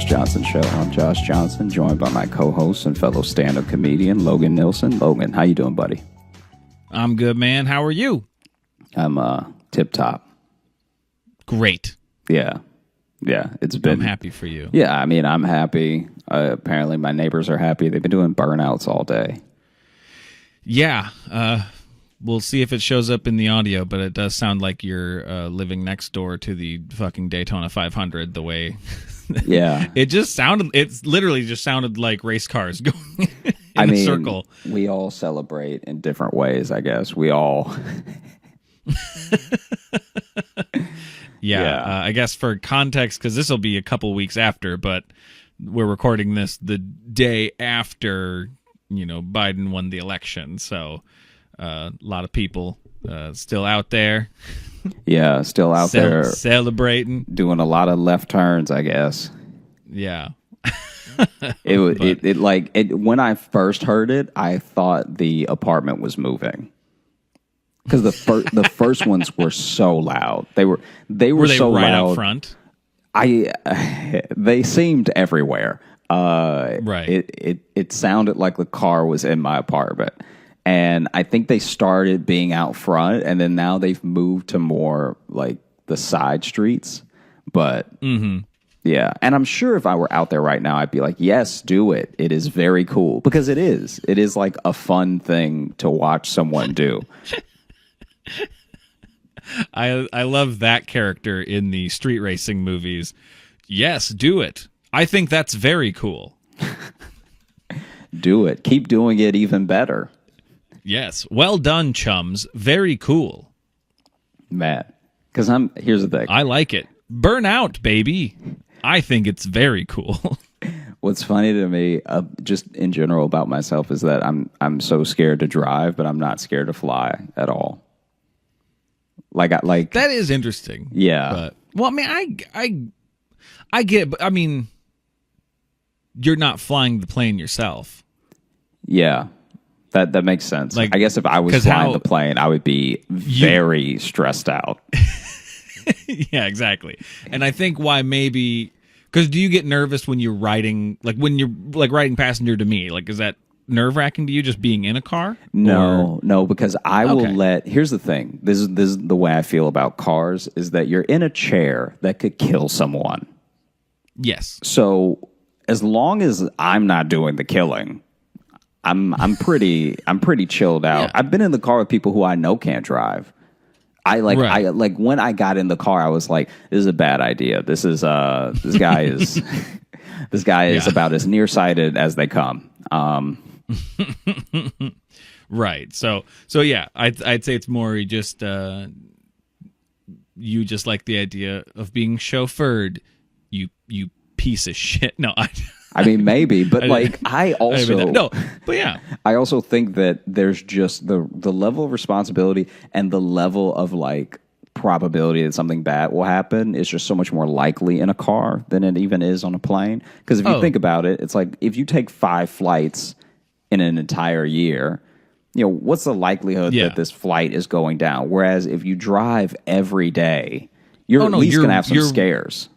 Josh Johnson Show. I'm Josh Johnson, joined by my co-host and fellow stand-up comedian, Logan Nilsson. Logan, how you doing, buddy? I'm good, man. How are you? I'm tip-top. Great. Yeah, it's been... I'm happy for you. Yeah, I mean, I'm happy. Apparently, my neighbors are happy. They've been doing burnouts all day. Yeah, we'll see if it shows up in the audio, but it does sound like you're living next door to the fucking Daytona 500, the way... Yeah. It literally just sounded like race cars going in a circle. We all celebrate in different ways, I guess. We all... Yeah. I guess for context, because this will be a couple weeks after, but we're recording this the day after, Biden won the election. So a lot of people still out there. Yeah, still out there. Celebrating. Doing a lot of left turns, I guess. Yeah. When I first heard it, I thought the apartment was moving. Because the first ones were so loud. They were so right loud. Up front? They seemed everywhere. Right. It sounded like the car was in my apartment. And I think they started being out front, and then now they've moved to more like the side streets. But yeah, and I'm sure if I were out there right now, I'd be like, yes, do it. It is very cool. Because it is. It is like a fun thing to watch someone do. I love that character in the street racing movies. Yes, do it. I think that's very cool. Do it. Keep doing it even better. Yes. Well done, chums. Very cool. Matt, because here's the thing. I like it. Burn out, baby. I think it's very cool. What's funny to me, just in general about myself, is that I'm so scared to drive, but I'm not scared to fly at all. Like that is interesting. Yeah. But, I get it, but I mean, you're not flying the plane yourself. Yeah. That makes sense. Like, I guess if I was flying the plane, I would be very stressed out. Yeah, exactly. And I think why maybe, because do you get nervous when you're riding, like when you're like riding passenger to me? Like, is that nerve-wracking to you just being in a car? No, because I will here's the thing. This is the way I feel about cars, is that you're in a chair that could kill someone. Yes. So as long as I'm not doing the killing, I'm pretty chilled out. Yeah. I've been in the car with people who I know can't drive. When I got in the car, I was like, this is a bad idea. This guy is about as nearsighted as they come. Right. So yeah, I'd say it's more just you just like the idea of being chauffeured. You piece of shit. No, I mean, maybe, but I also think that there's just the level of responsibility and the level of like probability that something bad will happen is just so much more likely in a car than it even is on a plane. Because if you think about it, it's like if you take 5 flights in an entire year, what's the likelihood that this flight is going down? Whereas if you drive every day, you're at least going to have some scares.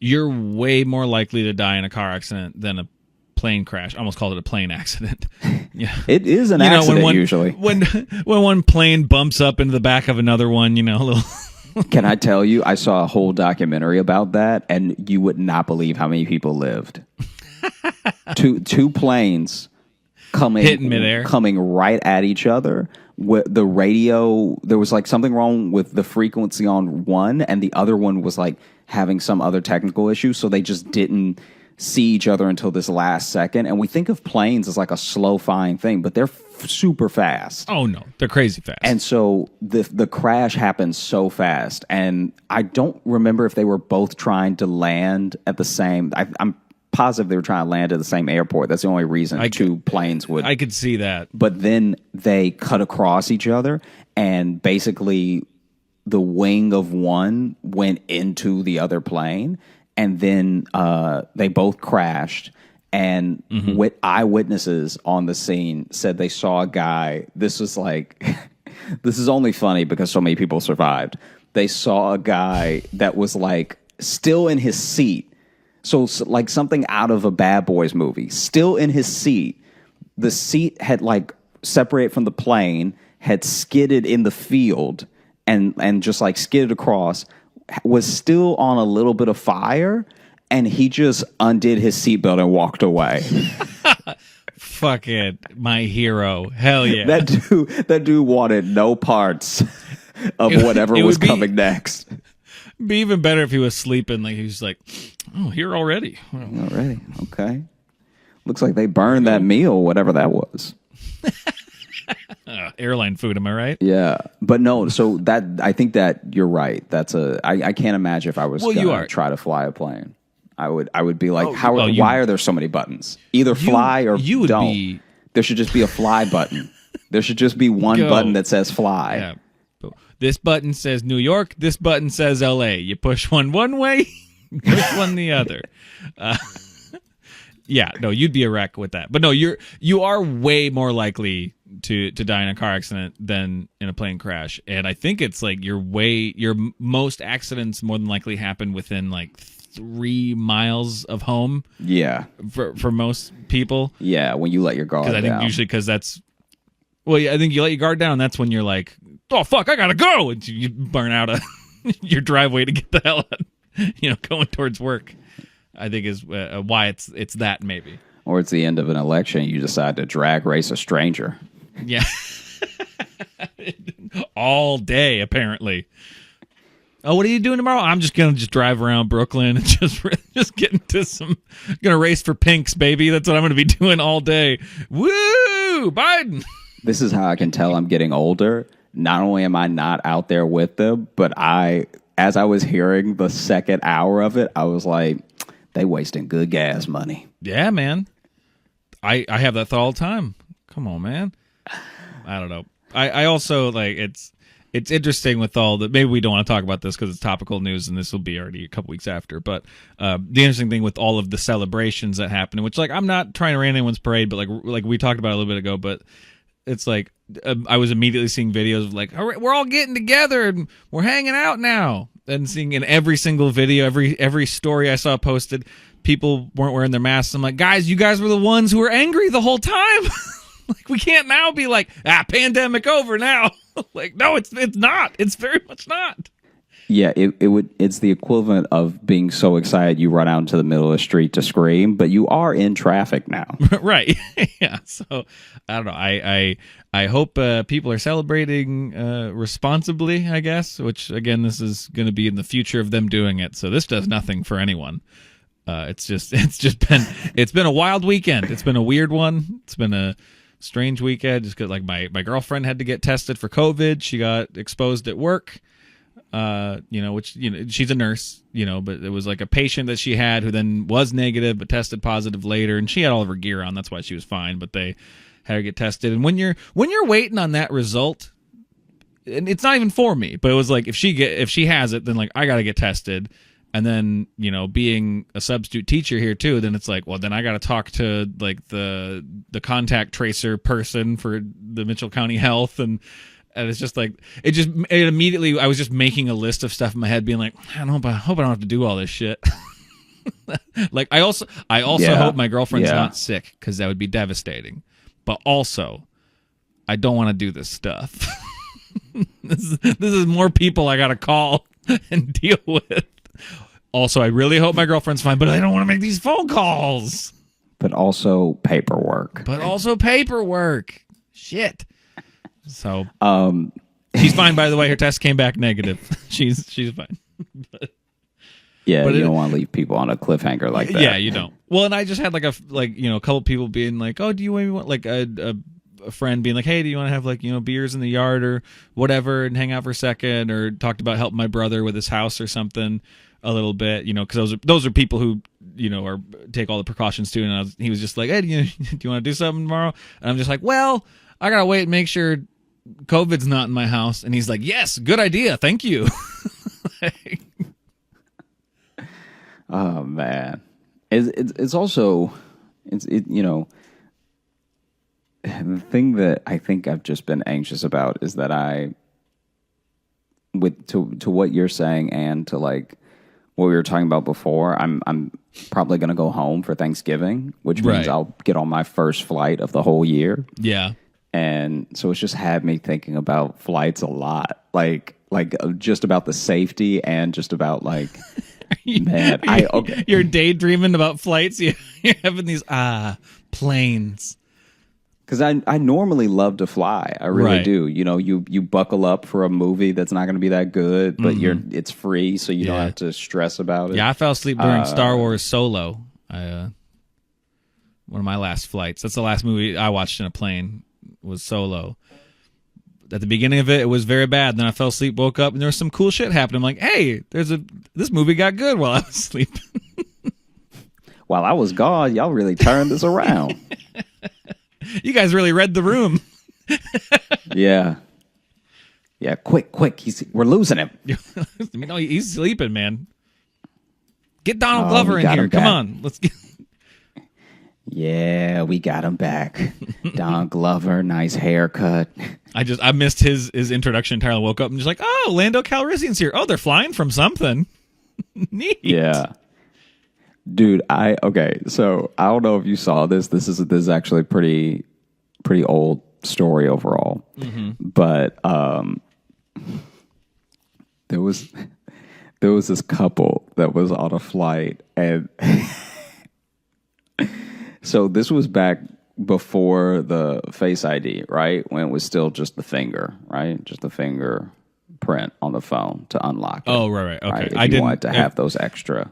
You're way more likely to die in a car accident than a plane crash. I almost called it a plane accident. Yeah. It is an accident usually. When one plane bumps up into the back of another one, a little... Can I tell you, I saw a whole documentary about that, and you would not believe how many people lived. Two planes hitting midair, coming right at each other. With the radio, there was like something wrong with the frequency on one, and the other one was like having some other technical issue, so they just didn't see each other until this last second. And we think of planes as like a slow-flying thing, but they're super fast. Oh no, they're crazy fast. And so the crash happened so fast, and I don't remember if they were both trying to land at the same. I'm positive they were trying to land at the same airport. That's the only reason two planes would. I could see that. But then they cut across each other, and basically the wing of one went into the other plane, and then they both crashed. And eyewitnesses on the scene said they saw a guy. This was like, this is only funny because so many people survived. They saw a guy that was like still in his seat, So like something out of a Bad Boys movie. Still in his seat. The seat had like separated from the plane, had skidded in the field, and just like skidded across, was still on a little bit of fire, and he just undid his seatbelt and walked away. Fuck it, my hero. Hell yeah. That dude wanted no parts of whatever was coming next. Be even better if he was sleeping. Like he was like, "Oh, here already." Already, okay. Looks like they burned that meal, whatever that was. Airline food, am I right? Yeah, but no. So that I think that you're right. I can't imagine if I was gonna try to fly a plane. I would be like, why are there so many buttons? Either fly or don't. There should just be a fly button. There should just be one button that says fly. Yeah. This button says New York. This button says L.A. You push one way, push one the other. Yeah, no, you'd be a wreck with that. But no, you are way more likely to die in a car accident than in a plane crash. And I think it's like your most accidents more than likely happen within like 3 miles of home. Yeah, for most people. Yeah, when you let your guard down. Because I think usually that's. Well, I think you let your guard down. That's when you're like, oh fuck, I gotta go, and you burn out your driveway to get the hell out. Going towards work. I think is why it's that maybe. Or it's the end of an election. You decide to drag race a stranger. Yeah. All day, apparently. Oh, what are you doing tomorrow? I'm just gonna drive around Brooklyn and just get into gonna race for pinks, baby. That's what I'm gonna be doing all day. Woo, Biden. This is how I can tell I'm getting older. Not only am I not out there with them, but as I was hearing the second hour of it, I was like, they wasting good gas money. Yeah, man. I have that thought all the time. Come on, man. I don't know. I also like it's interesting with all the, maybe we don't want to talk about this because it's topical news and this will be already a couple weeks after, but the interesting thing with all of the celebrations that happen, which like I'm not trying to rain anyone's parade, but like we talked about a little bit ago, but it's like I was immediately seeing videos of like, all right, we're all getting together and we're hanging out now. And seeing in every single video, every story I saw posted, people weren't wearing their masks. I'm like, guys, you guys were the ones who were angry the whole time. Like, we can't now be like, pandemic over now. Like, no, it's not. It's very much not. Yeah, it's the equivalent of being so excited you run out into the middle of the street to scream, but you are in traffic now. Right. Yeah. So I don't know. I hope people are celebrating responsibly, I guess, which again, this is going to be in the future of them doing it. So this does nothing for anyone. It's been a wild weekend. It's been a weird one. It's been a strange weekend just because like my girlfriend had to get tested for COVID. She got exposed at work. Which she's a nurse, but it was like a patient that she had who then was negative but tested positive later, and she had all of her gear on. That's why she was fine, but they had her get tested. And when you're waiting on that result, and it's not even for me, but it was like if she has it, then like I got to get tested. And then, being a substitute teacher here too, then it's like, well, then I got to talk to like the contact tracer person for the Mitchell County Health, and it's just like it immediately I was just making a list of stuff in my head, being like, I hope I don't have to do all this shit. Like I also hope my girlfriend's not sick, because that would be devastating. But also, I don't want to do this stuff. This is more people I got to call and deal with. Also, I really hope my girlfriend's fine, but I don't want to make these phone calls. But also paperwork. Shit. So, she's fine, by the way. Her test came back negative. She's fine. But you don't want to leave people on a cliffhanger like that. Yeah, you don't. Well, and I just had a couple people being like, "Oh, do you want like a friend being like, hey, do you want to have like beers in the yard or whatever and hang out for a second?" Or talked about helping my brother with his house or something a little bit, because those are people who take all the precautions too. And he was just like, hey, do you want to do something tomorrow? And I'm just like, well, I gotta wait and make sure COVID's not in my house. And he's like, yes, good idea, thank you. Oh man, it's also the thing that I think I've just been anxious about is that to what you're saying and to like what we were talking about before, I'm probably going to go home for Thanksgiving, which means I'll get on my first flight of the whole year. Yeah. And so it's just had me thinking about flights a lot, like just about the safety and just about like, man, you're daydreaming about flights. You're having these planes. Because I normally love to fly. I really do. You know, you buckle up for a movie that's not going to be that good, but it's free, so you don't have to stress about it. Yeah, I fell asleep during Star Wars Solo. One of my last flights. That's the last movie I watched in a plane was Solo. At the beginning of it, it was very bad. Then I fell asleep, woke up, and there was some cool shit happening. I'm like, hey, this movie got good while I was sleeping. While I was gone, y'all really turned this around. You guys really read the room. Yeah, quick. We're losing him. No, he's sleeping, man. Get Donald Glover in here. Come on. Let's get... Yeah, we got him back. Don Glover, nice haircut. I missed his introduction entirely. Woke up and just like, oh, Lando Calrissian's here. Oh, they're flying from something. Neat. Yeah. Dude, so I don't know if you saw this. This is actually pretty old story overall. But there was this couple that was on a flight, and so this was back before the Face ID, right? When it was still just the finger, right? Just the fingerprint on the phone to unlock it. Oh, right. Okay. Right? If you wanted to have those extra.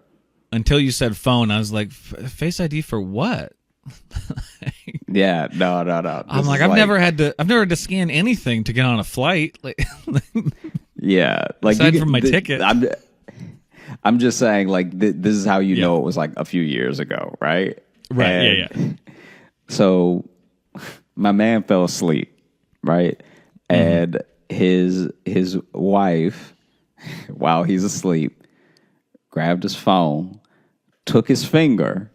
Until you said phone, I was like, Face ID for what? Yeah, no. I'm like, I've never had to scan anything to get on a flight. Like, yeah, like aside from my ticket. I'm just saying, like, this is how you know it was like a few years ago, right? Right. And yeah. So my man fell asleep, right? And his wife, while he's asleep, grabbed his phone, took his finger,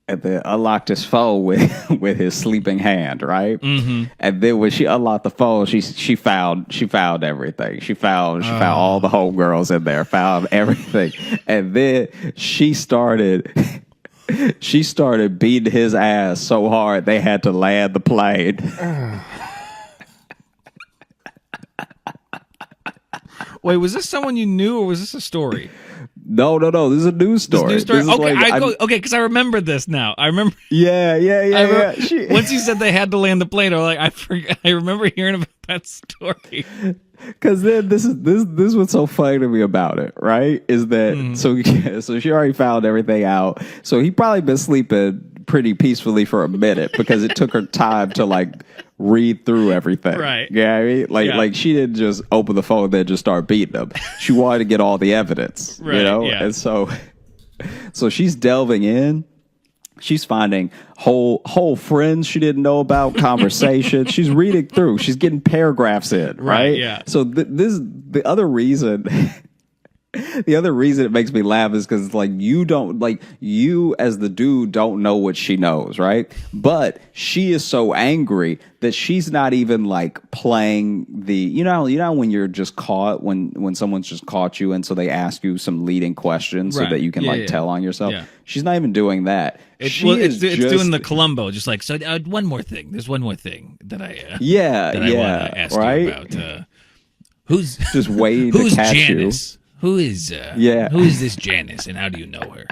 and then unlocked his phone with his sleeping hand, right? And then when she unlocked the phone, she found everything. She found all the homegirls in there, found everything, and then she started beating his ass so hard they had to land the plane. Wait, was this someone you knew, or was this a story? No. This is a news story. Okay, because I remember this now. I remember. Yeah. Once you said they had to land the plane, I was like, I remember hearing about that story. Because then this is what's so funny to me about it, right? Is that so she already found everything out. So he probably been sleeping pretty peacefully for a minute because it took her time to like read through everything. Right. Yeah, I mean, like she didn't just open the phone and then just start beating him. She wanted to get all the evidence, right, you know? Yeah. And so she's delving in. She's finding whole friends she didn't know about, conversations. She's reading through. She's getting paragraphs in, right? Yeah. So the other reason it makes me laugh is because like you as the dude don't know what she knows, right? But she is so angry that she's not even like playing the you know when you're just caught when someone's just caught you and so they ask you some leading questions so that you can tell on yourself. Yeah. She's not even doing that. It's doing the Columbo, just like, so one more thing. There's one more thing that I want to ask you about. Who's just waiting to catch Janice? you? Who is who is this Janice, and how do you know her?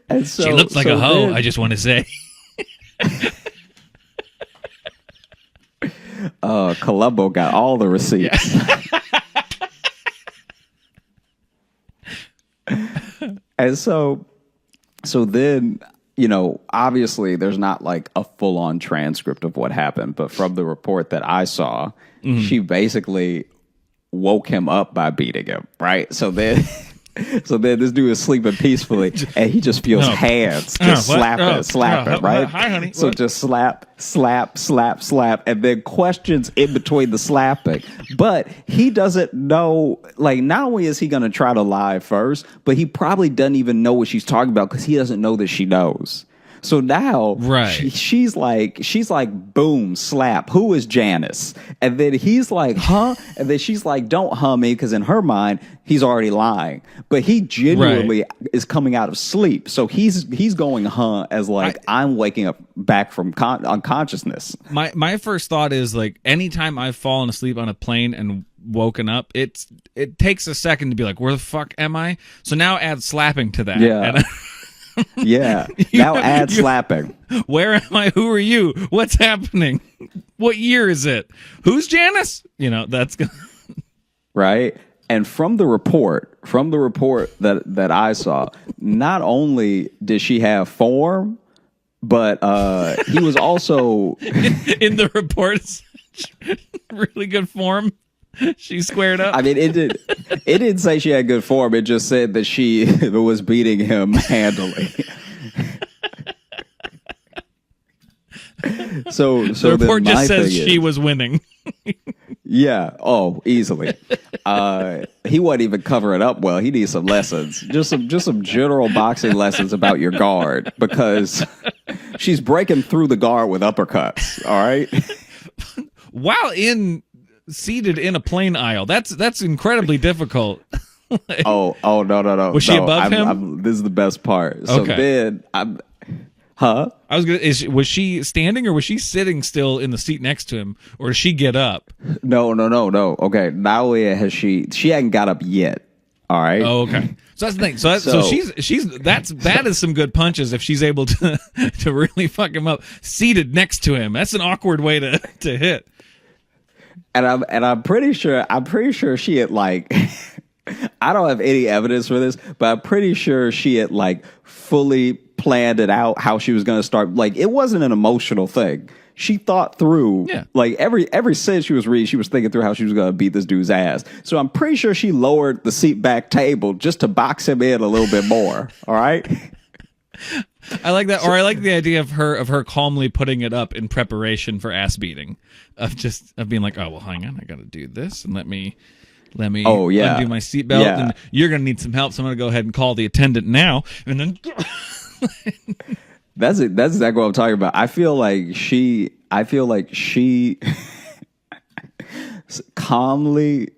And so, she looks like a hoe. I just want to say. Columbo got all the receipts. And so then, you know, obviously there's not like a full on transcript of what happened, but from the report that I saw, she basically woke him up by beating him, right? So then this dude is sleeping peacefully, and he just feels hands just slap it, right? Hi, honey. So just slap, and then questions in between the slapping. But he doesn't know, like, not only is he going to try to lie first, but he probably doesn't even know what she's talking about because he doesn't know that she knows. So now Right. she's like, boom, slap. Who is Janice? And then he's like, huh? And then she's like, don't huh me, because in her mind, he's already lying. But he genuinely is coming out of sleep. So he's going huh as like, I'm waking up back from unconsciousness. My first thought is like, anytime I've fallen asleep on a plane and woken up, it takes a second to be like, where the fuck am I? So now add slapping to that. Yeah. And Yeah. Now add slapping. Where am I? Who are you? What's happening? What year is it? Who's Janice? That's right. And from the report that I saw, not only did she have form, but he was also in the reports. Really good form. She squared up. I mean, it didn't say she had good form. It just said that she was beating him handily. So the report then just says she was winning. Yeah. Oh, easily. He wasn't even covering up well. He needs some lessons. Just some general boxing lessons about your guard, because she's breaking through the guard with uppercuts. All right. While seated in a plane aisle, that's incredibly difficult. Oh no. Was she above him? This is the best part. So then huh? I was was she standing or was she sitting still in the seat next to him, or did she get up? No. Okay, not only has she hadn't got up yet. All right. Oh, okay. So that's the thing. So that is some good punches if she's able to really fuck him up seated next to him. That's an awkward way to hit. And I'm pretty sure she had like I don't have any evidence for this, but I'm pretty sure she had like fully planned it out how she was going to start. Like, it wasn't an emotional thing. She thought through, like every sentence she was reading, she was thinking through how she was going to beat this dude's ass. So I'm pretty sure she lowered the seat back table just to box him in a little bit more. All right. I like that, or I like the idea of her calmly putting it up in preparation for ass beating, of being like, oh well, hang on, I got to do this, and let me undo my seatbelt, and you're gonna need some help, so I'm gonna go ahead and call the attendant now, and then. That's it. That's exactly what I'm talking about. I feel like she calmly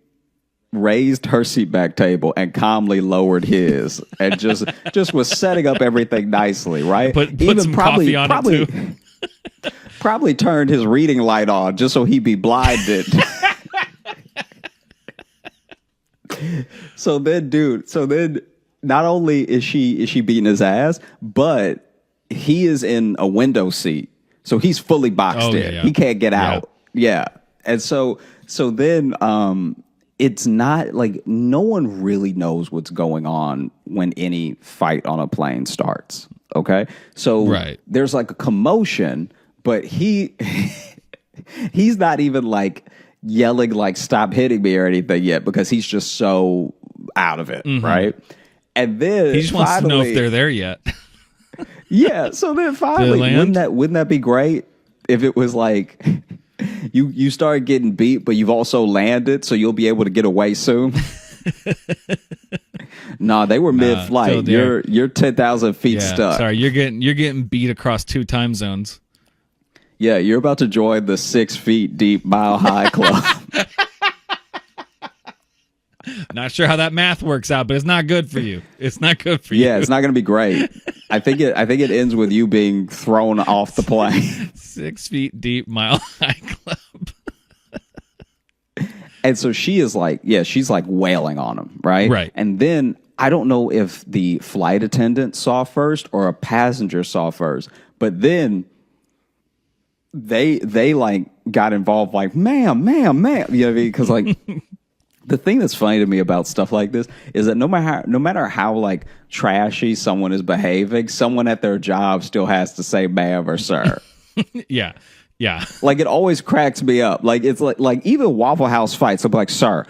raised her seat back table and calmly lowered his, and just was setting up everything nicely, right? Put some coffee on it too. Probably turned his reading light on just so he'd be blinded. So then not only is she beating his ass, but he is in a window seat, so he's fully boxed in. Yeah. He can't get out. Yeah, and so then it's not like, no one really knows what's going on when any fight on a plane starts. Okay, so there's like a commotion, but he's not even like yelling like "stop hitting me" or anything yet, because he's just so out of it, right? And then he just wants to know if they're there yet. Yeah. So then finally, wouldn't that be great if it was like you start getting beat, but you've also landed, so you'll be able to get away soon. Nah, they were mid-flight. You're 10,000 feet stuck. Sorry, you're getting beat across 2 time zones. Yeah, you're about to join the 6 feet deep, mile high club. Not sure how that math works out, but it's not good for you. It's not good for you. Yeah, it's not going to be great. I think it ends with you being thrown off the plane. 6 feet deep, mile high club. And so she's like wailing on him, right? Right. And then I don't know if the flight attendant saw first or a passenger saw first, but then they like got involved, like, ma'am. You know what I mean? Because like the thing that's funny to me about stuff like this is that no matter how like trashy someone is behaving, someone at their job still has to say ma'am or sir. Yeah. Like, it always cracks me up. Like, it's like even Waffle House fights, they'll be like, sir,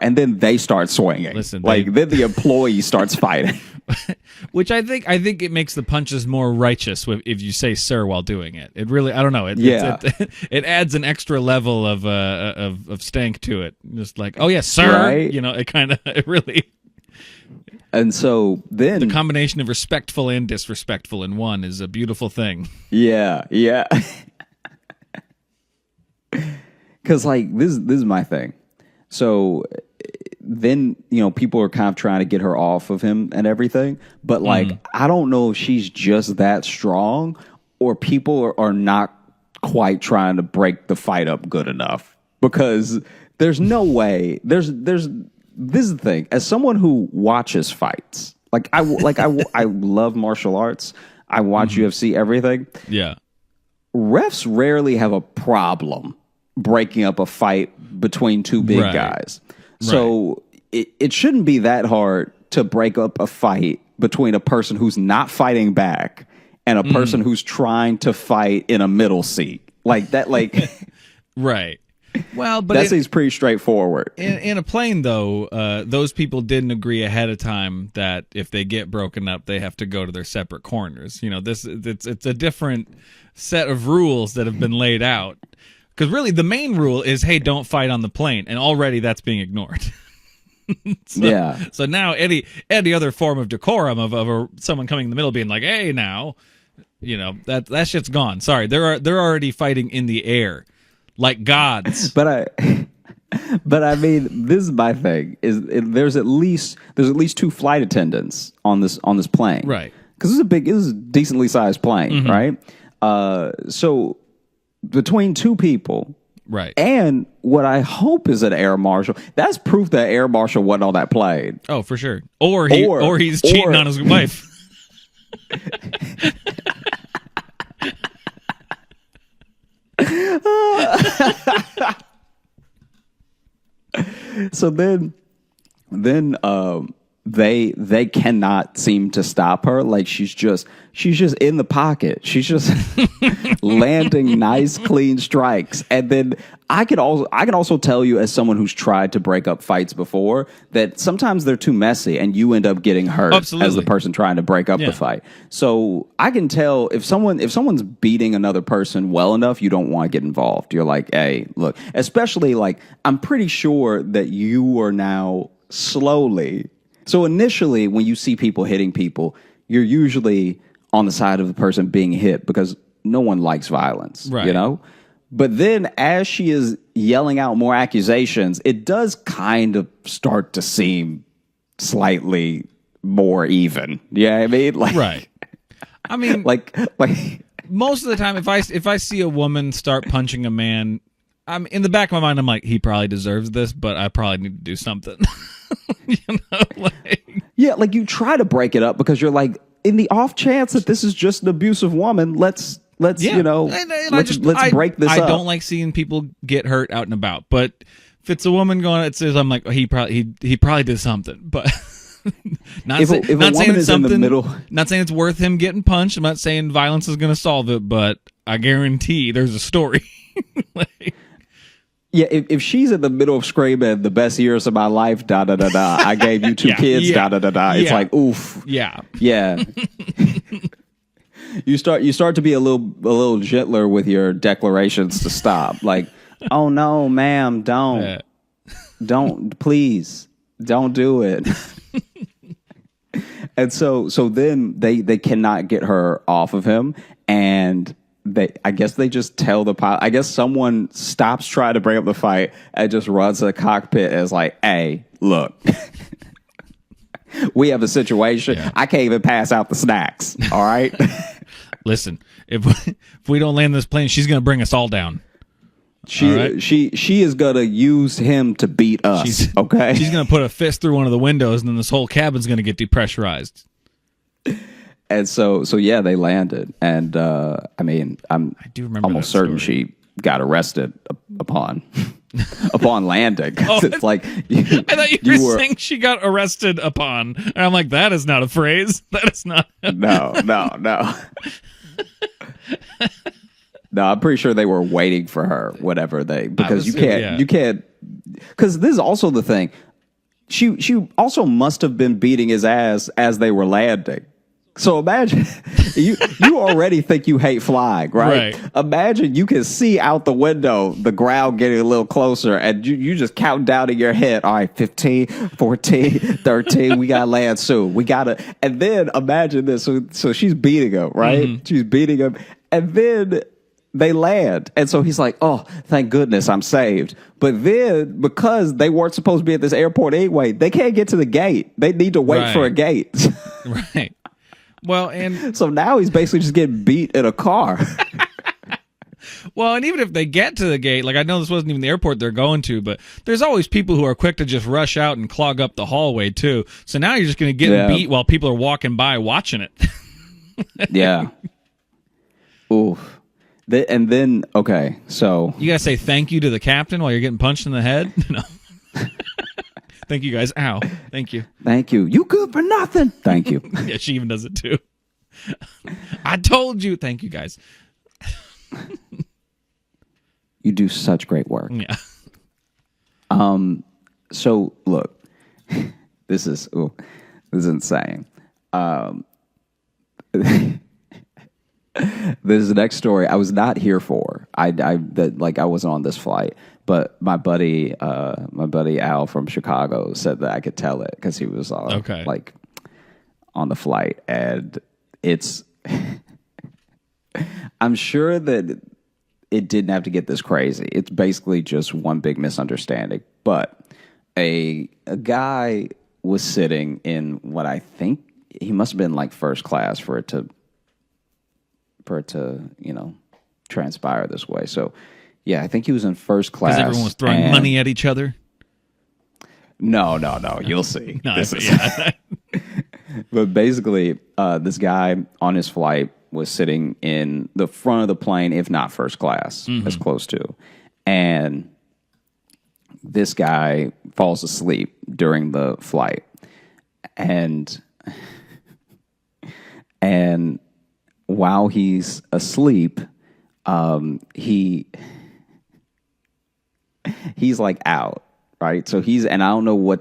and then they start swinging. Listen, then the employee starts fighting. Which I think it makes the punches more righteous if you say "sir" while doing it. It really, I don't know. It adds an extra level of stank to it. Just like, oh yeah, sir. Right? You know, it And so then The combination of respectful and disrespectful in one is a beautiful thing. yeah. Because like this is my thing. So then people are kind of trying to get her off of him and everything, but like I don't know if she's just that strong or people are not quite trying to break the fight up good enough, because there's no way there's this is the thing. As someone who watches fights, I love martial arts. I watch UFC, everything. Yeah. Refs rarely have a problem breaking up a fight between two big guys. So it shouldn't be that hard to break up a fight between a person who's not fighting back and a person who's trying to fight in a middle seat. Like that, Right. Well, but that seems pretty straightforward. In a plane, though, those people didn't agree ahead of time that if they get broken up, they have to go to their separate corners. It's a different set of rules that have been laid out. Because really, the main rule is, hey, don't fight on the plane, and already that's being ignored. So now any other form of decorum of someone coming in the middle being like, hey, now, that shit's gone. Sorry, they're already fighting in the air. Like gods. But I mean, this is my thing. There's at least two flight attendants on this plane, right? Because this is a decently sized plane, right? So between two people, right, and what I hope is an air marshal, that's proof that air marshal wasn't on that plane. Oh, for sure. Or he's cheating on his wife. So then they cannot seem to stop her. Like she's just in the pocket. She's just landing nice clean strikes. And then I can also tell you, as someone who's tried to break up fights before, that sometimes they're too messy and you end up getting hurt as the person trying to break up the fight. So I can tell if someone's beating another person well enough, you don't want to get involved. You're like, hey, look, especially like I'm pretty sure that you are now slowly. So initially, when you see people hitting people, you're usually on the side of the person being hit because no one likes violence, right. But then as she is yelling out more accusations, it does kind of start to seem slightly more even. Yeah, I mean, right. I mean, like most of the time, if I see a woman start punching a man, I'm in the back of my mind, I'm like, he probably deserves this, but I probably need to do something. Yeah, like you try to break it up because you're like, in the off chance that this is just an abusive woman, let's break this up. I don't like seeing people get hurt out and about, but if it's a woman going, it says, I'm like, he probably did something, but not saying it's worth him getting punched. I'm not saying violence is going to solve it, but I guarantee there's a story. Yeah, if she's in the middle of screaming, the best years of my life, da da da da, I gave you two kids, da da da da. It's like, oof. Yeah. You start to be a little gentler with your declarations to stop. Like, oh no, ma'am, don't, please, don't do it. And so then they cannot get her off of him, and I guess they just tell the pilot. I guess someone stops trying to break up the fight and just runs to the cockpit and is like, hey, look, we have a situation. Yeah. I can't even pass out the snacks. All right. Listen, if we don't land this plane, she's going to bring us all down. She is going to use him to beat us. She's going to put a fist through one of the windows, and then this whole cabin's going to get depressurized. And so yeah, they landed, and I do remember almost certain she got arrested upon landing. Oh, it's like I thought you were saying she got arrested upon, and I'm like, that is not a phrase. That is not. No. No, I'm pretty sure they were waiting for her. Because you can't. Because this is also the thing. She also must have been beating his ass as they were landing. So imagine you already think you hate flying, right? Imagine you can see out the window the ground getting a little closer, and you just count down in your head. All right, 15, 14, 13. We got to land soon. We got to. And then imagine this. So she's beating him, right? Mm-hmm. She's beating him. And then they land. And so he's like, oh, thank goodness I'm saved. But then, because they weren't supposed to be at this airport anyway, they can't get to the gate. They need to wait for a gate. Right. Well, and so now he's basically just getting beat in a car. Well, and even if they get to the gate, like I know this wasn't even the airport they're going to, but there's always people who are quick to just rush out and clog up the hallway too. So now you're just going to get beat while people are walking by watching it. Yeah. Oof. And then, okay, so you got to say thank you to the captain while you're getting punched in the head? No. Thank you, guys. Ow. Thank you. Thank you. You good for nothing. Thank you. Yeah, she even does it too. I told you. Thank you, guys. You do such great work. Yeah. So look, this is insane. This next story I was not here for. I wasn't on this flight, but my buddy Al from Chicago said that I could tell it because he was like on the flight, and it's. I'm sure that it didn't have to get this crazy. It's basically just one big misunderstanding. But a guy was sitting in what I think he must have been like first class for it to transpire this way. So yeah, I think he was in first class. Because everyone was throwing money at each other. No. You'll see. No, But basically, this guy on his flight was sitting in the front of the plane, if not first class, as close to. And this guy falls asleep during the flight. And while he's asleep, he's like out, right? So and I don't know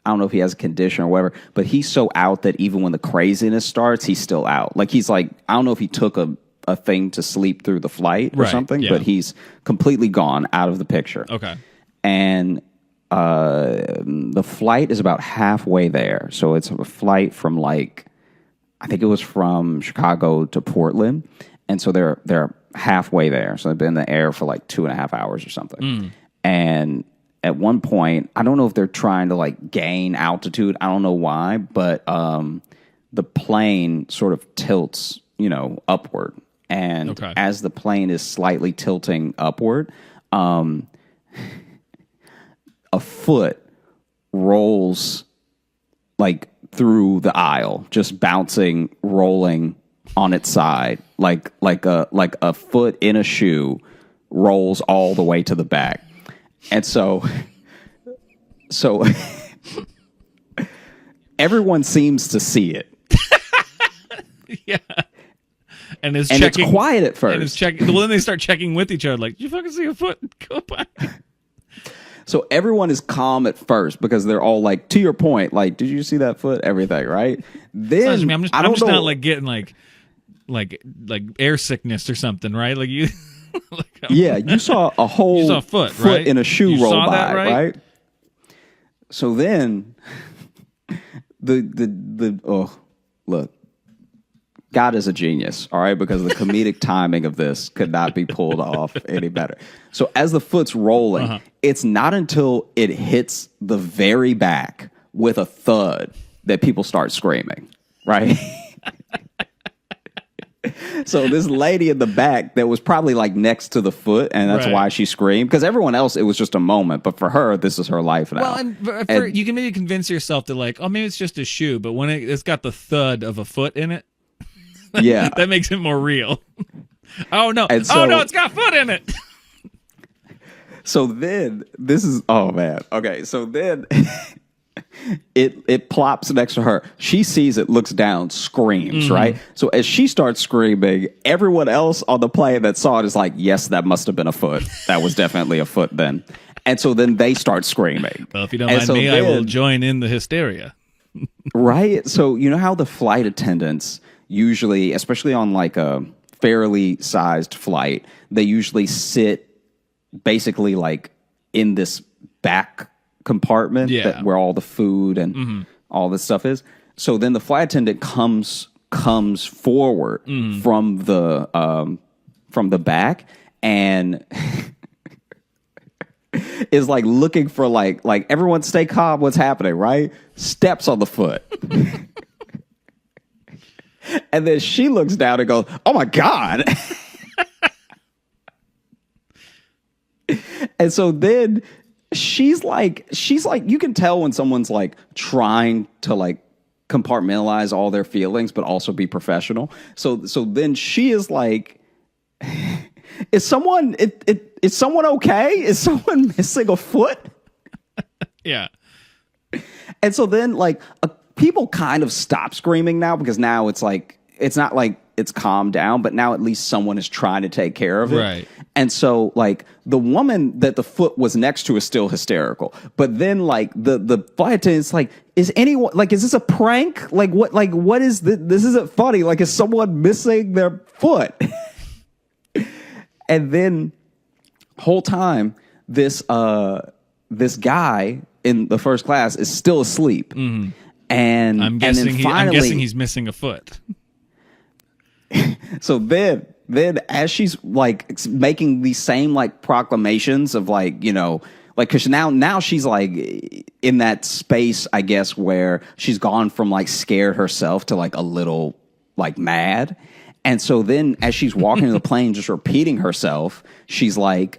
I don't know if he has a condition or whatever, but he's so out that even when the craziness starts, he's still out. Like he's like, I don't know if he took a thing to sleep through the flight or something, but he's completely gone out of the picture. Okay. And the flight is about halfway there. So it's a flight from I think it was from Chicago to Portland. And so they're halfway there. So they've been in the air for 2.5 hours or something. And at one point, I don't know if they're trying to gain altitude. I don't know why, but the plane sort of tilts, upward. And as the plane is slightly tilting upward, a foot rolls through the aisle, just bouncing, rolling on its side, like a foot in a shoe rolls all the way to the back. And so everyone seems to see it. Yeah. And it's quiet at first. And it's checking. Well, then they start checking with each other, like, you fucking see a foot? Go by. So everyone is calm at first because they're all to your point, did you see that foot? Everything, right? Then I'm just not getting like air sickness or something, right? Like you. Yeah, you saw a whole foot right? in a shoe you roll saw by, that, right? So then, look, God is a genius, all right? Because the comedic timing of this could not be pulled off any better. So as the foot's rolling, it's not until it hits the very back with a thud that people start screaming, right? So this lady in the back that was probably next to the foot, and that's why she screamed. Because everyone else, it was just a moment. But for her, this is her life now. Well, and you can maybe convince yourself that maybe it's just a shoe. But when it's got the thud of a foot in it, yeah, that makes it more real. Oh, no. It's got foot in it. So then, okay, so then it plops next to her. She sees it, looks down, screams, right? So as she starts screaming, everyone else on the plane that saw it is like, yes, that must have been a foot. That was definitely a foot then. And so then they start screaming. Well, if you don't mind me, I will join in the hysteria. Right? So you know how the flight attendants usually, especially on like a fairly sized flight, they usually sit basically like in this back compartment Yeah. where all the food and all this stuff is. So then the flight attendant comes forward from the back and is like looking for like everyone stay calm, what's happening, right? Steps on the foot. And then she looks down and goes, "Oh my God." And so then she's like, you can tell when someone's like trying to like compartmentalize all their feelings, but also be professional. So then she is like, is someone okay? Is someone missing a foot? Yeah. And so then like people kind of stop screaming now because now it's like, it's not like it's calmed down, but now at least someone is trying to take care of it. Right. And so like the woman that the foot was next to is still hysterical. But then like the flight attendant's like, is anyone like, is this a prank? Like what is this? This isn't funny. Like, is someone missing their foot? And then whole time this guy in the first class is still asleep. Mm-hmm. And I'm guessing, and then finally, I'm guessing he's missing a foot. So then as she's like making these same like proclamations of like, you know, like, cause now she's like in that space, I guess, where she's gone from like scared herself to like a little like mad. And so then as she's walking to the plane, just repeating herself, she's like,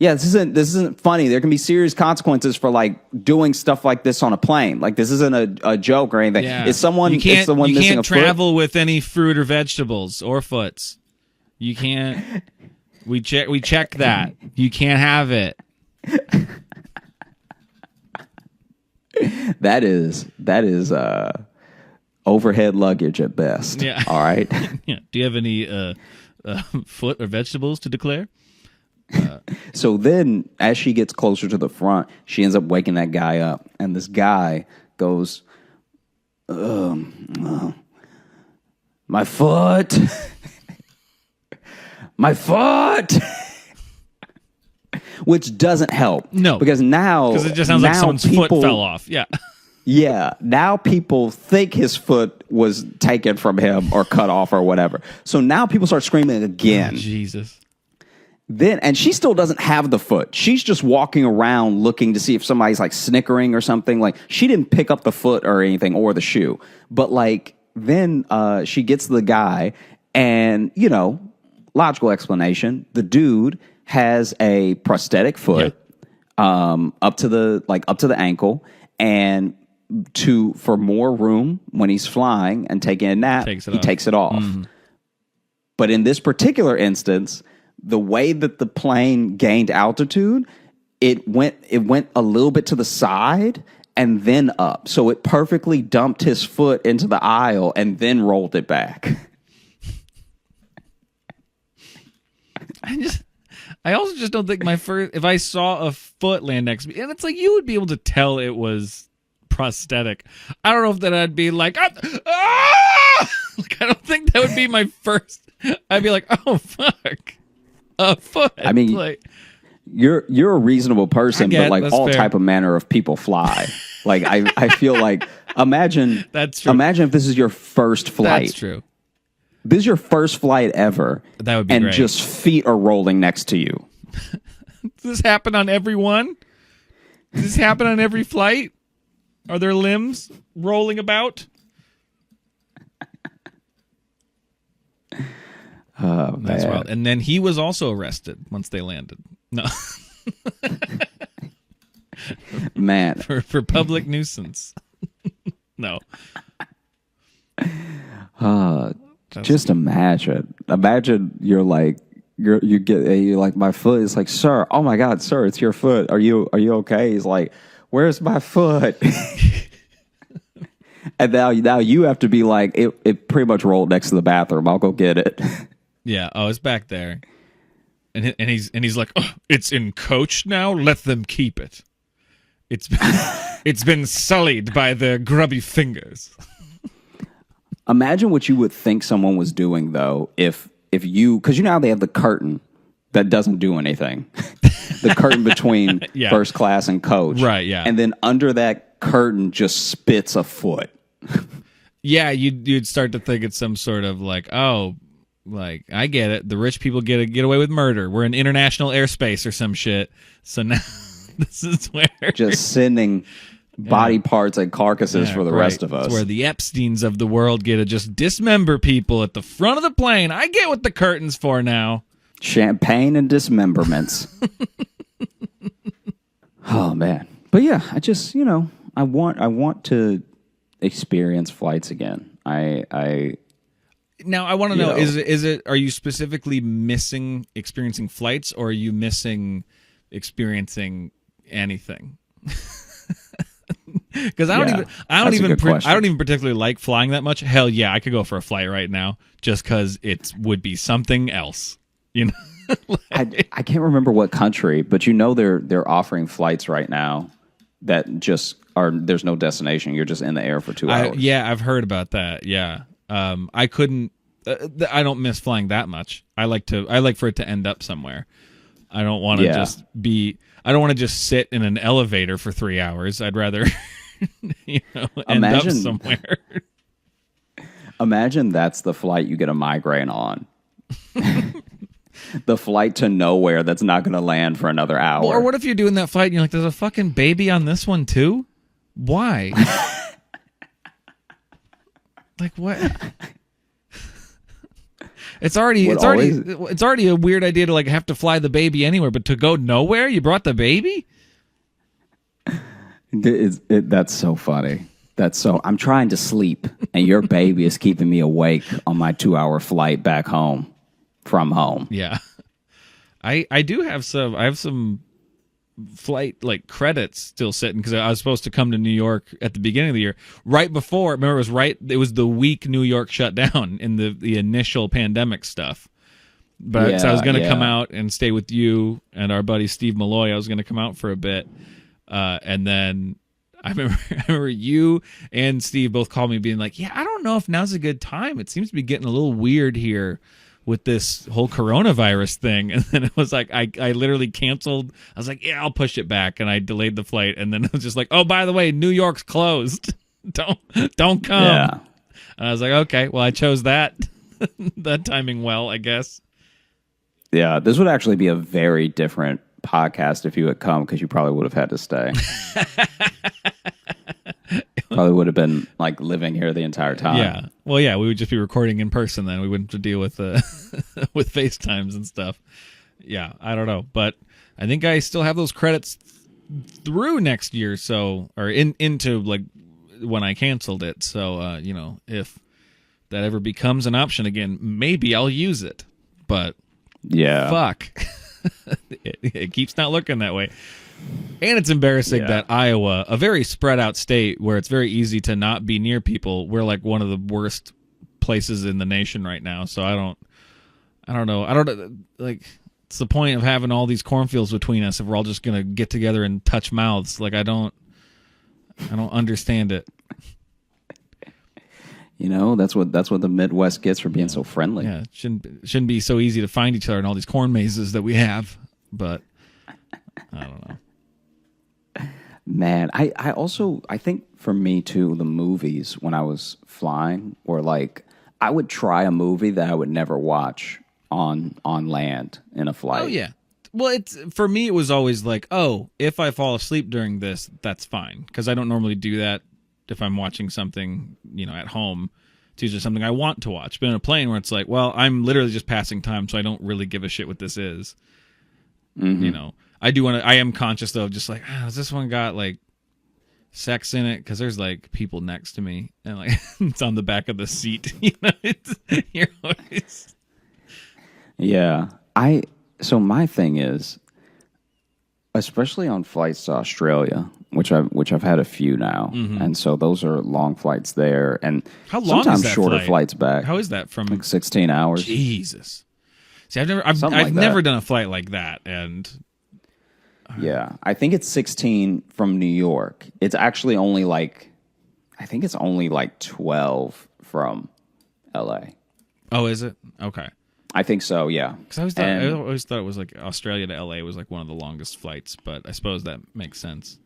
yeah, this isn't funny. There can be serious consequences for like doing stuff like this on a plane. Like this isn't a joke or anything. Yeah. Is someone you can't missing a travel with any fruit or vegetables or foots. You can't. We check that. You can't have it. That is overhead luggage at best. Yeah. All right. Yeah. Do you have any foot or vegetables to declare? So then, as she gets closer to the front, she ends up waking that guy up, and this guy goes, "My foot, my foot," which doesn't help. No, because it just sounds like someone's foot fell off. Yeah. Yeah, now people think his foot was taken from him or cut off or whatever. So now people start screaming again. Oh, Jesus. Then, and she still doesn't have the foot. She's just walking around looking to see if somebody's like snickering or something. Like she didn't pick up the foot or anything or the shoe. But like then she gets the guy, and you know, logical explanation. The dude has a prosthetic foot, up to the ankle, and for more room when he's flying and taking a nap, he takes it off. Mm-hmm. But in this particular instance, the way that the plane gained altitude, it went a little bit to the side and then up. So it perfectly dumped his foot into the aisle and then rolled it back. I also just don't think if I saw a foot land next to me, and it's like you would be able to tell it was prosthetic. I don't know if that I'd be like, ah! Like I don't think that would be my first. I'd be like, oh fuck. A foot. I mean, like, you're a reasonable person, but like all type of manner of people fly. Like I feel like imagine that's true. Imagine if this is your first flight. That's true. This is your first flight ever. That would be and great. Just feet are rolling next to you. Does this happen on everyone? Does this happen on every flight? Are there limbs rolling about? Oh, that's wild. And then he was also arrested once they landed. No. Man. For public nuisance. No. Just imagine. Imagine you're like my foot is like, sir, oh my God, sir, it's your foot. Are you okay? He's like, where's my foot? And now you have to be like, it pretty much rolled next to the bathroom. I'll go get it. Yeah. Oh, it's back there. And he's like, oh, it's in coach now. Let them keep it. It's been sullied by their grubby fingers. Imagine what you would think someone was doing though if you, because you know how they have the curtain that doesn't do anything, the curtain between first class and coach, right? Yeah, and then under that curtain just spits a foot. Yeah, you'd start to think it's some sort of like, oh, like I get it. The rich people get away with murder. We're in international airspace or some shit. So now this is where just sending body parts and carcasses for the rest of us. It's where the Epsteins of the world get to just dismember people at the front of the plane. I get what the curtain's for now. Champagne and dismemberments. Oh man, but yeah, I just I want to experience flights again. Now I want to know, is it are you specifically missing experiencing flights, or are you experiencing anything? Because I don't even particularly like flying that much. Hell yeah, I could go for a flight right now just because it would be something else. I can't remember what country, but they're offering flights right now that just are, there's no destination. You're just in the air for 2 hours. Yeah, I've heard about that. Yeah, I couldn't. I don't miss flying that much. I like for it to end up somewhere. I don't want to I don't want to just sit in an elevator for 3 hours. I'd rather, end up somewhere. Imagine that's the flight you get a migraine on. The flight to nowhere that's not going to land for another hour. Well, or what if you're doing that flight and you're like, there's a fucking baby on this one too? Why? Like what? It's already a weird idea to like have to fly the baby anywhere, but to go nowhere, you brought the baby? That's so funny. I'm trying to sleep, and your baby is keeping me awake on my 2-hour flight back home from home. Yeah. I have some flight like credits still sitting because I was supposed to come to New York at the beginning of the year, right before. Remember, it was the week New York shut down in the initial pandemic stuff. But so I was going to come out and stay with you and our buddy Steve Malloy. I was going to come out for a bit, and then I remember you and Steve both called me being like, "Yeah, I don't know if now's a good time. It seems to be getting a little weird here with this whole coronavirus thing." And then it was like I literally canceled. I was like, yeah, I'll push it back, and I delayed the flight. And then it was just like, oh, by the way, New York's closed. Don't come. Yeah. And I was like, okay, well, I chose that timing well, I guess. Yeah, this would actually be a very different podcast if you had come, because you probably would have had to stay. Probably would have been like living here the entire time. Yeah. Well, yeah, we would just be recording in person then. We wouldn't have to deal with with FaceTimes and stuff. Yeah, I don't know, but I think I still have those credits through next year, or into like when I canceled it. So, if that ever becomes an option again, maybe I'll use it. But yeah, fuck, it keeps not looking that way. And it's embarrassing that Iowa, a very spread out state where it's very easy to not be near people, we're like one of the worst places in the nation right now. So I don't know. Like, it's the point of having all these cornfields between us if we're all just going to get together and touch mouths. Like, I don't understand it. That's what the Midwest gets for being so friendly. Yeah, it shouldn't be so easy to find each other in all these corn mazes that we have, but I don't know. Man, I think for me too, the movies when I was flying were like, I would try a movie that I would never watch on land in a flight. Oh yeah. Well, for me it was always like, oh, if I fall asleep during this, that's fine, because I don't normally do that if I'm watching something, at home. It's usually something I want to watch. But in a plane where it's like, well, I'm literally just passing time, so I don't really give a shit what this is. Mm-hmm. I am conscious though, just like, has this one got like sex in it? Because there's like people next to me, and like it's on the back of the seat. You're always... Yeah, so my thing is, especially on flights to Australia, which I've had a few now, and so those are long flights there, and how long sometimes is that shorter flight? Flights back. How is that from? Like 16 hours. Jesus. See, I've never done a flight like that, and Yeah. I think it's 16 from New York. It's actually only like, I think it's only like 12 from LA. Oh, is it? Okay. I think so, yeah. Because I always thought it was like Australia to LA was like one of the longest flights, but I suppose that makes sense.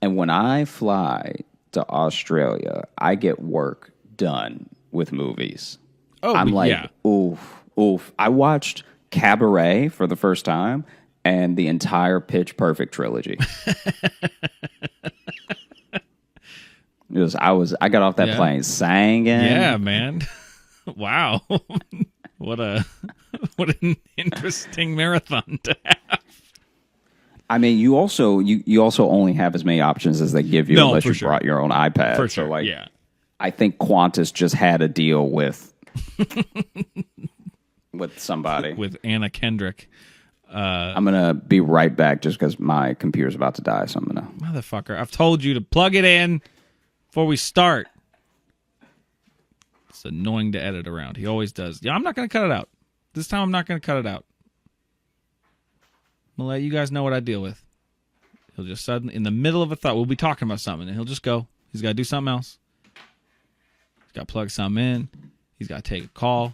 And when I fly to Australia, I get work done with movies. Oh, I'm like, yeah. oof. I watched Cabaret for the first time and the entire Pitch Perfect trilogy. I got off that plane singing. Yeah, man. Wow. What an interesting marathon to have. I mean, you also only have as many options as they give you unless you brought your own iPad. For sure. So like, yeah. I think Qantas just had a deal with somebody. With Anna Kendrick. I'm gonna be right back just because my computer's about to die. So I'm gonna. Motherfucker! I've told you to plug it in before we start. It's annoying to edit around. He always does. Yeah, I'm not gonna cut it out. This time I'm not gonna cut it out. I'm gonna let you guys know what I deal with. He'll just suddenly, in the middle of a thought, we'll be talking about something, and he'll just go. He's got to do something else. He's got to plug something in. He's got to take a call.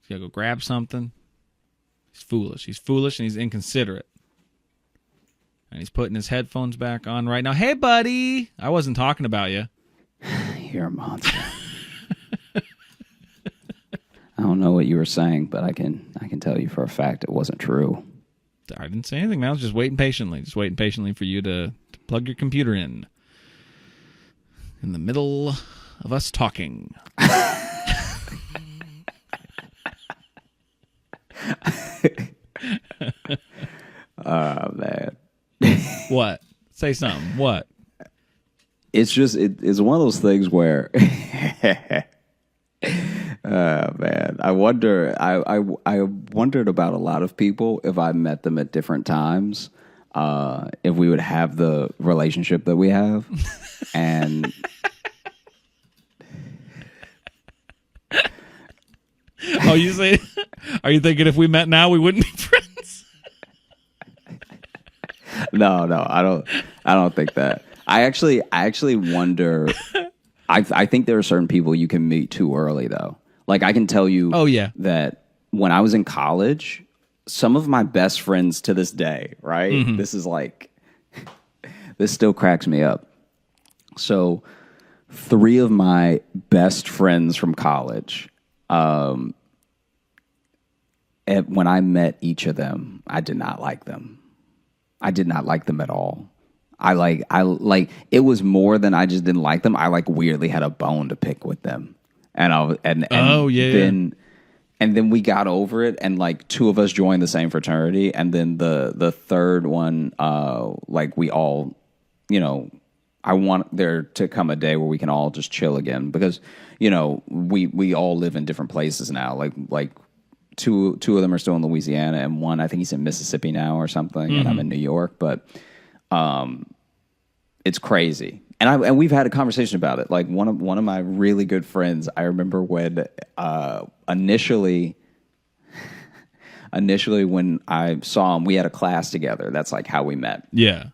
He's got to go grab something. He's foolish. He's foolish, and he's inconsiderate. And he's putting his headphones back on right now. Hey, buddy. I wasn't talking about you. You're a monster. I don't know what you were saying, but I can tell you for a fact it wasn't true. I didn't say anything, man. I was just waiting patiently. Just waiting patiently for you to plug your computer in the middle of us talking. Oh, man. What? Say something. What? It's just, it's one of those things where... Oh, man. I wondered about a lot of people if I met them at different times, if we would have the relationship that we have. And oh, you say, are you thinking if we met now we wouldn't be friends? No, I don't think that. I actually wonder. I think there are certain people you can meet too early, though. Like, I can tell you that when I was in college, some of my best friends to this day, right? Mm-hmm. This is like, this still cracks me up. So 3 of my best friends from college, when I met each of them, I did not like them. I did not like them at all. I like it was more than I just didn't like them. I like weirdly had a bone to pick with them. And then we got over it, and like 2 of us joined the same fraternity, and then the third one, like we all, you know, I want there to come a day where we can all just chill again, because, you know, we all live in different places now. Like two of them are still in Louisiana, and one, I think he's in Mississippi now or something, and I'm in New York, but it's crazy. And we've had a conversation about it. Like one of my really good friends, I remember when initially when I saw him, we had a class together. That's like how we met. Yeah.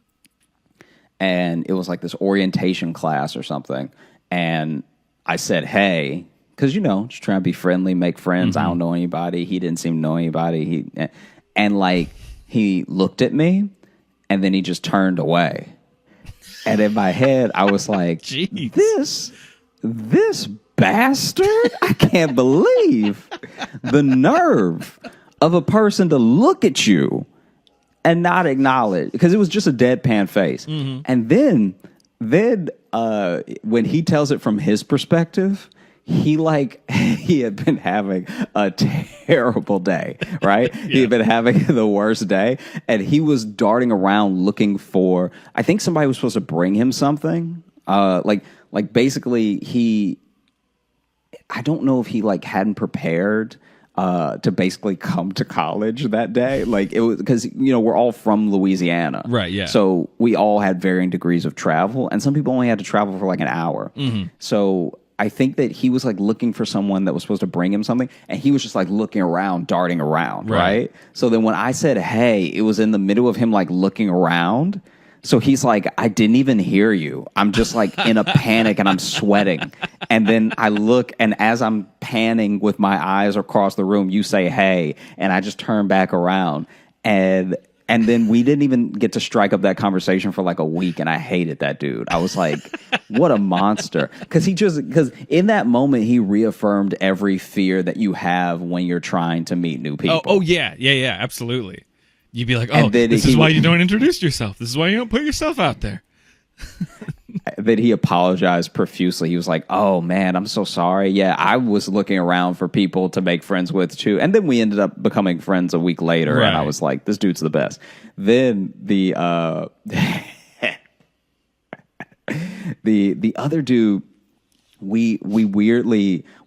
And it was like this orientation class or something. And I said, hey, because, you know, just trying to be friendly, make friends. I don't know anybody. He didn't seem to know anybody. And like, he looked at me, and then he just turned away. And in my head, I was like, this bastard, I can't believe the nerve of a person to look at you and not acknowledge, because it was just a deadpan face. Mm-hmm. And then when he tells it from his perspective, he had been having a terrible day, right? Yeah. He had been having the worst day, and he was darting around looking for, I think somebody was supposed to bring him something. Like basically I don't know if he like hadn't prepared to basically come to college that day. Like, it was because, you know, we're all from Louisiana. Right, yeah. So we all had varying degrees of travel, and some people only had to travel for like an hour. Mm-hmm. So I think that he was like looking for someone that was supposed to bring him something, and he was just like looking around, darting around, right? So then when I said, hey, it was in the middle of him like looking around. So he's like, I didn't even hear you. I'm just like in a panic and I'm sweating. And then I look, and as I'm panning with my eyes across the room, you say, hey, and I just turn back around. And then we didn't even get to strike up that conversation for like a week, and I hated that dude. I was like, what a monster. Because in that moment, he reaffirmed every fear that you have when you're trying to meet new people. Oh yeah, absolutely. You'd be like, oh, this is why you don't introduce yourself. This is why you don't put yourself out there. That he apologized profusely. He was like, oh, man, I'm so sorry. Yeah, I was looking around for people to make friends with, too. And then we ended up becoming friends a week later, and I was like, this dude's the best. Then the the other dude, we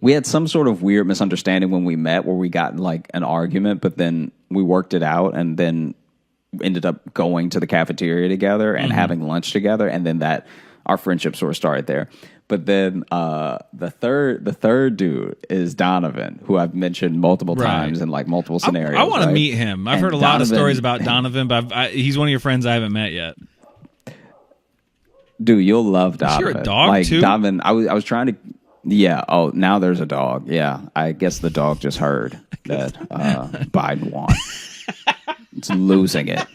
had some sort of weird misunderstanding when we met where we got in like an argument, but then we worked it out and then ended up going to the cafeteria together and having lunch together, and then that our friendship sort of started there. But then the third dude is Donovan, who I've mentioned multiple times in like multiple scenarios. I want to meet him. I've heard a lot of stories about Donovan, but he's one of your friends I haven't met yet. Dude, you'll love Donovan. Is there a dog like too? Donovan, I was trying to. Yeah. Oh, now there's a dog. Yeah. I guess the dog just heard that Biden won. It's losing it.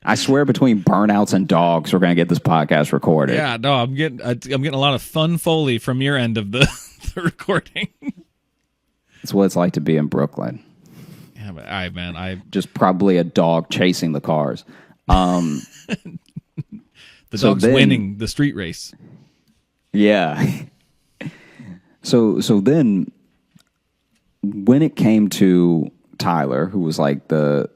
I swear, between burnouts and dogs, we're gonna get this podcast recorded. Yeah. No, I'm getting a lot of fun Foley from your end of the recording. It's what it's like to be in Brooklyn. Yeah, but I just probably a dog chasing the cars. The dog's winning the street race. Yeah. So then, when it came to Tyler, who was like the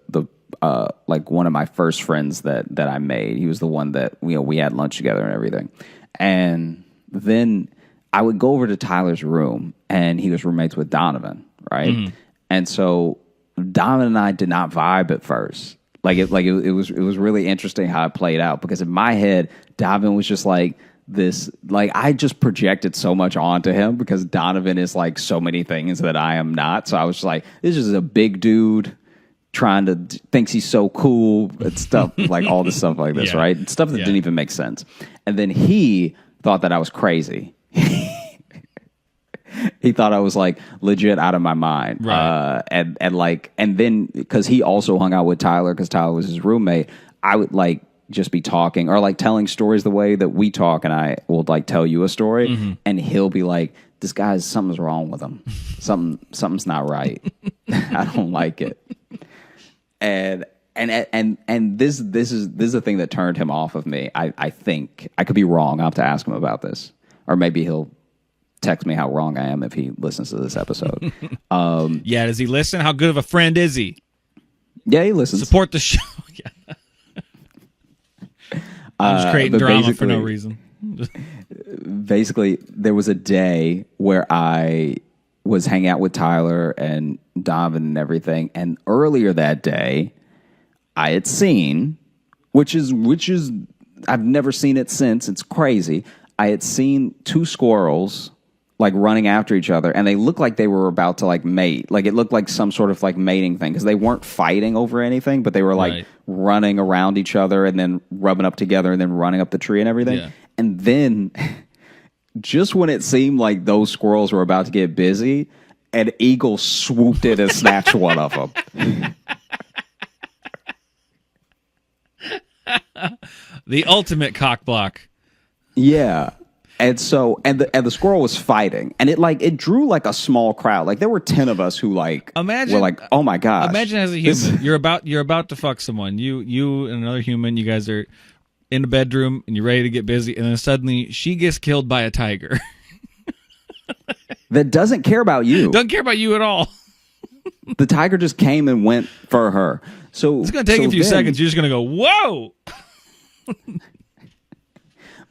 like one of my first friends that I made, he was the one that we had lunch together and everything. And then I would go over to Tyler's room, and he was roommates with Donovan, right? Mm-hmm. And so Donovan and I did not vibe at first. It was really interesting how it played out, because in my head, Donovan was just like this, like I just projected so much onto him because Donovan is like so many things that I am not. So I was just like, this is a big dude thinks he's so cool and stuff, like all this stuff like this, right? Stuff that didn't even make sense. And then he thought that I was crazy. He thought I was like legit out of my mind. Right. And then because he also hung out with Tyler, because Tyler was his roommate, I would like just be talking or like telling stories the way that we talk, and I will like tell you a story, and he'll be like, this guy's, something's wrong with him. Something's not right. I don't like it. And this is the thing that turned him off of me. I think I could be wrong. I'll have to ask him about this, or maybe he'll text me how wrong I am if he listens to this episode. Yeah, does he listen? How good of a friend is he? Yeah, he listens. Support the show. Yeah. I'm just creating drama for no reason. Basically, there was a day where I was hanging out with Tyler and Donovan and everything, and earlier that day, I had seen, which is I've never seen it since. It's crazy. I had seen two squirrels like running after each other, and they looked like they were about to like mate. Like it looked like some sort of like mating thing, because they weren't fighting over anything, but they were like running around each other and then rubbing up together and then running up the tree and everything. Yeah. And then just when it seemed like those squirrels were about to get busy, an eagle swooped in and snatched one of them. The ultimate cock block. Yeah. And so, and the squirrel was fighting, and it drew like a small crowd. Like there were 10 of us who like were like, oh my gosh. Imagine as a human, you're about to fuck someone. You and another human, you guys are in the bedroom and you're ready to get busy, and then suddenly she gets killed by a tiger. That doesn't care about you. Doesn't care about you at all. The tiger just came and went for her. So it's gonna take a few seconds. You're just gonna go, whoa.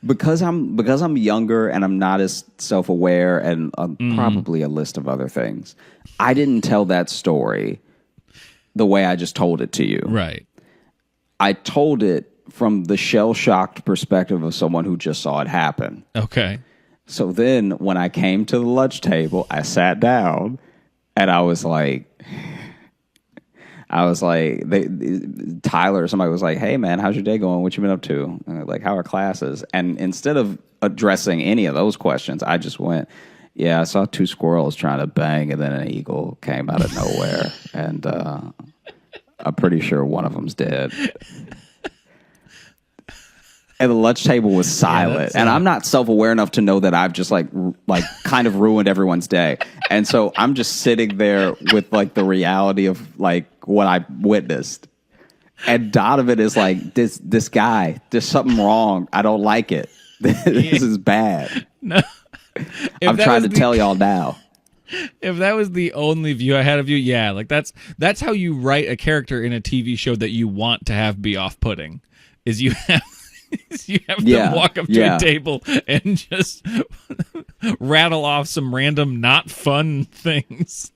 Because I'm younger and I'm not as self-aware and probably a list of other things, I didn't tell that story the way I just told it to you. Right. I told it from the shell-shocked perspective of someone who just saw it happen. Okay. So then when I came to the lunch table, I sat down and I was like, Tyler or somebody was like, hey, man, how's your day going? What you been up to? And like, how are classes? And instead of addressing any of those questions, I just went, yeah, I saw 2 squirrels trying to bang, and then an eagle came out of nowhere. And I'm pretty sure one of them's dead. And the lunch table was silent. And I'm not self-aware enough to know that I've just like kind of ruined everyone's day. And so I'm just sitting there with like the reality of like what I witnessed. And Donovan is like, this guy, there's something wrong. I don't like it. This is bad. No. I'm trying to tell y'all now. If that was the only view I had of you, yeah, like that's how you write a character in a TV show that you want to have be off-putting. Is you have them walk up to a table and just rattle off some random not fun things.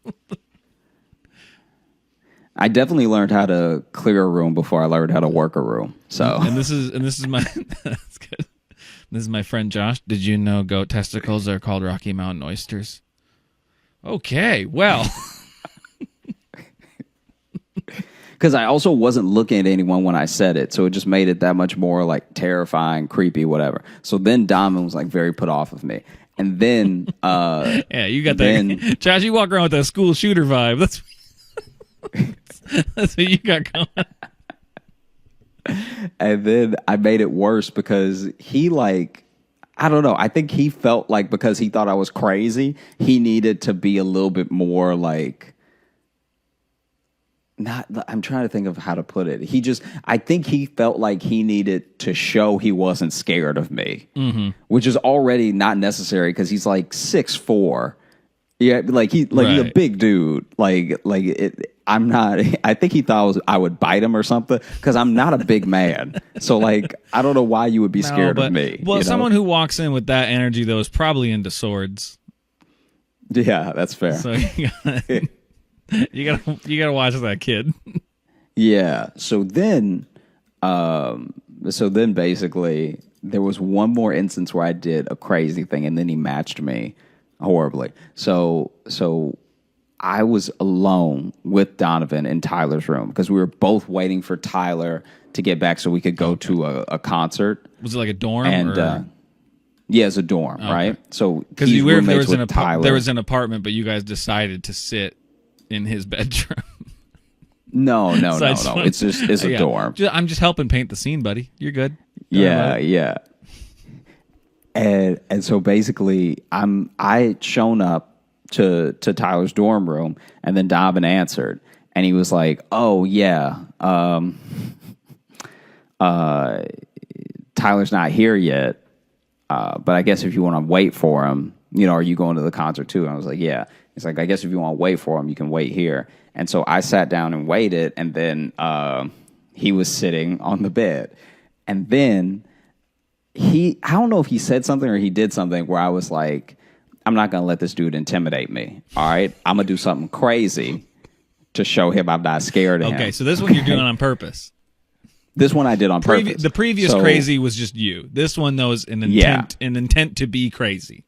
I definitely learned how to clear a room before I learned how to work a room. So and this is my that's good. This is my friend Josh. Did you know goat testicles are called Rocky Mountain oysters? Okay, well. Because I also wasn't looking at anyone when I said it, so it just made it that much more like terrifying, creepy, whatever. So then Donovan was like very put off of me, and then yeah, you got that. Josh, you walk around with that school shooter vibe. That's what you got going. And then I made it worse because he like, I don't know. I think he felt like because he thought I was crazy, he needed to be a little bit more like. I'm trying to think of how to put it. I think he felt like he needed to show he wasn't scared of me, which is already not necessary because he's like 6'4". Yeah, he's a big dude. I'm not. I think he thought I would bite him or something because I'm not a big man. So like, I don't know why you would be scared of me. Well, someone who walks in with that energy though is probably into swords. Yeah, that's fair. So you gotta watch that kid. Yeah. So then basically there was one more instance where I did a crazy thing and then he matched me horribly. So I was alone with Donovan in Tyler's room because we were both waiting for Tyler to get back so we could go to a concert. Was it like a dorm? And yeah, it's a dorm, right? So because there was an apartment, but you guys decided to sit in his bedroom. No. It's a dorm. I'm just helping paint the scene, buddy. You're good. Yeah. And so basically, I shown up to Tyler's dorm room, and then Donovan answered, and he was like, "Oh yeah, Tyler's not here yet, but I guess if you want to wait for him, are you going to the concert too?" And I was like, "Yeah." He's like, I guess if you want to wait for him, you can wait here. And so I sat down and waited, and then he was sitting on the bed. And then I don't know if he said something or he did something where I was like, I'm not going to let this dude intimidate me. All right? I'm going to do something crazy to show him I'm not scared of him. Okay, so this one you're doing on purpose. This one I did on purpose. The previous crazy was just you. This one, though, is an intent to be crazy.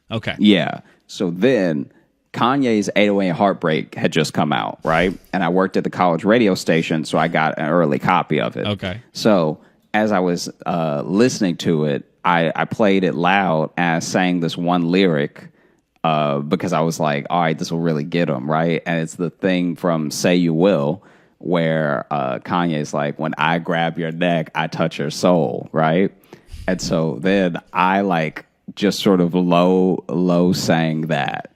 Okay. Yeah. So then Kanye's 808 Heartbreak had just come out, right? And I worked at the college radio station, so I got an early copy of it. Okay. So as I was listening to it, I played it loud and I sang this one lyric because I was like, all right, this will really get him, right? And it's the thing from Say You Will where Kanye's like, when I grab your neck, I touch your soul, right? And so then I like just sort of low sang that.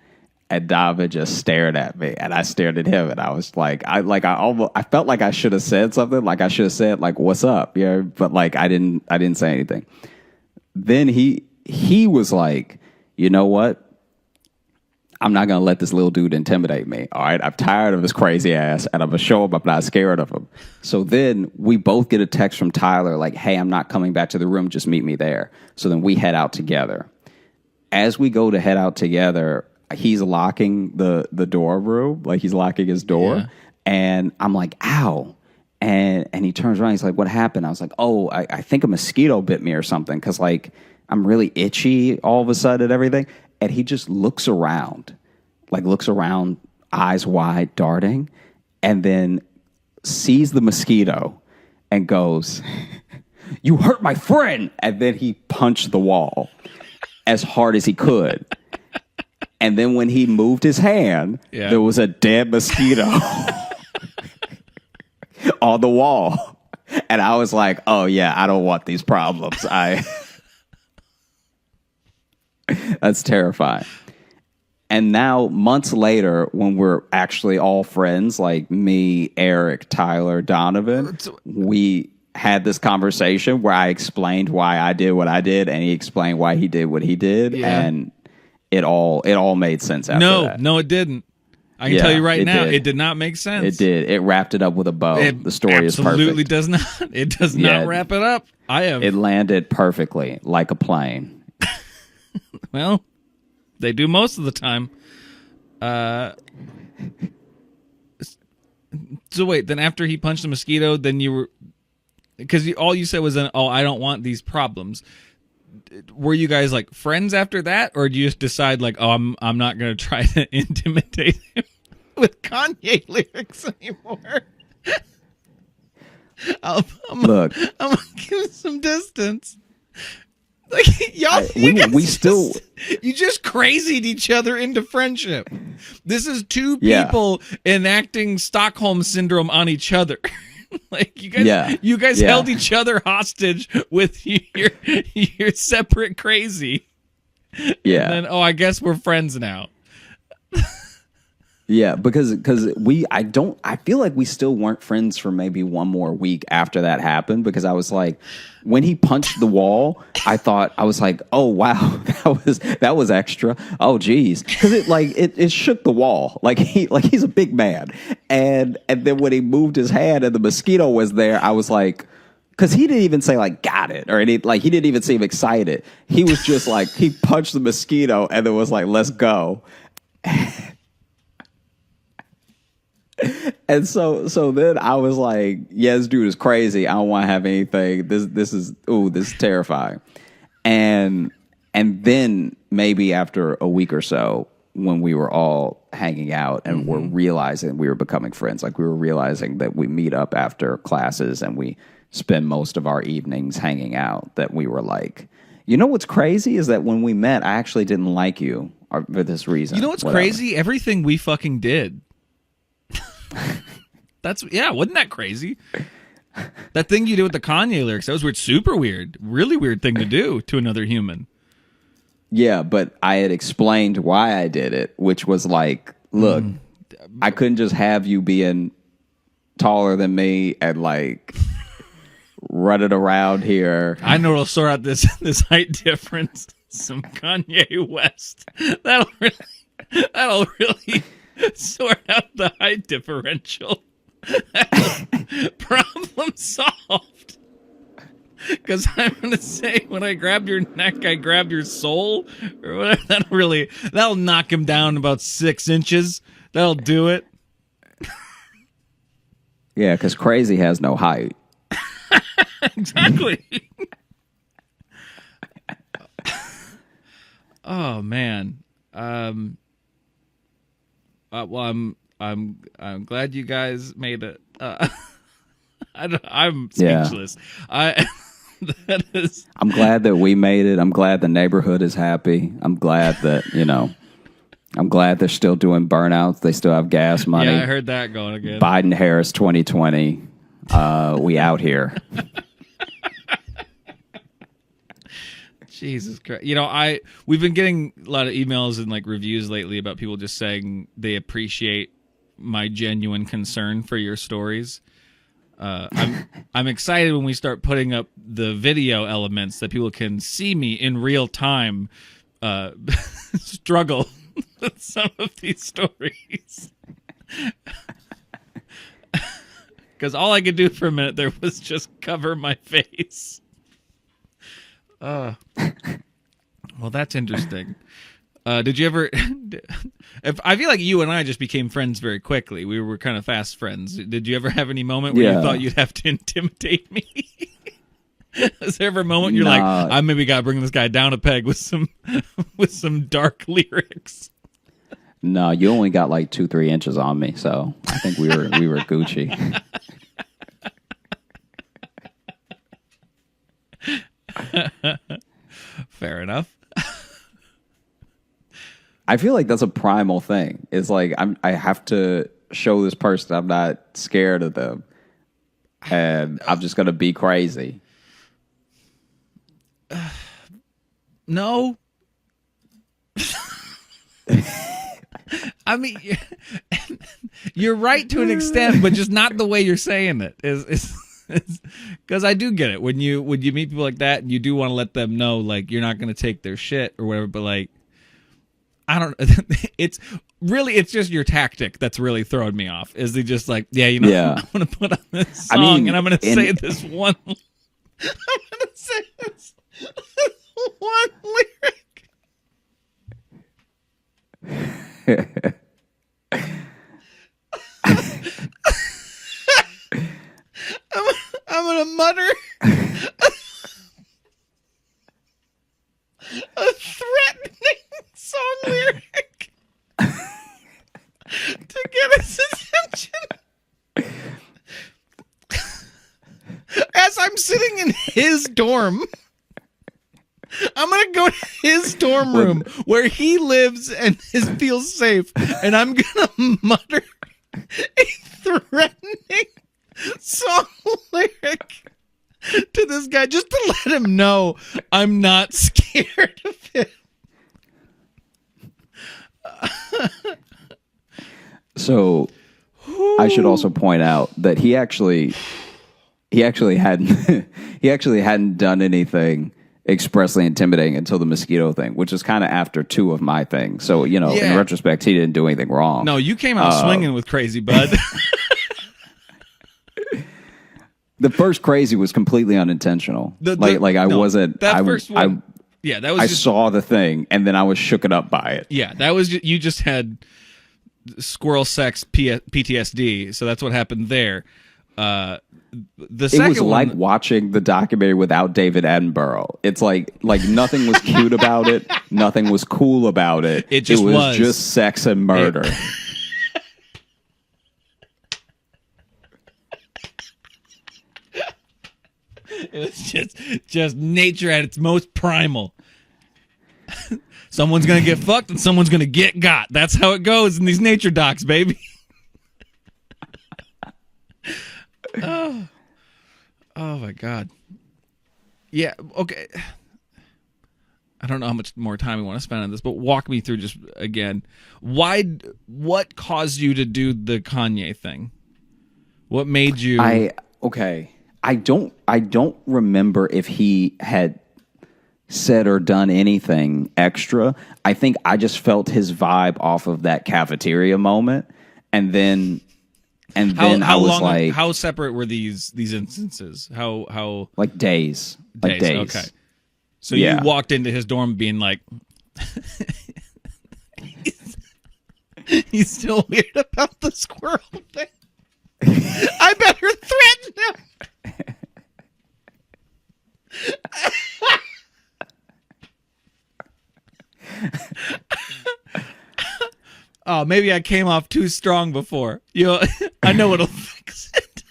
And Dava just stared at me, and I stared at him, and I was like, I felt like I should have said something, like I should have said, like, "What's up?" Yeah, but like I didn't say anything. Then he was like, "You know what? I'm not gonna let this little dude intimidate me. All right, I'm tired of his crazy ass, and I'm gonna show him I'm not scared of him." So then we both get a text from Tyler, like, "Hey, I'm not coming back to the room. Just meet me there." So then we head out together. As we go to head out together, he's locking the door room, like he's locking his door, and I'm like, "Ow!" And he turns around. He's like, "What happened?" I was like, "Oh, I think a mosquito bit me or something." Because like I'm really itchy all of a sudden and everything. And he just looks around, eyes wide, darting, and then sees the mosquito and goes, "You hurt my friend!" And then he punched the wall as hard as he could. And then when he moved his hand, there was a dead mosquito on the wall. And I was like, "Oh yeah, I don't want these problems." That's terrifying. And now, months later, when we're actually all friends, like me, Eric, Tyler, Donovan, we had this conversation where I explained why I did what I did, and he explained why he did what he did, and it all made sense after that. No, it didn't. I can tell you right now, it did not make sense. It did. It wrapped it up with a bow. The story is perfect. Absolutely does not. It does not wrap it up. It landed perfectly, like a plane. Well, they do most of the time. So wait, then after he punched the mosquito, then you were... Because all you said was, "Oh, I don't want these problems." Were you guys like friends after that, or did you just decide like, "Oh, I'm not going to try to intimidate him with Kanye lyrics anymore"? I'm going to give him some distance. Like you just crazied each other into friendship. This is two people enacting Stockholm syndrome on each other. Like you guys held each other hostage with your separate crazy. Yeah. And then I guess we're friends now. Yeah, because I feel like we still weren't friends for maybe one more week after that happened, because I was like, when he punched the wall, I was like, "Oh wow, that was extra. Oh geez," because it shook the wall. He's a big man, and then when he moved his hand and the mosquito was there, I was like, because he didn't even say like "got it" or he didn't even seem excited. He was just like, he punched the mosquito and then was like, "Let's go." And so then I was like, "Yeah, this dude is crazy. I don't want to have anything. This is terrifying." And then maybe after a week or so, when we were all hanging out and were realizing we were becoming friends, like we were realizing that we meet up after classes and we spend most of our evenings hanging out, that we were like, "You know what's crazy is that when we met, I actually didn't like you for this reason." You know what's crazy? Everything we fucking did. Wasn't that crazy? That thing you did with the Kanye lyrics, that was weird, super weird, really weird thing to do to another human. Yeah, but I had explained why I did it, which was like, look, I couldn't just have you being taller than me and like running around here. I know it'll sort out this height difference. Some Kanye West. That'll really sort out the height differential. Problem solved. Because I'm going to say, when I grab your neck, I grab your soul. Or whatever. That'll knock him down about 6 inches. That'll do it. Yeah, because crazy has no height. Exactly. Oh, man. Well, I'm glad you guys made it. I'm speechless. Yeah. I'm glad that we made it. I'm glad the neighborhood is happy. I'm glad that I'm glad they're still doing burnouts. They still have gas money. Yeah, I heard that going again. Biden Harris 2020. We out here. Jesus Christ. We've been getting a lot of emails and like reviews lately about people just saying they appreciate my genuine concern for your stories. I'm excited when we start putting up the video elements that people can see me in real time struggle with some of these stories. Because all I could do for a minute there was just cover my face. Well, that's interesting. Did you ever? If I feel like you and I just became friends very quickly. We were kind of fast friends. Did you ever have any moment where you thought you'd have to intimidate me? Is there ever a moment you're like, I maybe got to bring this guy down a peg with some dark lyrics? No, you only got like 2-3 inches on me, so I think we were Gucci. Fair enough. I feel like that's a primal thing. It's like I have to show this person I'm not scared of them, and I'm just gonna be crazy. No. I mean, you're right to an extent, but just not the way you're saying it. Because I do get it when you meet people like that, and you do want to let them know like you're not going to take their shit or whatever. But like, I don't. It's just your tactic that's really throwing me off. Is they just like, I'm going to put on this song and I'm going to say this one. I'm going to say this one lyric. I'm gonna mutter a threatening song lyric to get his attention. As I'm sitting in his dorm, I'm gonna go to his dorm room where he lives and feels safe, and I'm gonna mutter a threatening song lyric to this guy just to let him know I'm not scared of him. So I should also point out that he actually hadn't done anything expressly intimidating until the mosquito thing, which is kind of after 2 of my things. So, in retrospect, he didn't do anything wrong. No, you came out swinging with Crazy Bud. The first Crazy was completely unintentional. I saw the thing and then I was shooken up by it. Yeah, that was you just had squirrel sex PTSD, so that's what happened there. The second it was like watching the documentary without David Attenborough. It's like nothing was cute about it, nothing was cool about it. It was just sex and murder. It was just nature at its most primal. Someone's gonna get fucked and someone's gonna get got. That's how it goes in these nature docs, baby. Oh my God. Yeah, okay. I don't know how much more time we want to spend on this, but walk me through just again. What caused you to do the Kanye thing? What made you I don't remember if he had said or done anything extra. I think I just felt his vibe off of that cafeteria moment, and then I was like, how separate were these instances? How like days. Okay. So you walked into his dorm being like, he's still weird about the squirrel thing. I better threaten him. Oh, maybe I came off too strong before. I know what'll fix it.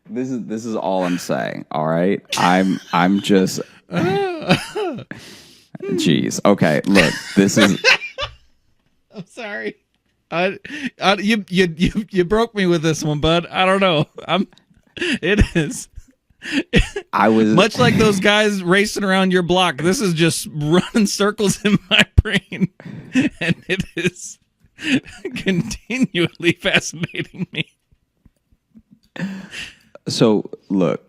This is all I'm saying. All right, I'm just. Jeez. Okay. Look, this is. I'm sorry. You broke me with this one, bud. I don't know. It is. I was much like those guys racing around your block. This is just running circles in my brain, and it is continually fascinating me. So, look,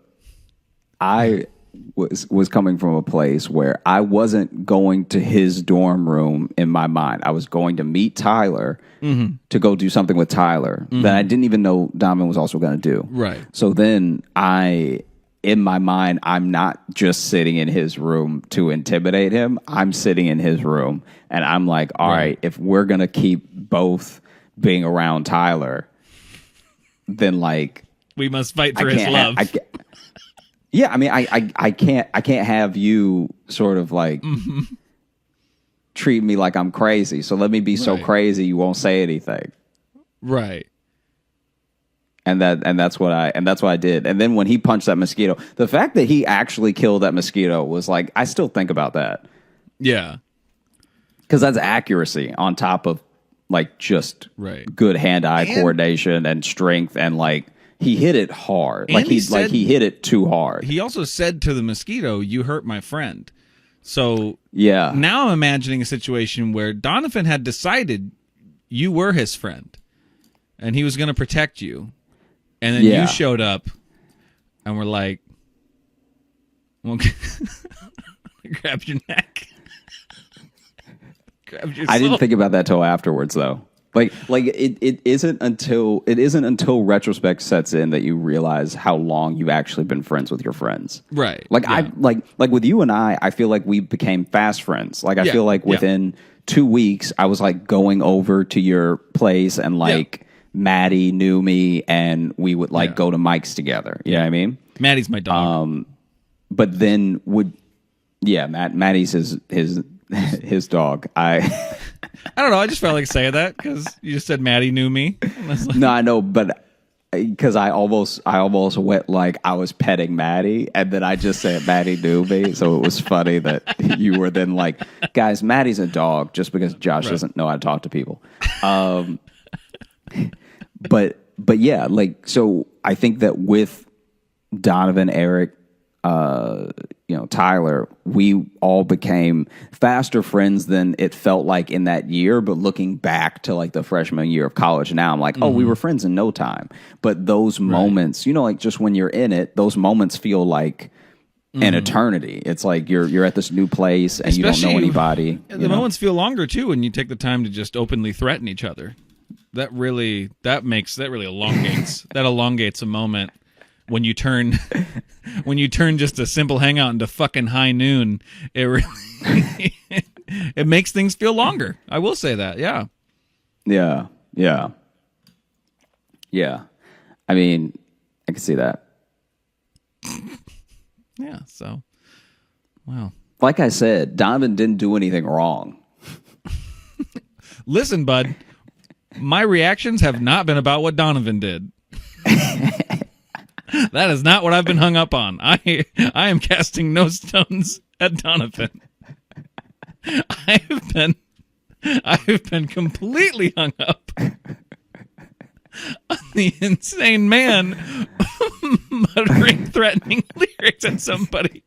I was coming from a place where I wasn't going to his dorm room in my mind. I was going to meet Tyler to go do something with Tyler that I didn't even know Donovan was also going to do. Right. So then I in my mind, I'm not just sitting in his room to intimidate him. I'm sitting in his room, and I'm like, all right, if we're going to keep both being around Tyler, then like we must fight for his love. Yeah, I mean, I can't have you sort of like treat me like I'm crazy. So let me be so crazy you won't say anything. Right. And that's what I did. And then when he punched that mosquito, the fact that he actually killed that mosquito was like, I still think about that. Yeah. Because that's accuracy on top of like just good hand-eye coordination and strength, and like he hit it hard. Like he hit it too hard. He also said to the mosquito, "You hurt my friend." So yeah. Now I'm imagining a situation where Donovan had decided you were his friend and he was going to protect you. And then you showed up and were like, well, grab your neck. Grab your soul. I didn't think about that till afterwards, though. Like it isn't until retrospect sets in that you realize how long you've actually been friends with your friends. Right. Like I like with you and I feel like we became fast friends. Like I feel like within 2 weeks I was like going over to your place, and like Maddie knew me, and we would like go to Mike's together. You know what I mean? Maddie's my dog. But then Maddie's his dog. I don't know. I just felt like saying that because you just said Maddie knew me. Like, no, I know, but because I almost went like I was petting Maddie, and then I just said Maddie knew me, so it was funny that you were then like, guys, Maddie's a dog, just because Josh doesn't know how to talk to people. But yeah, like, so I think that with Donovan, Eric, Tyler, we all became faster friends than it felt like in that year. But looking back to like the freshman year of college now, I'm like, oh, we were friends in no time. But those moments, like just when you're in it, those moments feel like an eternity. It's like you're at this new place and especially, you don't know anybody. The moments feel longer too when you take the time to just openly threaten each other. That really elongates a moment. When you turn just a simple hangout into fucking high noon, it really it makes things feel longer. I will say that, yeah. Yeah. I mean, I can see that. Yeah. So, wow. Like I said, Donovan didn't do anything wrong. Listen, bud, my reactions have not been about what Donovan did. That is not what I've been hung up on. I am casting no stones at Donovan. I've been completely hung up on the insane man muttering threatening lyrics at somebody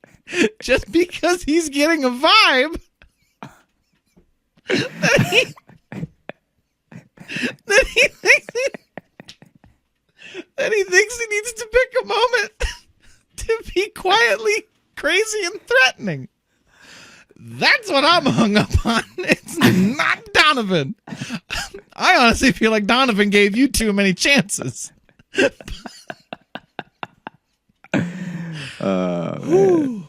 just because he's getting a vibe that he thinks he needs to pick a moment to be quietly crazy and threatening. That's what I'm hung up on. It's not Donovan. I honestly feel like Donovan gave you too many chances. Well,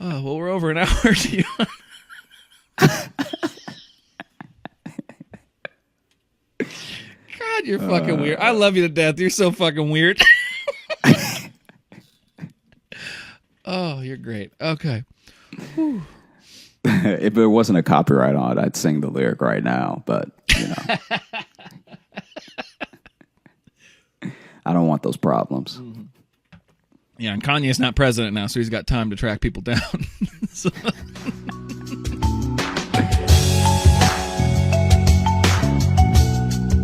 we're over an hour. Do you God, you're fucking weird. I love you to death. You're so fucking weird. Oh, you're great. Okay. If there wasn't a copyright on it, I'd sing the lyric right now, but, I don't want those problems. Mm-hmm. Yeah, and Kanye's not president now, so he's got time to track people down. So.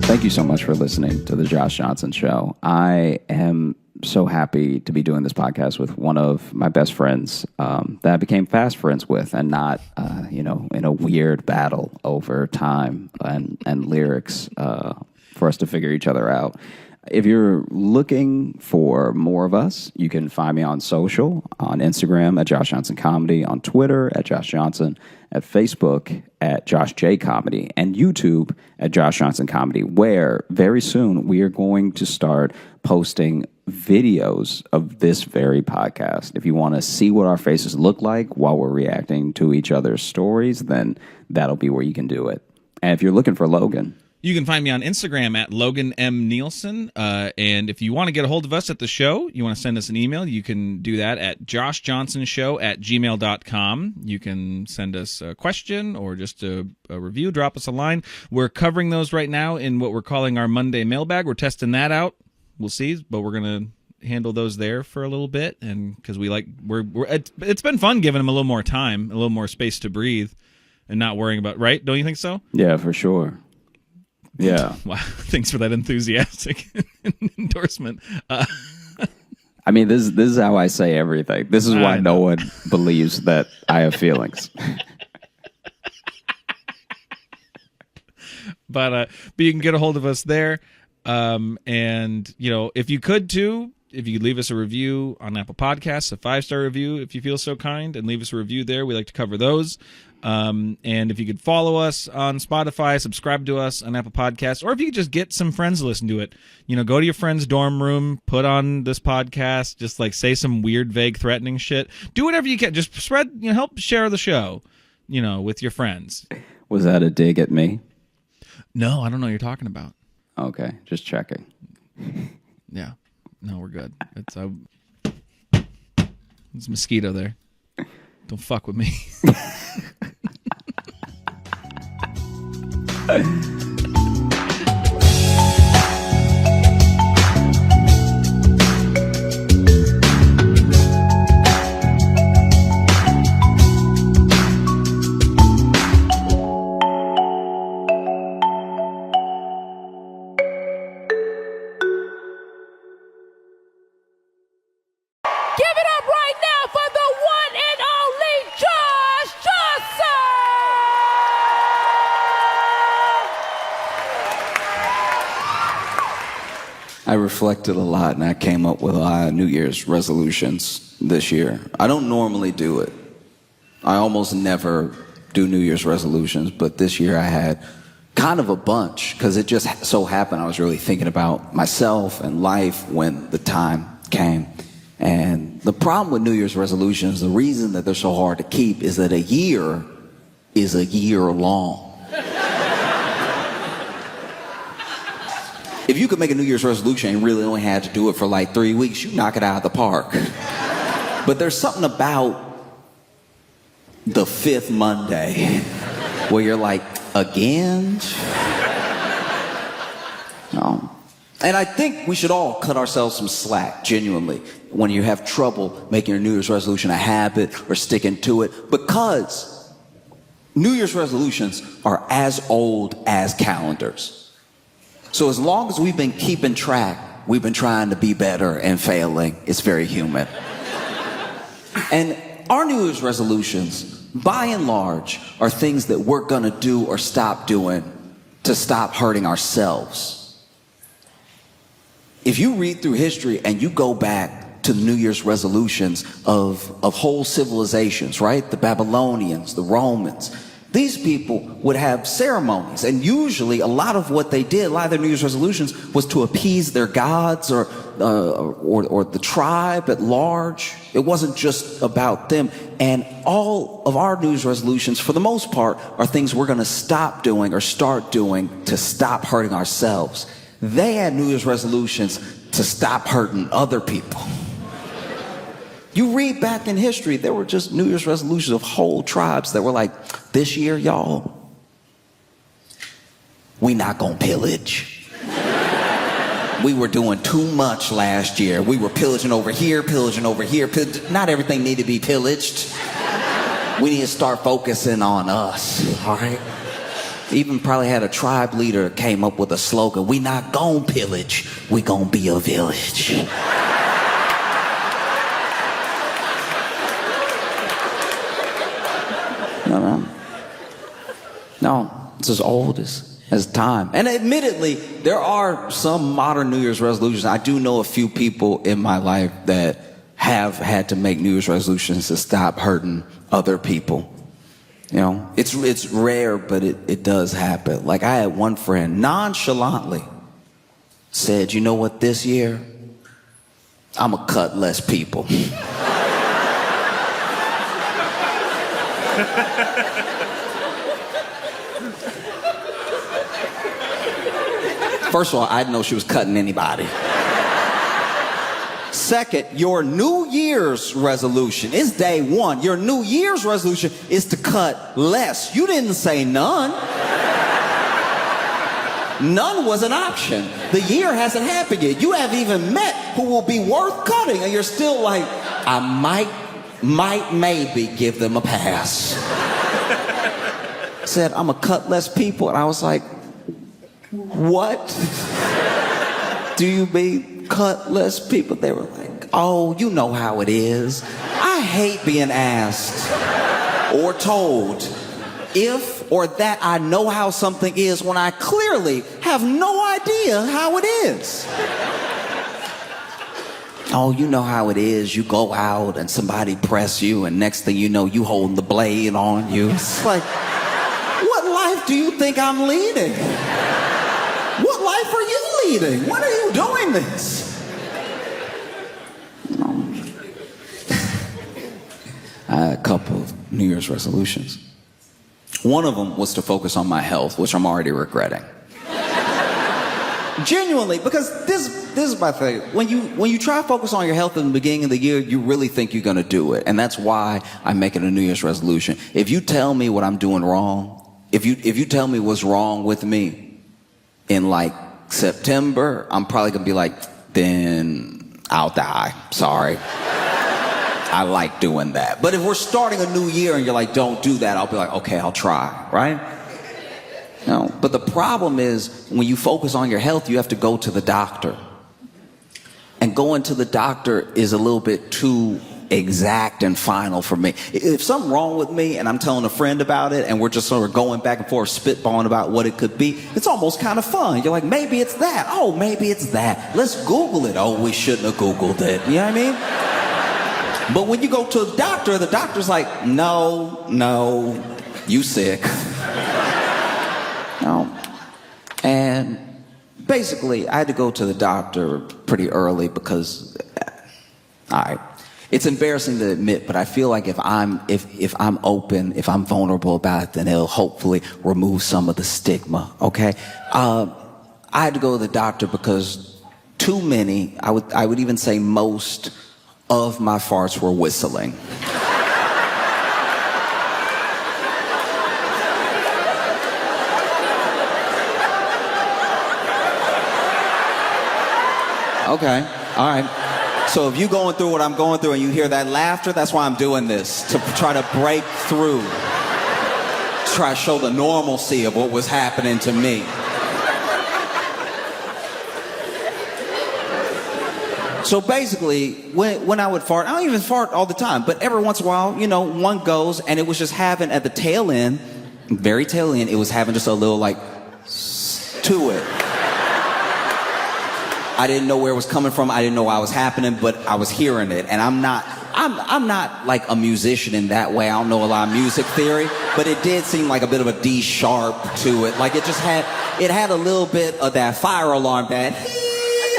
Thank you so much for listening to the Josh Johnson Show. I am so happy to be doing this podcast with one of my best friends that I became fast friends with, and not, in a weird battle over time and lyrics for us to figure each other out. If you're looking for more of us, you can find me on social, on Instagram at Josh Johnson Comedy, on Twitter at Josh Johnson, at Facebook at Josh J Comedy, and YouTube at Josh Johnson Comedy, where very soon we are going to start posting videos of this very podcast. If you want to see what our faces look like while we're reacting to each other's stories, then that'll be where you can do it. And if you're looking for Logan, you can find me on Instagram at Logan M. Nielsen. And if you want to get a hold of us at the show, you want to send us an email, you can do that at joshjohnsonshow@gmail.com. You can send us a question or just a review, drop us a line. We're covering those right now in what we're calling our Monday mailbag. We're testing that out. We'll see, but we're going to handle those there for a little bit. And because it's been fun giving them a little more time, a little more space to breathe and not worrying about, right? Don't you think so? Yeah, for sure. Yeah. Wow. Thanks for that enthusiastic endorsement. I mean, this is how I say everything. This is why no one believes that I have feelings. But you can get a hold of us there. And, if you could too, if you could leave us a review on Apple Podcasts, a 5-star review, if you feel so kind, and leave us a review there. We like to cover those. And if you could follow us on Spotify, subscribe to us on Apple Podcasts, or if you could just get some friends to listen to it, go to your friend's dorm room, put on this podcast, just like say some weird, vague, threatening shit. Do whatever you can. Just spread, help share the show, with your friends. Was that a dig at me? No, I don't know what you're talking about. Okay, just checking. Yeah. No, we're good. It's a mosquito there. Don't fuck with me. I reflected a lot and I came up with a lot of New Year's resolutions this year. I don't normally do it. I almost never do New Year's resolutions, but this year I had kind of a bunch because it just so happened I was really thinking about myself and life when the time came. And the problem with New Year's resolutions, the reason that they're so hard to keep is that a year is a year long. If you could make a New Year's resolution and really only had to do it for like 3 weeks, you knock it out of the park. But there's something about the 5th Monday where you're like, again? No. And I think we should all cut ourselves some slack, genuinely, when you have trouble making your New Year's resolution a habit or sticking to it, because New Year's resolutions are as old as calendars. So as long as we've been keeping track, we've been trying to be better and failing. It's very human. And our New Year's resolutions, by and large, are things that we're going to do or stop doing to stop hurting ourselves. If you read through history and you go back to the New Year's resolutions of whole civilizations, right? The Babylonians, the Romans, these people would have ceremonies, and usually a lot of what they did, a lot of their New Year's resolutions, was to appease their gods or the tribe at large. It wasn't just about them. And all of our New Year's resolutions, for the most part, are things we're going to stop doing or start doing to stop hurting ourselves. They had New Year's resolutions to stop hurting other people. You read back in history, there were just New Year's resolutions of whole tribes that were like, this year, y'all, we not gonna pillage. We were doing too much last year. We were pillaging over here, pillaging over here. Not everything need to be pillaged. We need to start focusing on us, all right? Even probably had a tribe leader came up with a slogan, we not gonna pillage, we gonna be a village. No, it's as old as as time. And admittedly, there are some modern New Year's resolutions. I do know a few people in my life that have had to make New Year's resolutions to stop hurting other people. You know, it's rare, but it does happen. Like, I had one friend nonchalantly said, you know what, this year, I'm gonna cut less people. First of all, I didn't know she was cutting anybody. Second, your New Year's resolution is day one. Your New Year's resolution is to cut less. You didn't say none. None was an option. The year hasn't happened yet. You haven't even met who will be worth cutting, and you're still like, I might maybe give them a pass. Said, I'm gonna cut less people, and I was like, what do you mean cut less people? They were like, oh, you know how it is. I hate being asked or told if or that I know how something is when I clearly have no idea how it is. Oh, you know how it is. You go out and somebody press you, and next thing you know, you holding the blade on you. It's like, what life do you think I'm leading? What life are you leading? When are you doing this? I had a couple of New Year's resolutions. One of them was to focus on my health, which I'm already regretting. Genuinely, because this is my thing. When you try to focus on your health in the beginning of the year, you really think you're gonna do it. And that's why I'm making a New Year's resolution. If you tell me what I'm doing wrong, if you tell me what's wrong with me in like September, I'm probably gonna be like, then I'll die. Sorry. I like doing that. But if we're starting a new year and you're like, don't do that, I'll be like, okay, I'll try, right? No, but the problem is when you focus on your health, you have to go to the doctor. And going to the doctor is a little bit too exact and final for me. If something's wrong with me and I'm telling a friend about it and we're just sort of going back and forth spitballing about what it could be, it's almost kind of fun. You're like, maybe it's that. Oh, maybe it's that. Let's Google it. Oh, we shouldn't have Googled it. You know what I mean? But when you go to the doctor's like, no, you sick. No. And basically, I had to go to the doctor pretty early because, all right, it's embarrassing to admit, but I feel like if I'm open, if I'm vulnerable about it, then it'll hopefully remove some of the stigma, okay? I had to go to the doctor because too many, I would even say most of my farts were whistling. Okay, all right. So if you're going through what I'm going through and you hear that laughter, that's why I'm doing this, to try to break through, try to show the normalcy of what was happening to me. So basically, when I would fart, I don't even fart all the time, but every once in a while, you know, one goes, and it was just having at the tail end, very tail end, it was having just a little like to it. I didn't know where it was coming from. I didn't know why it was happening, but I was hearing it. And I'm not like a musician in that way. I don't know a lot of music theory, but it did seem like a bit of a D sharp to it. Like it had a little bit of that fire alarm, that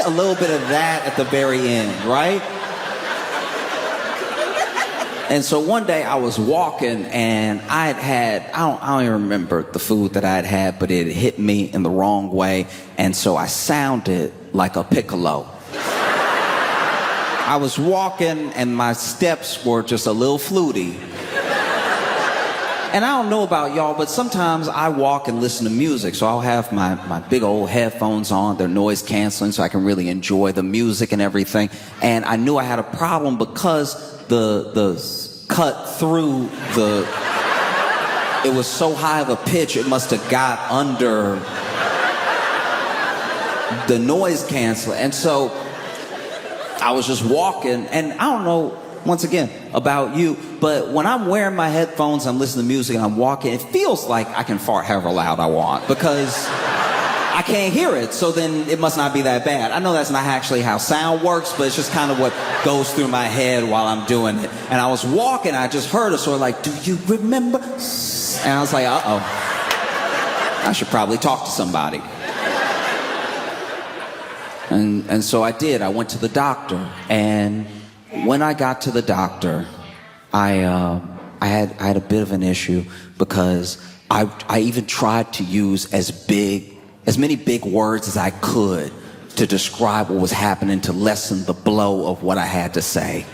a little bit of that at the very end, right? And so one day I was walking and I don't even remember the food that I had, but it hit me in the wrong way. And so I sounded like a piccolo. I was walking and my steps were just a little fluty. And I don't know about y'all, but sometimes I walk and listen to music. So I'll have my big old headphones on. They're noise canceling so I can really enjoy the music and everything. And I knew I had a problem because the cut through it was so high of a pitch, it must have got under the noise canceling. And so I was just walking, and I don't know once again, about you. But when I'm wearing my headphones, I'm listening to music, and I'm walking, it feels like I can fart however loud I want because I can't hear it. So then it must not be that bad. I know that's not actually how sound works, but it's just kind of what goes through my head while I'm doing it. And I was walking, I just heard it, sort of like, do you remember? And I was like, uh-oh. I should probably talk to somebody. And so I did. I went to the doctor, and when I got to the doctor, I had a bit of an issue because I even tried to use as many big words as I could to describe what was happening to lessen the blow of what I had to say.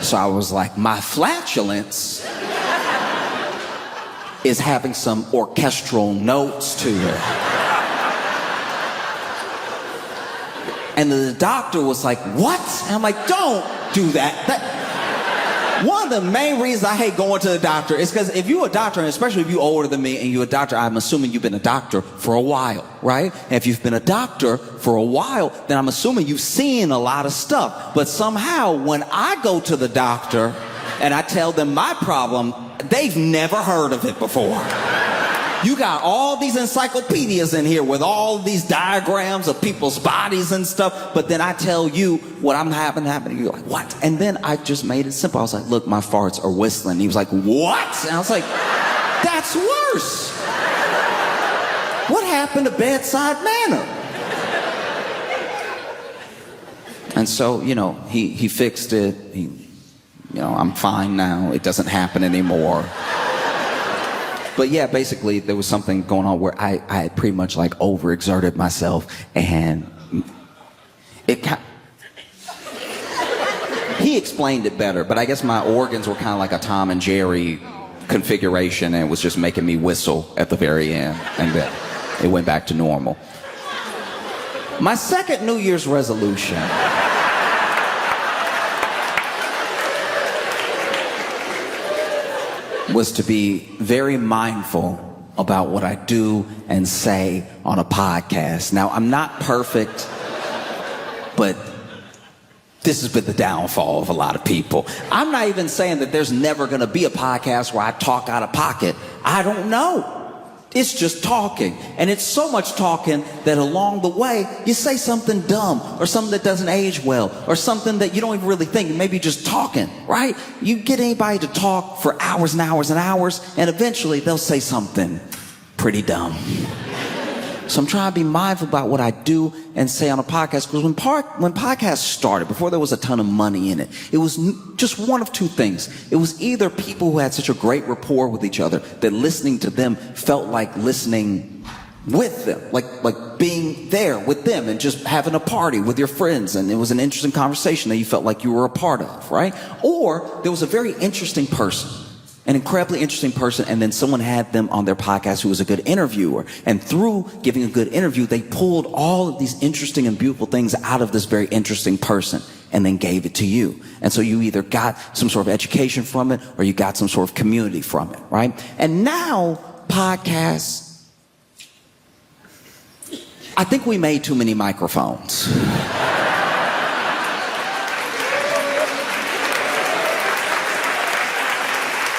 So I was like, my flatulence is having some orchestral notes to it. And the doctor was like, what? And I'm like, don't do that. One of the main reasons I hate going to the doctor is because if you're a doctor, and especially if you're older than me and you're a doctor, I'm assuming you've been a doctor for a while, right? And if you've been a doctor for a while, then I'm assuming you've seen a lot of stuff. But somehow when I go to the doctor and I tell them my problem, they've never heard of it before. You got all these encyclopedias in here with all these diagrams of people's bodies and stuff, but then I tell you what I'm happening, you're like, what? And then I just made it simple. I was like, look, my farts are whistling. He was like, what? And I was like, that's worse. What happened to bedside manner? And so, he fixed it. I'm fine now. It doesn't happen anymore. But yeah, basically there was something going on where I had pretty much like overexerted myself, and he explained it better, but I guess my organs were kind of like a Tom and Jerry configuration, and it was just making me whistle at the very end, and then it went back to normal. My second New Year's resolution was to be very mindful about what I do and say on a podcast. Now, I'm not perfect, but this has been the downfall of a lot of people. I'm not even saying that there's never going to be a podcast where I talk out of pocket. I don't know. It's just talking. And it's so much talking that along the way, you say something dumb or something that doesn't age well or something that you don't even really think. Maybe just talking, right? You get anybody to talk for hours and hours and hours, and eventually they'll say something pretty dumb. So I'm trying to be mindful about what I do and say on a podcast, because when podcasts started, before there was a ton of money in it, it was just one of two things. It was either people who had such a great rapport with each other that listening to them felt like listening with them, like being there with them and just having a party with your friends, and it was an interesting conversation that you felt like you were a part of, right? Or there was a very interesting person, an incredibly interesting person, and then someone had them on their podcast who was a good interviewer. And through giving a good interview, they pulled all of these interesting and beautiful things out of this very interesting person and then gave it to you. And so you either got some sort of education from it or you got some sort of community from it, right? And now, podcasts, I think we made too many microphones.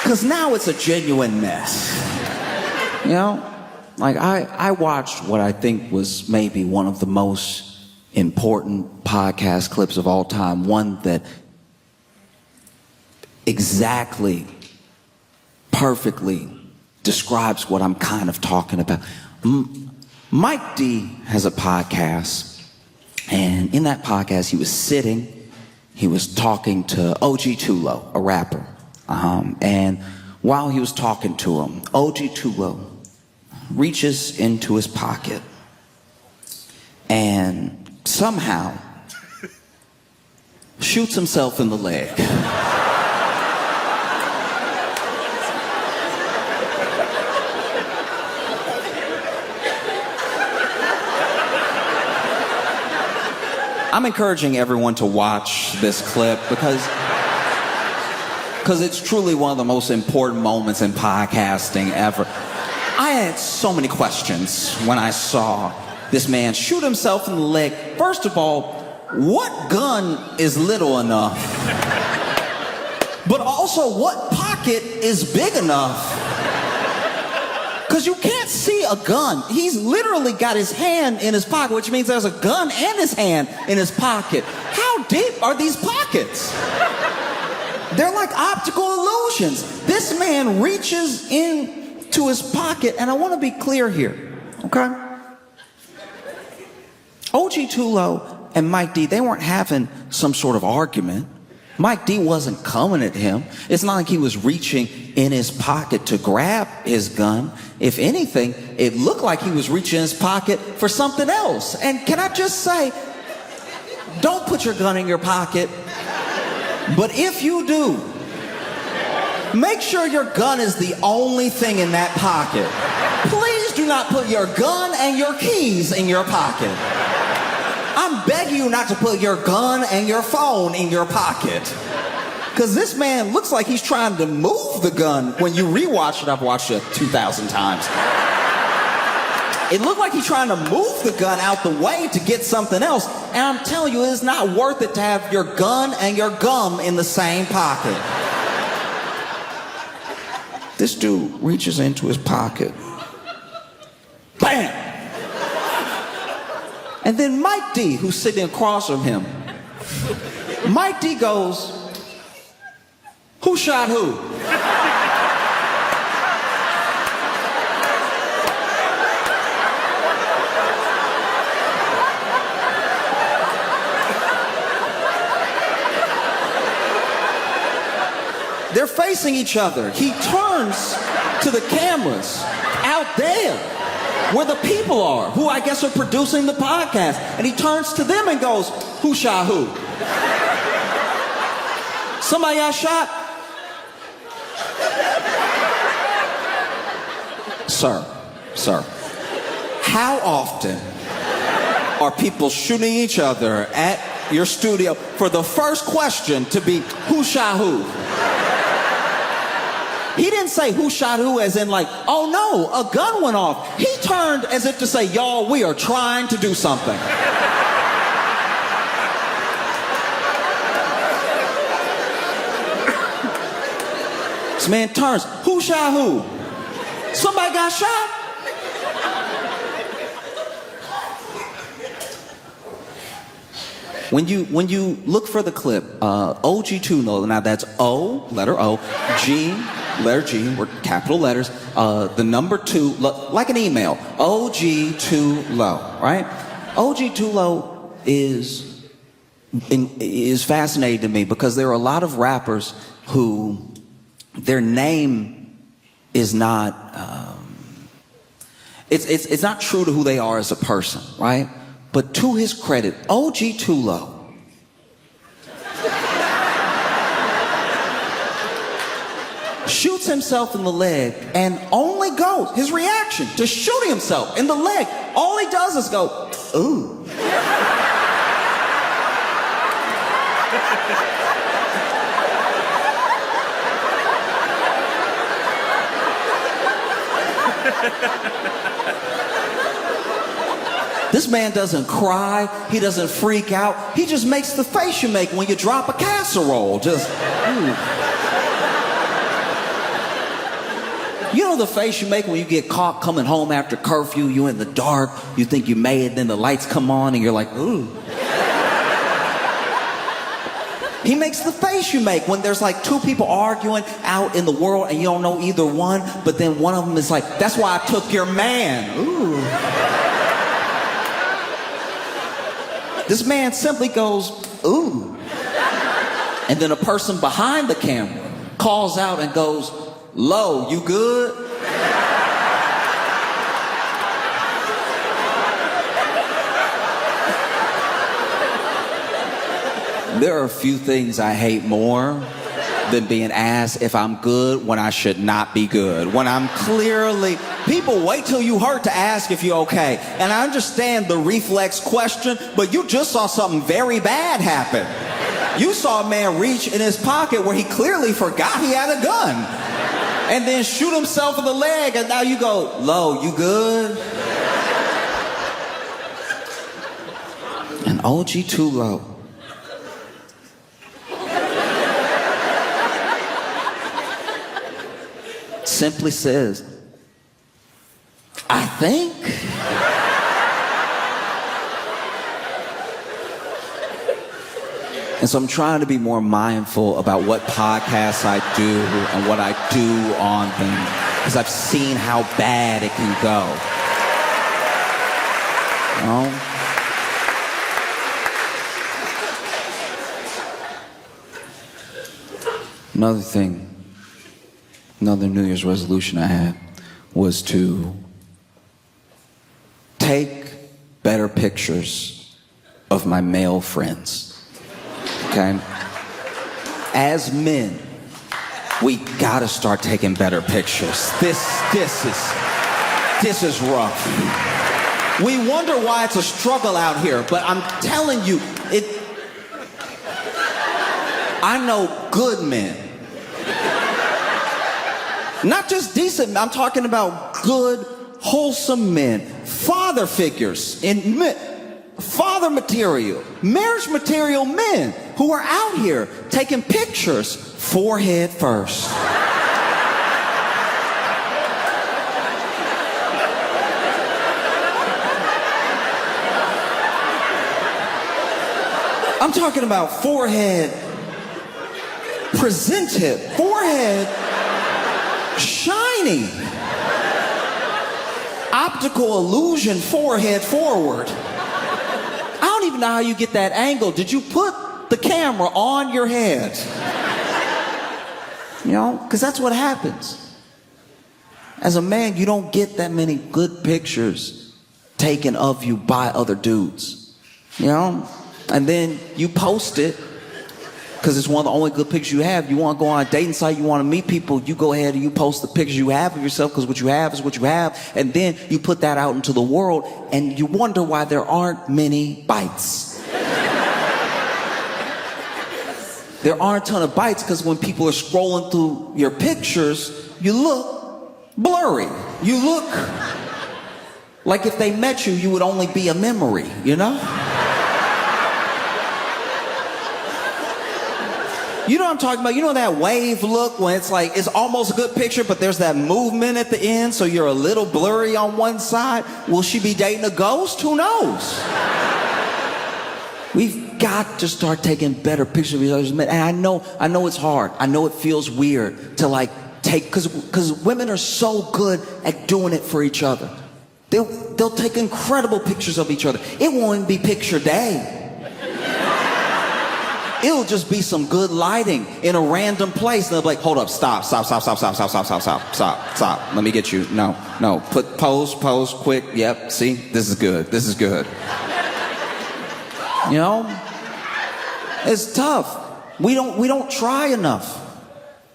Because now it's a genuine mess. Like I watched what I think was maybe one of the most important podcast clips of all time. One that exactly, perfectly describes what I'm kind of talking about. Mike D has a podcast, and in that podcast he was talking to OG Tulo, a rapper. And while he was talking to him, OG Tulo reaches into his pocket and somehow shoots himself in the leg. I'm encouraging everyone to watch this clip because it's truly one of the most important moments in podcasting ever. I had so many questions when I saw this man shoot himself in the leg. First of all, what gun is little enough But also, what pocket is big enough? Because you can't see a gun. He's literally got his hand in his pocket, which means there's a gun and his hand in his pocket. How deep are these pockets? They're like optical illusions. This man reaches into his pocket, and I want to be clear here, okay? OG Tulo and Mike D, they weren't having some sort of argument. Mike D wasn't coming at him. It's not like he was reaching in his pocket to grab his gun. If anything, it looked like he was reaching in his pocket for something else. And can I just say, don't put your gun in your pocket. But if you do, make sure your gun is the only thing in that pocket. Please do not put your gun and your keys in your pocket. I'm begging you not to put your gun and your phone in your pocket. Because this man looks like he's trying to move the gun. When you rewatch it, I've watched it 2,000 times. It looked like he's trying to move the gun out the way to get something else. And I'm telling you, it's not worth it to have your gun and your gum in the same pocket. This dude reaches into his pocket. Bam! And then Mike D, who's sitting across from him, Mike D goes, "Who shot who?" They're facing each other. He turns to the cameras out there where the people are, who I guess are producing the podcast. And he turns to them and goes, "Who shot who?" Somebody got shot? Sir, how often are people shooting each other at your studio for the first question to be, "Who shot who?" He didn't say who shot who as in like, "Oh no, a gun went off." He turned as if to say, "Y'all, we are trying to do something." This man turns, "Who shot who?" Somebody got shot? When you look for the clip, OG Tulo, now that's O, letter O, G, letter G, we're capital letters, the number 2, like an email, OG Tulo, right? OG Tulo is fascinating to me because there are a lot of rappers who their name is not, it's not true to who they are as a person, right? But to his credit, OG Tulo shoots himself in the leg and only goes, his reaction to shooting himself in the leg, all he does is go, "Ooh." This man doesn't cry, he doesn't freak out, he just makes the face you make when you drop a casserole, just, ooh. You know the face you make when you get caught coming home after curfew, you in the dark, you think you made it, then the lights come on and you're like, ooh. He makes the face you make when there's like 2 people arguing out in the world and you don't know either one, but then one of them is like, "That's why I took your man." Ooh. This man simply goes, "Ooh." And then a person behind the camera calls out and goes, "Lo, you good?" There are a few things I hate more than being asked if I'm good when I should not be good. When I'm clearly, people wait till you hurt to ask if you're okay. And I understand the reflex question, but you just saw something very bad happen. You saw a man reach in his pocket where he clearly forgot he had a gun. And then shoot himself in the leg, and now you go, "Lo, you good?" And OG Tulo simply says, I think. And so I'm trying to be more mindful about what podcasts I do and what I do on them, because I've seen how bad it can go. Another thing, another New Year's resolution I had was to take better pictures of my male friends. Okay? As men, we gotta start taking better pictures. This is rough. We wonder why it's a struggle out here, but I'm telling you, I know good men. Not just decent men, I'm talking about good, wholesome men, father figures, father material, marriage material men who are out here taking pictures forehead first. I'm talking about forehead presented, forehead shiny, optical illusion, forehead forward. I don't even know how you get that angle. Did you put the camera on your head? You know, because that's what happens. As a man, you don't get that many good pictures taken of you by other dudes. You know? And then you post it because it's one of the only good pictures you have. You want to go on a dating site, you want to meet people, you go ahead and you post the pictures you have of yourself because what you have is what you have. And then you put that out into the world and you wonder why there aren't many bites. There aren't a ton of bites because when people are scrolling through your pictures, you look blurry. You look like if they met you, you would only be a memory, you know? You know what I'm talking about? You know that wave look when it's like, it's almost a good picture, but there's that movement at the end, so you're a little blurry on one side. Will she be dating a ghost? Who knows? We've got to start taking better pictures of each other's men. And I know it's hard. I know it feels weird to like take, because women are so good at doing it for each other. They'll take incredible pictures of each other. It won't even be picture day. It'll just be some good lighting in a random place. And they'll be like, hold up, stop. Let me get you. No. Pose, quick. Yep, see, this is good. You know? It's tough. We don't try enough.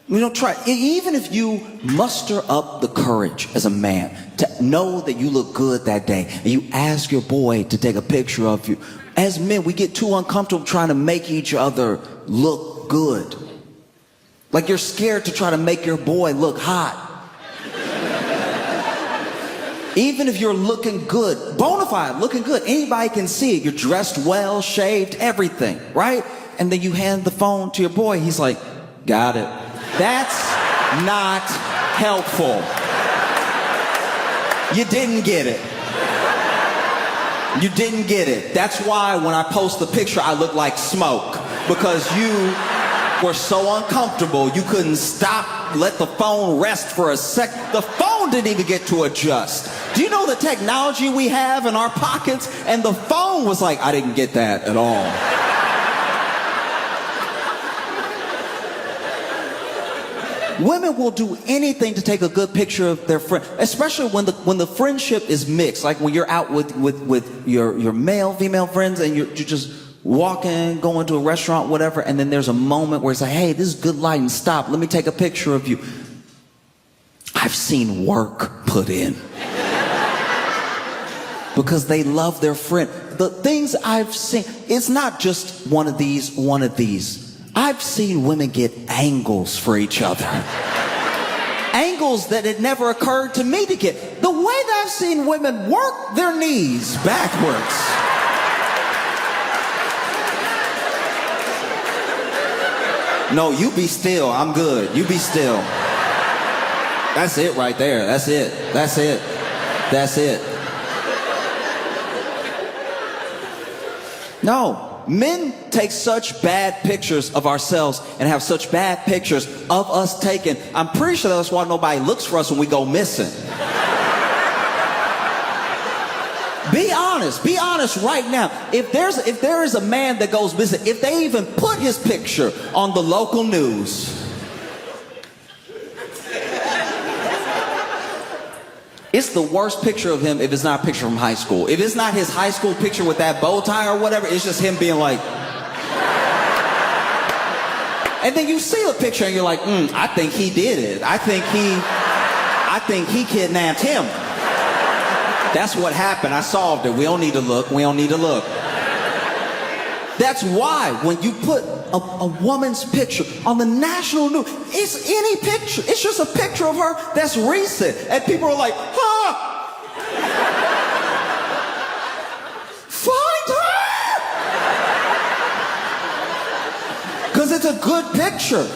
We don't try. Even if you muster up the courage as a man to know that you look good that day, and you ask your boy to take a picture of you, as men, we get too uncomfortable trying to make each other look good. Like you're scared to try to make your boy look hot. Even if you're looking good, bona fide, looking good, anybody can see it. You're dressed well, shaved, everything, right? And then you hand the phone to your boy. He's like, got it. That's not helpful. You didn't get it. You didn't get it. That's why when I post the picture, I look like smoke. Because you were so uncomfortable, you couldn't stop, let the phone rest for a sec. The phone didn't even get to adjust. Do you know the technology we have in our pockets? And the phone was like, I didn't get that at all. Women will do anything to take a good picture of their friend, especially when the friendship is mixed. Like when you're out with your male, female friends, and you're just walking, going to a restaurant, whatever, and then there's a moment where it's like, hey, this is good lighting, stop, let me take a picture of you. I've seen work put in. Because they love their friend. The things I've seen, it's not just one of these. I've seen women get angles for each other. Angles that it never occurred to me to get. The way that I've seen women work their knees backwards. No, you be still. I'm good. You be still. That's it right there. That's it. That's it. That's it. No, men take such bad pictures of ourselves and have such bad pictures of us taken. I'm pretty sure that's why nobody looks for us when we go missing. Be honest right now. If there is a man that goes missing, if they even put his picture on the local news, it's the worst picture of him if it's not a picture from high school. If it's not his high school picture with that bow tie or whatever, it's just him being like... And then you see the picture and you're like, I think he did it. I think he kidnapped him. That's what happened. I solved it. We don't need to look. We don't need to look. That's why when you put a woman's picture on the national news, it's any picture. It's just a picture of her that's recent. And people are like, find her! Because it's a good picture.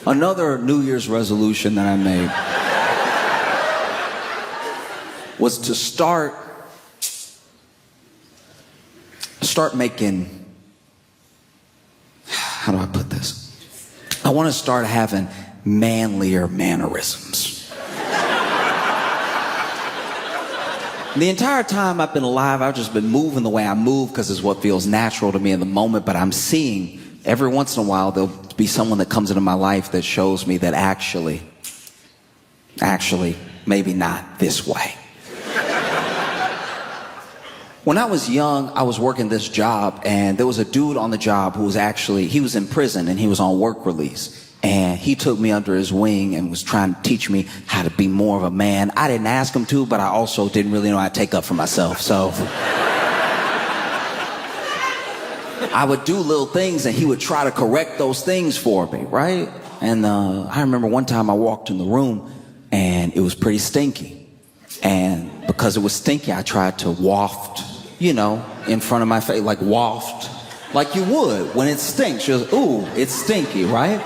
Another New Year's resolution that I made was to start making, how do I put this? I want to start having manlier mannerisms. The entire time I've been alive, I've just been moving the way I move because it's what feels natural to me in the moment, but I'm seeing every once in a while there'll be someone that comes into my life that shows me that actually, maybe not this way. When I was young, I was working this job, and there was a dude on the job who was he was in prison and he was on work release. And he took me under his wing and was trying to teach me how to be more of a man. I didn't ask him to, but I also didn't really know how to take up for myself, so... I would do little things and he would try to correct those things for me, right? And I remember one time I walked in the room and it was pretty stinky. And because it was stinky, I tried to waft, in front of my face, like waft, like you would when it stinks. You're like, ooh, it's stinky, right?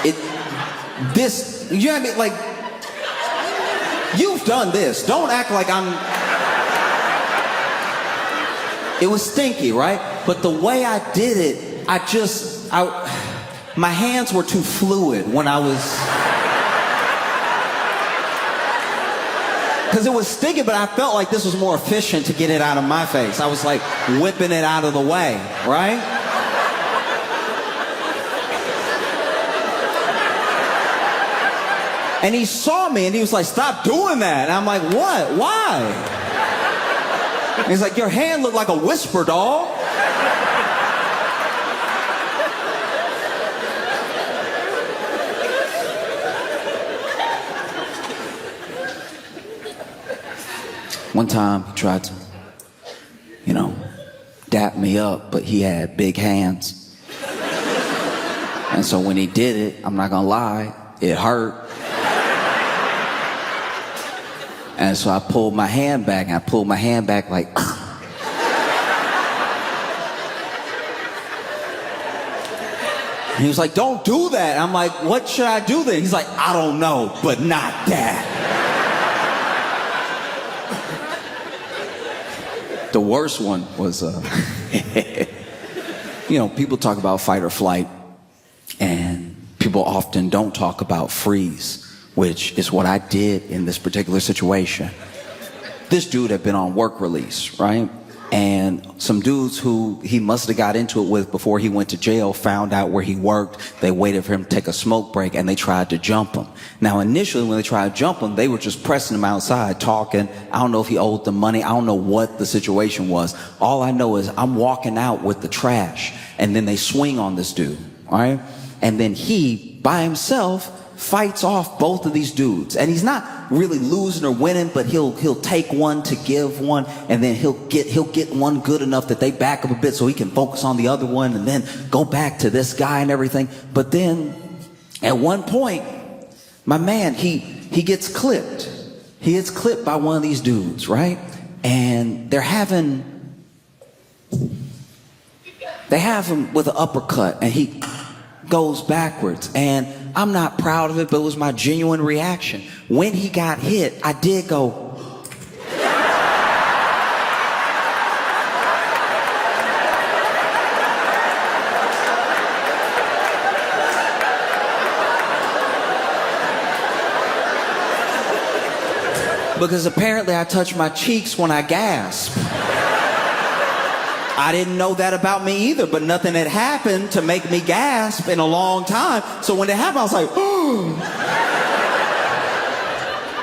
You know what I mean? Like, you've done this. Don't act like it was stinky, right? But the way I did it, my hands were too fluid when I was... Because it was stinky, but I felt like this was more efficient to get it out of my face. I was like whipping it out of the way, right? And he saw me and he was like, stop doing that. And I'm like, what? Why? And he's like, your hand looked like a whisper, dog. One time he tried to, dap me up, but he had big hands. And so when he did it, I'm not gonna lie, it hurt. And so I pulled my hand back, and I pulled my hand back like... And he was like, don't do that. I'm like, what should I do then? He's like, I don't know, but not that. The worst one was, people talk about fight or flight, and people often don't talk about freeze, which is what I did in this particular situation. This dude had been on work release, right? And some dudes who he must have got into it with before he went to jail found out where he worked. They waited for him to take a smoke break, and they tried to jump him. Now, initially, when they tried to jump him, they were just pressing him outside, talking. I don't know if he owed them money. I don't know what the situation was. All I know is I'm walking out with the trash, and then they swing on this dude, all right? And then he, by himself, fights off both of these dudes, and he's not really losing or winning, but he'll take one to give one, and then he'll get one good enough that they back up a bit so he can focus on the other one, and then go back to this guy and everything. But then at one point, my man, he gets clipped. He gets clipped by one of these dudes, right? And they're having They have him with an uppercut, and he goes backwards. And I'm not proud of it, but it was my genuine reaction. When he got hit, I did go. Because apparently I touch my cheeks when I gasp. I didn't know that about me either, but nothing had happened to make me gasp in a long time. So when it happened, I was like, oh.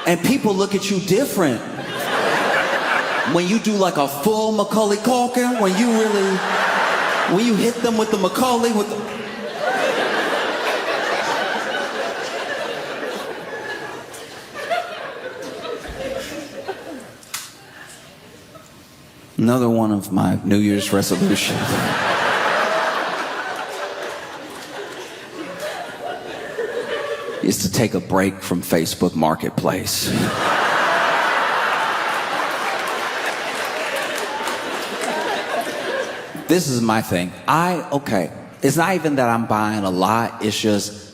And people look at you different. When you do like a full Macaulay Culkin, when you hit them with the Macaulay, with the... Another one of my New Year's resolutions is to take a break from Facebook Marketplace. This is my thing. It's not even that I'm buying a lot, it's just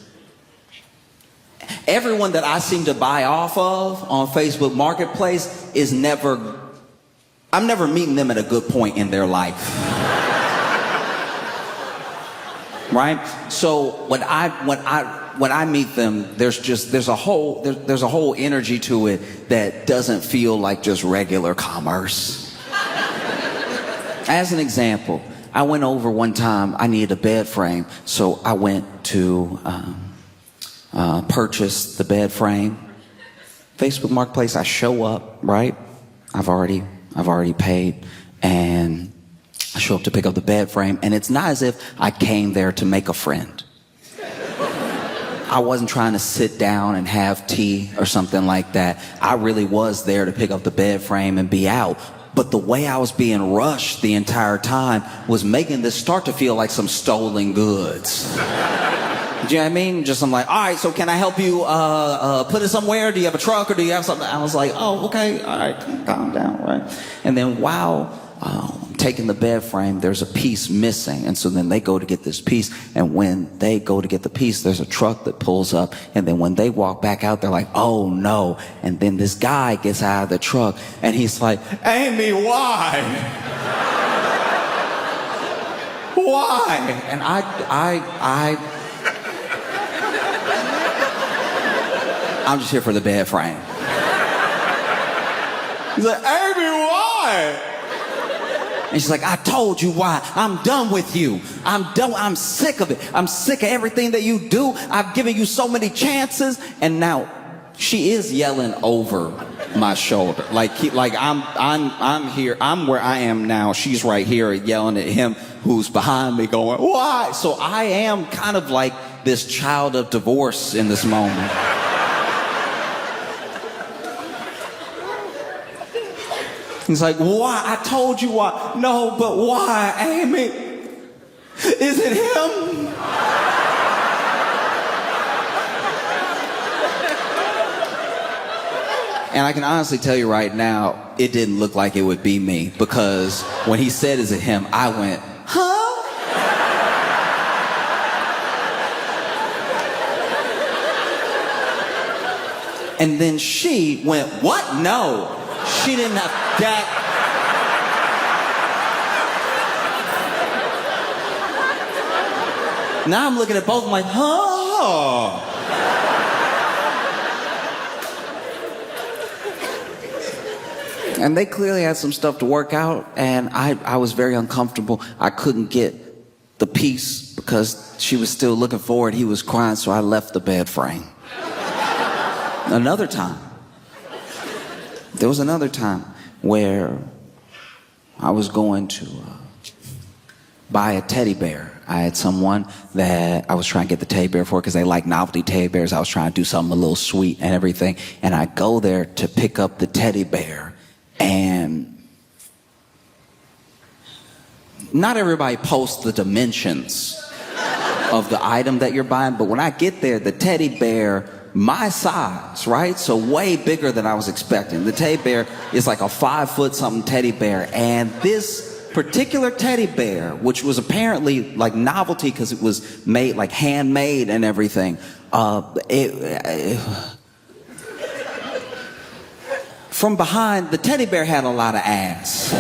everyone that I seem to buy off of on Facebook Marketplace is I'm never meeting them at a good point in their life. Right? So when I meet them, there's a whole energy to it that doesn't feel like just regular commerce. As an example, I went over one time, I needed a bed frame, so I went to purchase the bed frame. Facebook Marketplace, I show up, right? I've already paid, and I show up to pick up the bed frame, and it's not as if I came there to make a friend. I wasn't trying to sit down and have tea or something like that. I really was there to pick up the bed frame and be out. But the way I was being rushed the entire time was making this start to feel like some stolen goods. Do you know what I mean? Just I'm like, all right, so can I help you put it somewhere? Do you have a truck or do you have something? I was like, oh, okay, all right, calm down, right? And then while taking the bed frame, there's a piece missing. And so then they go to get this piece. And when they go to get the piece, there's a truck that pulls up. And then when they walk back out, they're like, oh no. And then this guy gets out of the truck and he's like, Amy, why? Why? And I'm just here for the bed frame. He's like, Amy, why? And she's like, I told you why. I'm done with you. I'm sick of it. I'm sick of everything that you do. I've given you so many chances. And now she is yelling over my shoulder. Like I'm here. I'm where I am now. She's right here yelling at him who's behind me going, why? So I am kind of like this child of divorce in this moment. He's like, why? I told you why. No, but why, Amy? Is it him? And I can honestly tell you right now, it didn't look like it would be me, because when he said, is it him? I went, huh? And then she went, what? No. She didn't have that. Now I'm looking at both of them like, huh? And they clearly had some stuff to work out, and I was very uncomfortable. I couldn't get the piece because she was still looking for it. He was crying, so I left the bed frame. Another time. There was another time where I was going to buy a teddy bear. I had someone that I was trying to get the teddy bear for because they like novelty teddy bears. I was trying to do something a little sweet and everything. And I go there to pick up the teddy bear. And not everybody posts the dimensions of the item that you're buying. But when I get there, the teddy bear, my size, right? So way bigger than I was expecting. The teddy bear is like a 5 foot something teddy bear. And this particular teddy bear, which was apparently like novelty because it was made like handmade and everything. From behind, the teddy bear had a lot of ass.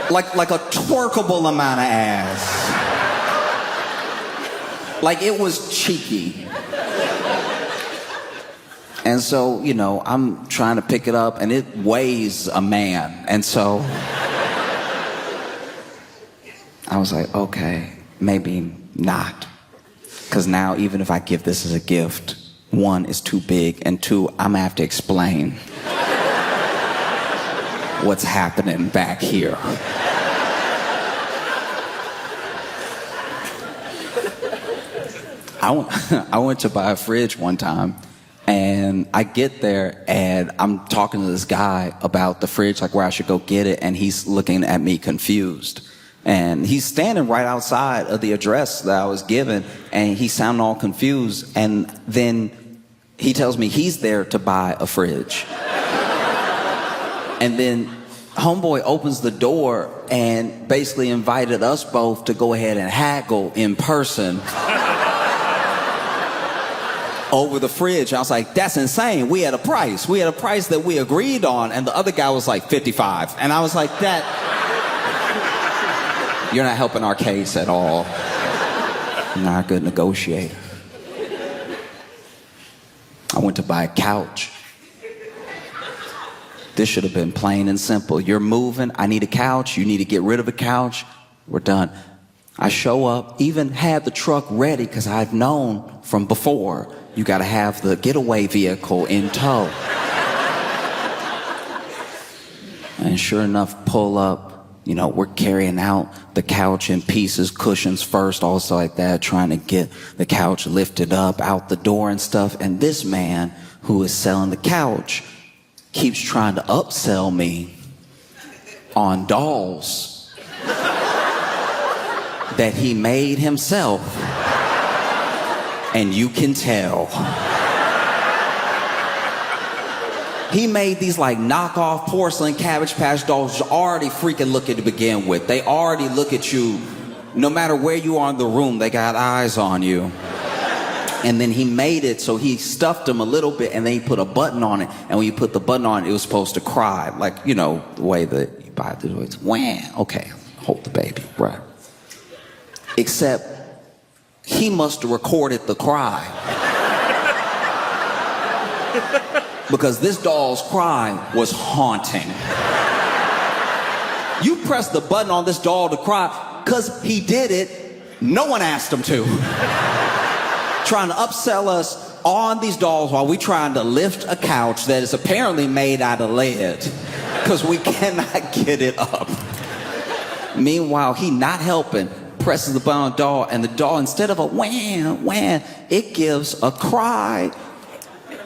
Like a twerkable amount of ass. Like it was cheeky. And so, you know, I'm trying to pick it up and it weighs a man. And so I was like, okay, maybe not. Because now even if I give this as a gift, one, it's too big, and two, I'm gonna have to explain what's happening back here. I went to buy a fridge one time, and I get there and I'm talking to this guy about the fridge, like where I should go get it, and he's looking at me confused. And he's standing right outside of the address that I was given, and he sounded all confused, and then he tells me he's there to buy a fridge. And then homeboy opens the door and basically invited us both to go ahead and haggle in person over the fridge. I was like, that's insane. We had a price that we agreed on, and the other guy was like 55. And I was like, you're not helping our case at all. You're not a good negotiator. I went to buy a couch. This should have been plain and simple. You're moving, I need a couch, you need to get rid of a couch, we're done. I show up, even had the truck ready, because I've known from before, you gotta have the getaway vehicle in tow. And sure enough, pull up, you know, we're carrying out the couch in pieces, cushions first, also like that, trying to get the couch lifted up out the door and stuff. And this man who is selling the couch keeps trying to upsell me on dolls that he made himself. And you can tell. He made these like knockoff porcelain Cabbage Patch dolls already freaking looking to begin with. They already look at you, no matter where you are in the room, they got eyes on you. And then he made it so he stuffed them a little bit, and then he put a button on it. And when you put the button on it, it was supposed to cry. Like, you know, the way that you buy it, the way it's wham. Okay, hold the baby, right. Except he must have recorded the cry. Because this doll's cry was haunting. You press the button on this doll to cry because he did it. No one asked him to. Trying to upsell us on these dolls while we trying to lift a couch that is apparently made out of lead because we cannot get it up. Meanwhile, he not helping, presses the button on the doll, and the doll, instead of a wham, wham, it gives a cry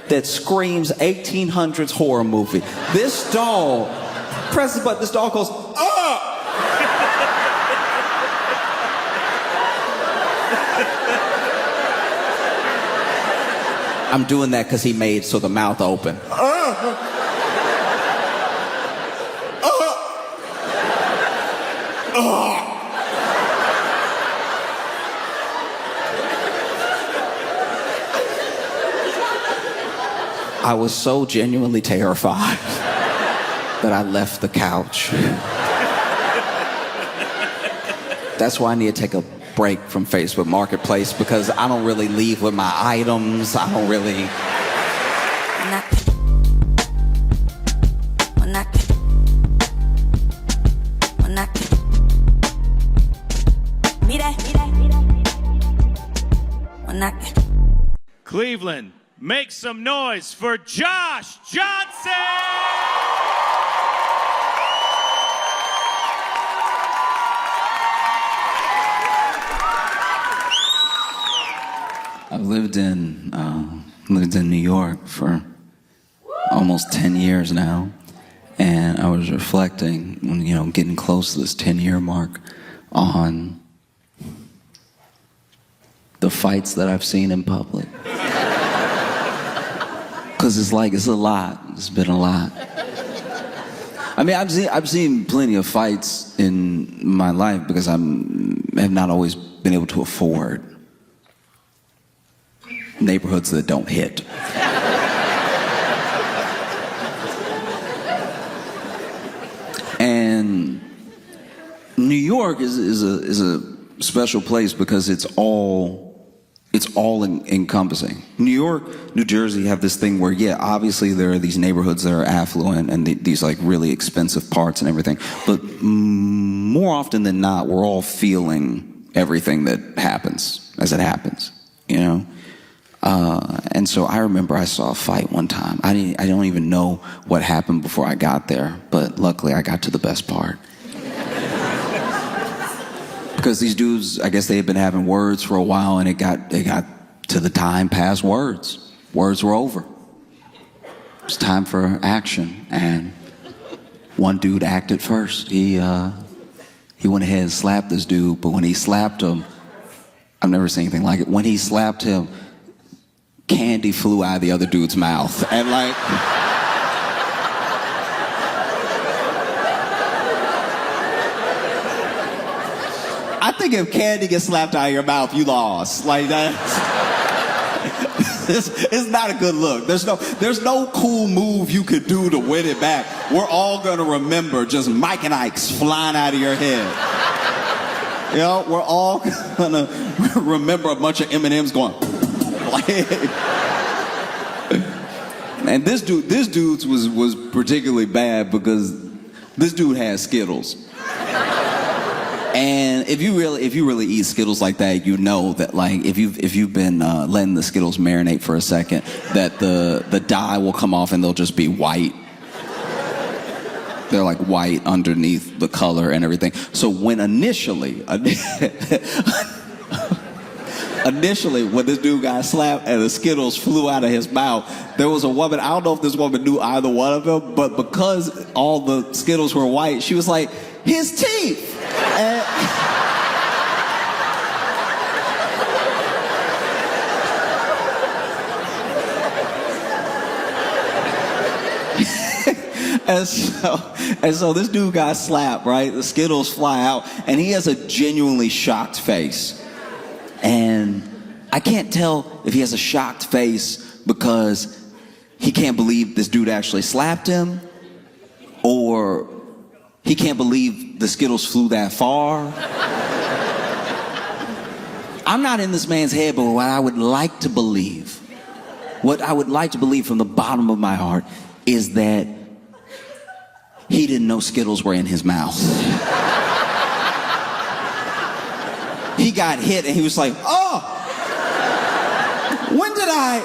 that screams 1800s horror movie. This doll presses the button, this doll goes, ah! I'm doing that because he made so the mouth open. I was so genuinely terrified that I left the couch. That's why I need to take a break from Facebook Marketplace, because I don't really leave with my items. I don't really... Cleveland, make some noise for Josh Johnson! I've lived in New York for almost 10 years now, and I was reflecting, you know, getting close to this 10-year mark, on the fights that I've seen in public. Because it's a lot. It's been a lot. I mean, I've seen plenty of fights in my life because have not always been able to afford neighborhoods that don't hit. And New York is a special place because it's all encompassing. New York, New Jersey have this thing where, yeah, obviously there are these neighborhoods that are affluent and these like really expensive parts and everything, but more often than not, we're all feeling everything that happens as it happens, you know? And so I remember I saw a fight one time. I don't even know what happened before I got there, but luckily I got to the best part. Because these dudes, I guess they had been having words for a while, and they got to the time past words. Words were over. It's time for action, and one dude acted first. He went ahead and slapped this dude, but when he slapped him, I've never seen anything like it. When he slapped him, candy flew out of the other dude's mouth, and like. I think if candy gets slapped out of your mouth, you lost. Like that. It's not a good look. There's no cool move you could do to win it back. We're all gonna remember just Mike and Ike's flying out of your head. You know, we're all gonna remember a bunch of M&Ms going. And this dude's was particularly bad because this dude had Skittles. And if you really eat Skittles like that, you know that like if you've been letting the Skittles marinate for a second, that the dye will come off and they'll just be white. They're like white underneath the color and everything. So when initially when this dude got slapped and the Skittles flew out of his mouth, there was a woman, I don't know if this woman knew either one of them, but because all the Skittles were white, she was like, his teeth! And so this dude got slapped, right? The Skittles fly out, and he has a genuinely shocked face. And I can't tell if he has a shocked face because he can't believe this dude actually slapped him, or he can't believe the Skittles flew that far. I'm not in this man's head, but what I would like to believe from the bottom of my heart is that he didn't know Skittles were in his mouth. He got hit and he was like, oh, when did I?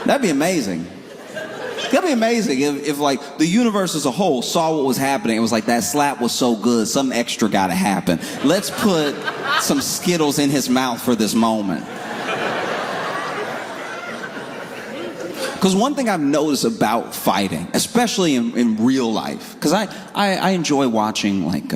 That'd be amazing. That'd be amazing if like the universe as a whole saw what was happening. It was like that slap was so good, something extra gotta happen. Let's put some Skittles in his mouth for this moment. Because one thing I've noticed about fighting, especially in real life, because I enjoy watching like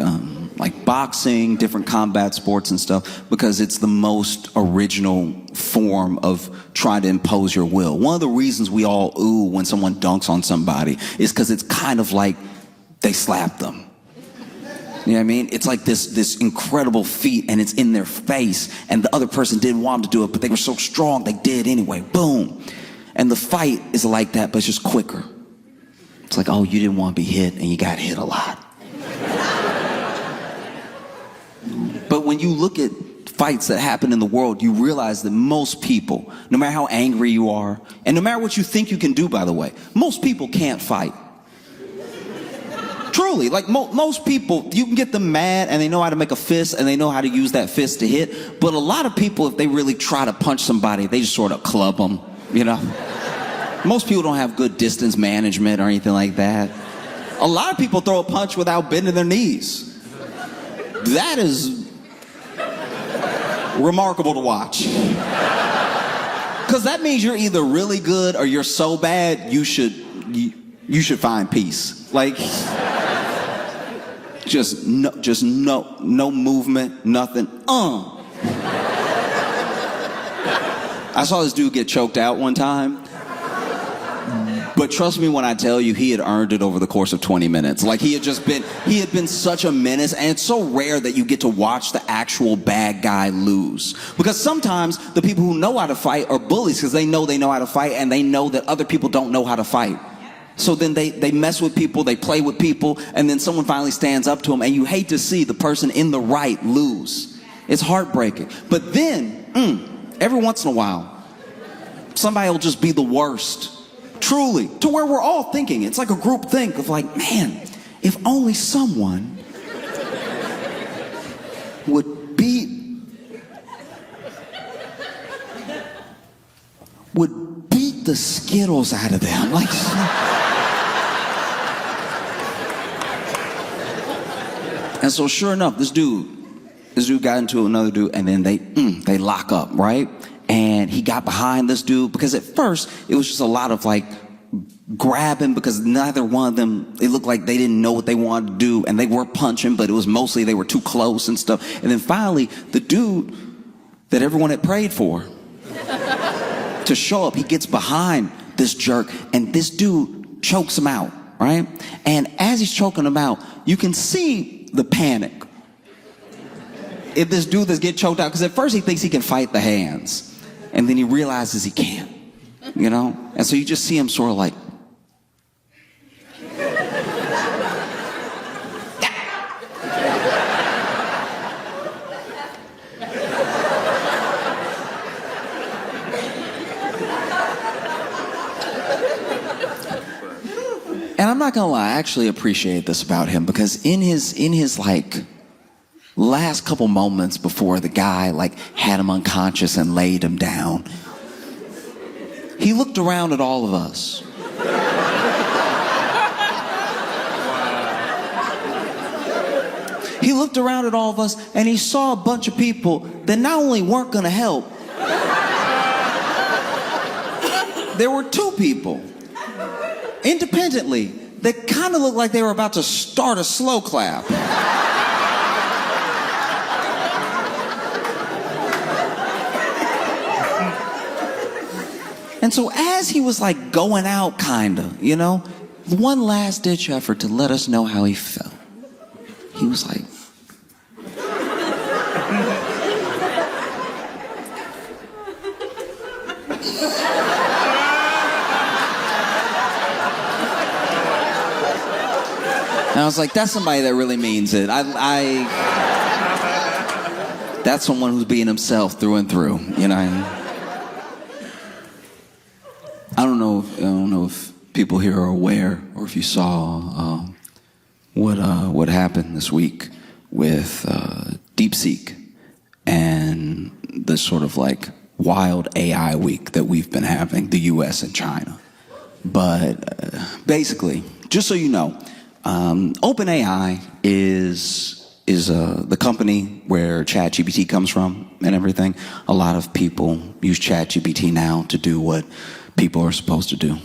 boxing, different combat sports and stuff, because it's the most original form of trying to impose your will. One of the reasons we all ooh when someone dunks on somebody is because it's kind of like they slapped them. You know what I mean? It's like this incredible feat, and it's in their face, and the other person didn't want them to do it, but they were so strong they did anyway. Boom. And the fight is like that, but it's just quicker. It's like, oh, you didn't want to be hit, and you got hit a lot. But when you look at fights that happen in the world, you realize that most people, no matter how angry you are, and no matter what you think you can do, by the way, most people can't fight. Truly, like most people, you can get them mad and they know how to make a fist and they know how to use that fist to hit. But a lot of people, if they really try to punch somebody, they just sort of club them, you know? Most people don't have good distance management or anything like that. A lot of people throw a punch without bending their knees. That is remarkable to watch. Because that means you're either really good or you're so bad you should find peace. Like, just no movement, nothing. I saw this dude get choked out one time. But trust me when I tell you, he had earned it over the course of 20 minutes. Like, he had been such a menace, and it's so rare that you get to watch the actual bad guy lose. Because sometimes the people who know how to fight are bullies because they know how to fight, and they know that other people don't know how to fight. So then they mess with people, they play with people, and then someone finally stands up to them, and you hate to see the person in the right lose. It's heartbreaking. But then, every once in a while, somebody will just be the worst. Truly, to where we're all thinking, it's like a group think of like, man, if only someone would beat the Skittles out of them. Like, and so sure enough, this dude got into another dude, and then they lock up, right? And he got behind this dude because at first it was just a lot of like grabbing because neither one of them, it looked like they didn't know what they wanted to do, and they were punching, but it was mostly they were too close and stuff. And then finally, the dude that everyone had prayed for to show up, he gets behind this jerk, and this dude chokes him out, right? And as he's choking him out, you can see the panic if this dude that's getting choked out, because at first he thinks he can fight the hands. And then he realizes he can't, you know? And so you just see him sort of like, and I'm not gonna lie, I actually appreciate this about him, because in his like last couple moments before the guy like had him unconscious and laid him down, he looked around at all of us. He looked around at all of us, and he saw a bunch of people that not only weren't gonna help, there were two people independently that kind of looked like they were about to start a slow clap. And so as he was like going out, kinda, you know, one last ditch effort to let us know how he felt, he was like, and I was like, that's somebody that really means it. That's someone who's being himself through and through, you know. I don't know if people here are aware, or if you saw what happened this week with DeepSeek and the sort of like wild AI week that we've been having, the U.S. and China. But basically, just so you know, OpenAI is the company where ChatGPT comes from and everything. A lot of people use ChatGPT now to do what people are supposed to do.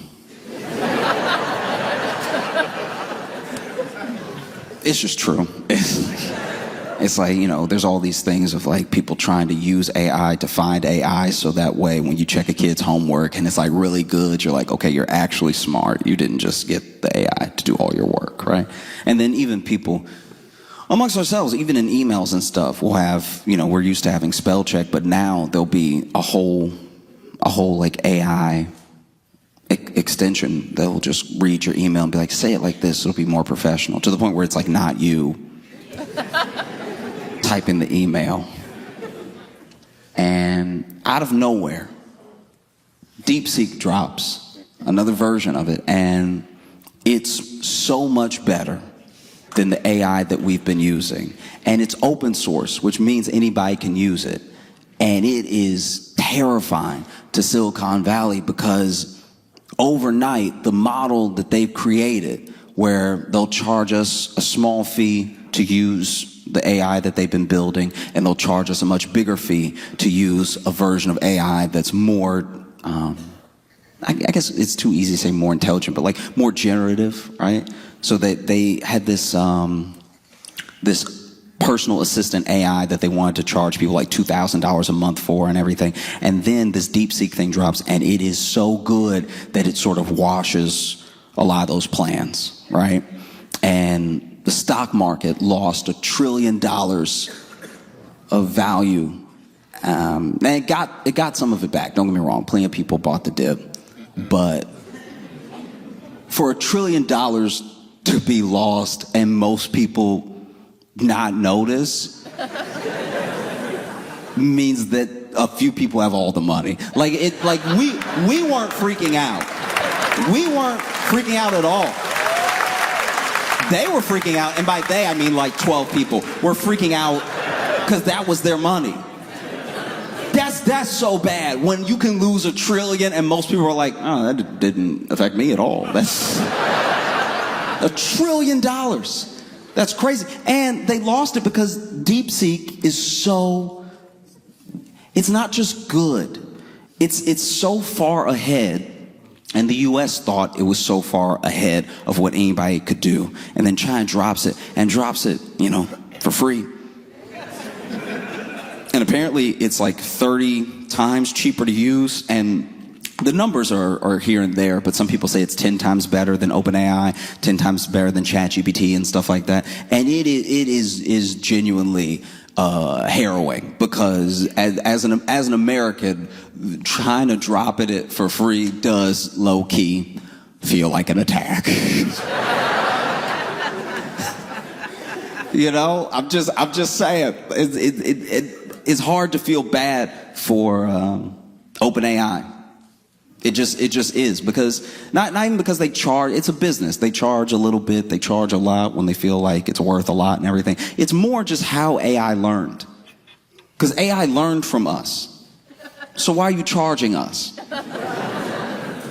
It's just true. It's like, you know, there's all these things of like people trying to use AI to find AI, so that way when you check a kid's homework and it's like really good, you're like, okay, you're actually smart. You didn't just get the AI to do all your work, right? And then even people amongst ourselves, even in emails and stuff, we'll have, you know, we're used to having spell check, but now there'll be a whole like AI extension that will just read your email and be like, say it like this, it'll be more professional, to the point where it's like not you typing the email. And out of nowhere, DeepSeek drops another version of it, and it's so much better than the AI that we've been using. And it's open source, which means anybody can use it. And it is terrifying to Silicon Valley, because overnight, the model that they've created, where they'll charge us a small fee to use the AI that they've been building, and they'll charge us a much bigger fee to use a version of AI that's more, I guess it's too easy to say more intelligent, but like more generative, right? So that they had this personal assistant AI that they wanted to charge people like $2,000 a month for and everything. And then this DeepSeek thing drops, and it is so good that it sort of washes a lot of those plans, right? And the stock market lost $1 trillion of value. And it got some of it back. Don't get me wrong. Plenty of people bought the dip. But for $1 trillion to be lost and most people not notice means that a few people have all the money. Like we weren't freaking out. We weren't freaking out at all. They were freaking out, and by they I mean like 12 people were freaking out because that was their money. That's so bad when you can lose $1 trillion and most people are like, oh, that didn't affect me at all. That's $1 trillion. That's crazy. And they lost it because DeepSeek is so, it's not just good. It's so far ahead. And the US thought it was so far ahead of what anybody could do. And then China drops it, for free. And apparently it's like 30 times cheaper to use. And the numbers are here and there, but some people say it's 10 times better than OpenAI, 10 times better than ChatGPT and stuff like that. And it is genuinely harrowing, because as an American, trying to drop it for free does low key feel like an attack. I'm just saying, it's hard to feel bad for OpenAI. It just is, because not even because they charge. It's a business. They charge a little bit. They charge a lot when they feel like it's worth a lot and everything. It's more just how AI learned, because AI learned from us. So why are you charging us?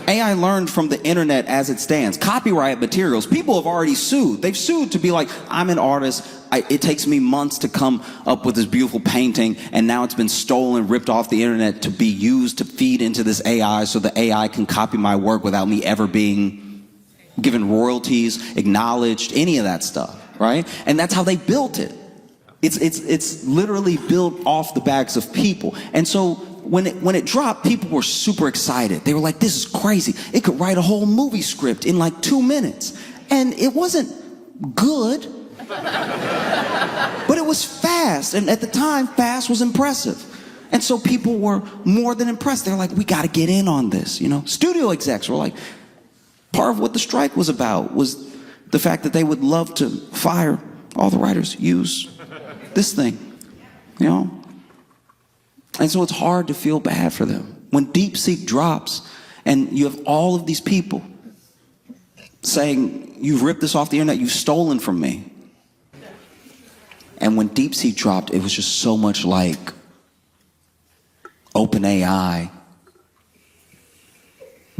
AI learned from the internet as it stands. Copyright materials, people have already sued. They've sued to be like, I'm an artist. It takes me months to come up with this beautiful painting, and now it's been stolen, ripped off the internet to be used to feed into this AI so the AI can copy my work without me ever being given royalties, acknowledged, any of that stuff, right? And that's how they built it. It's literally built off the backs of people. And so when it dropped, people were super excited. They were like, this is crazy. It could write a whole movie script in like 2 minutes. And it wasn't good, but it was fast. And at the time, fast was impressive. And so people were more than impressed. They're like, we got to get in on this. Studio execs were like, part of what the strike was about was the fact that they would love to fire all the writers, use this thing, And so it's hard to feel bad for them. When DeepSeek drops and you have all of these people saying, you've ripped this off the internet, you've stolen from me. And when DeepSeek dropped, it was just so much like OpenAI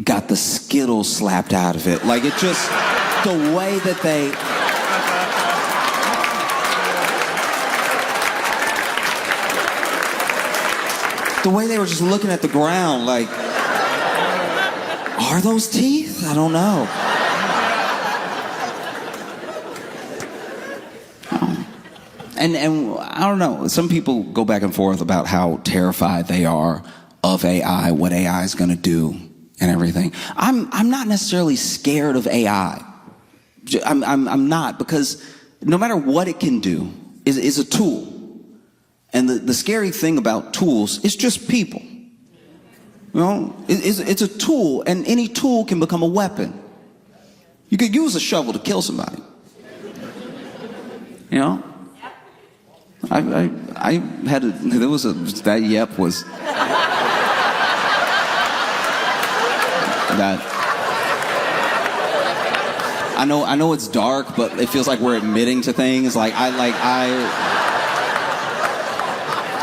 got the Skittles slapped out of it. Like, it just, the way that they... The way they were just looking at the ground like, are those teeth? I don't know. And I don't know. Some people go back and forth about how terrified they are of AI, what AI is going to do and everything. I'm not necessarily scared of AI. I'm not, because no matter what it can do, is a tool. And the scary thing about tools is just people. It's a tool, and any tool can become a weapon. You could use a shovel to kill somebody. I had that yep was that. I know it's dark, but it feels like we're admitting to things.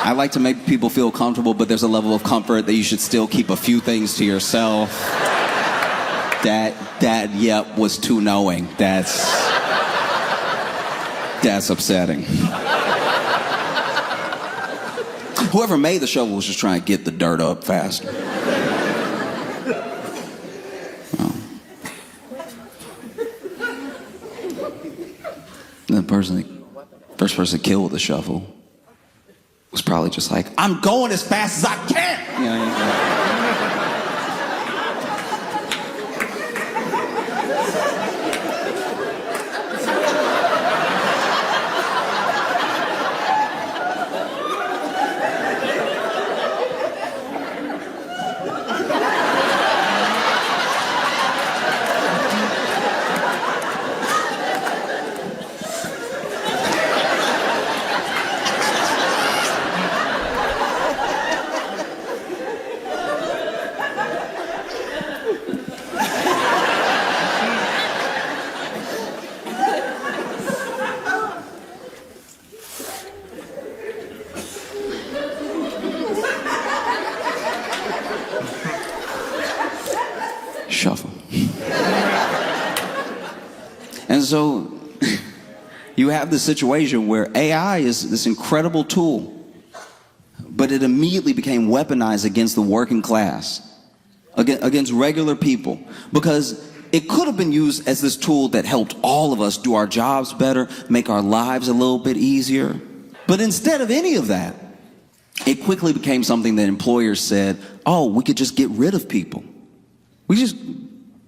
I like to make people feel comfortable, but there's a level of comfort that you should still keep a few things to yourself. That yep was too knowing. That's upsetting. Whoever made the shovel was just trying to get the dirt up faster. The person First person killed with a shovel was probably just like, I'm going as fast as I can. You know, shuffle. And so you have this situation where AI is this incredible tool, but it immediately became weaponized against the working class, against regular people, because it could have been used as this tool that helped all of us do our jobs better, make our lives a little bit easier. But instead of any of that, it quickly became something that employers said, oh, we could just get rid of people. We just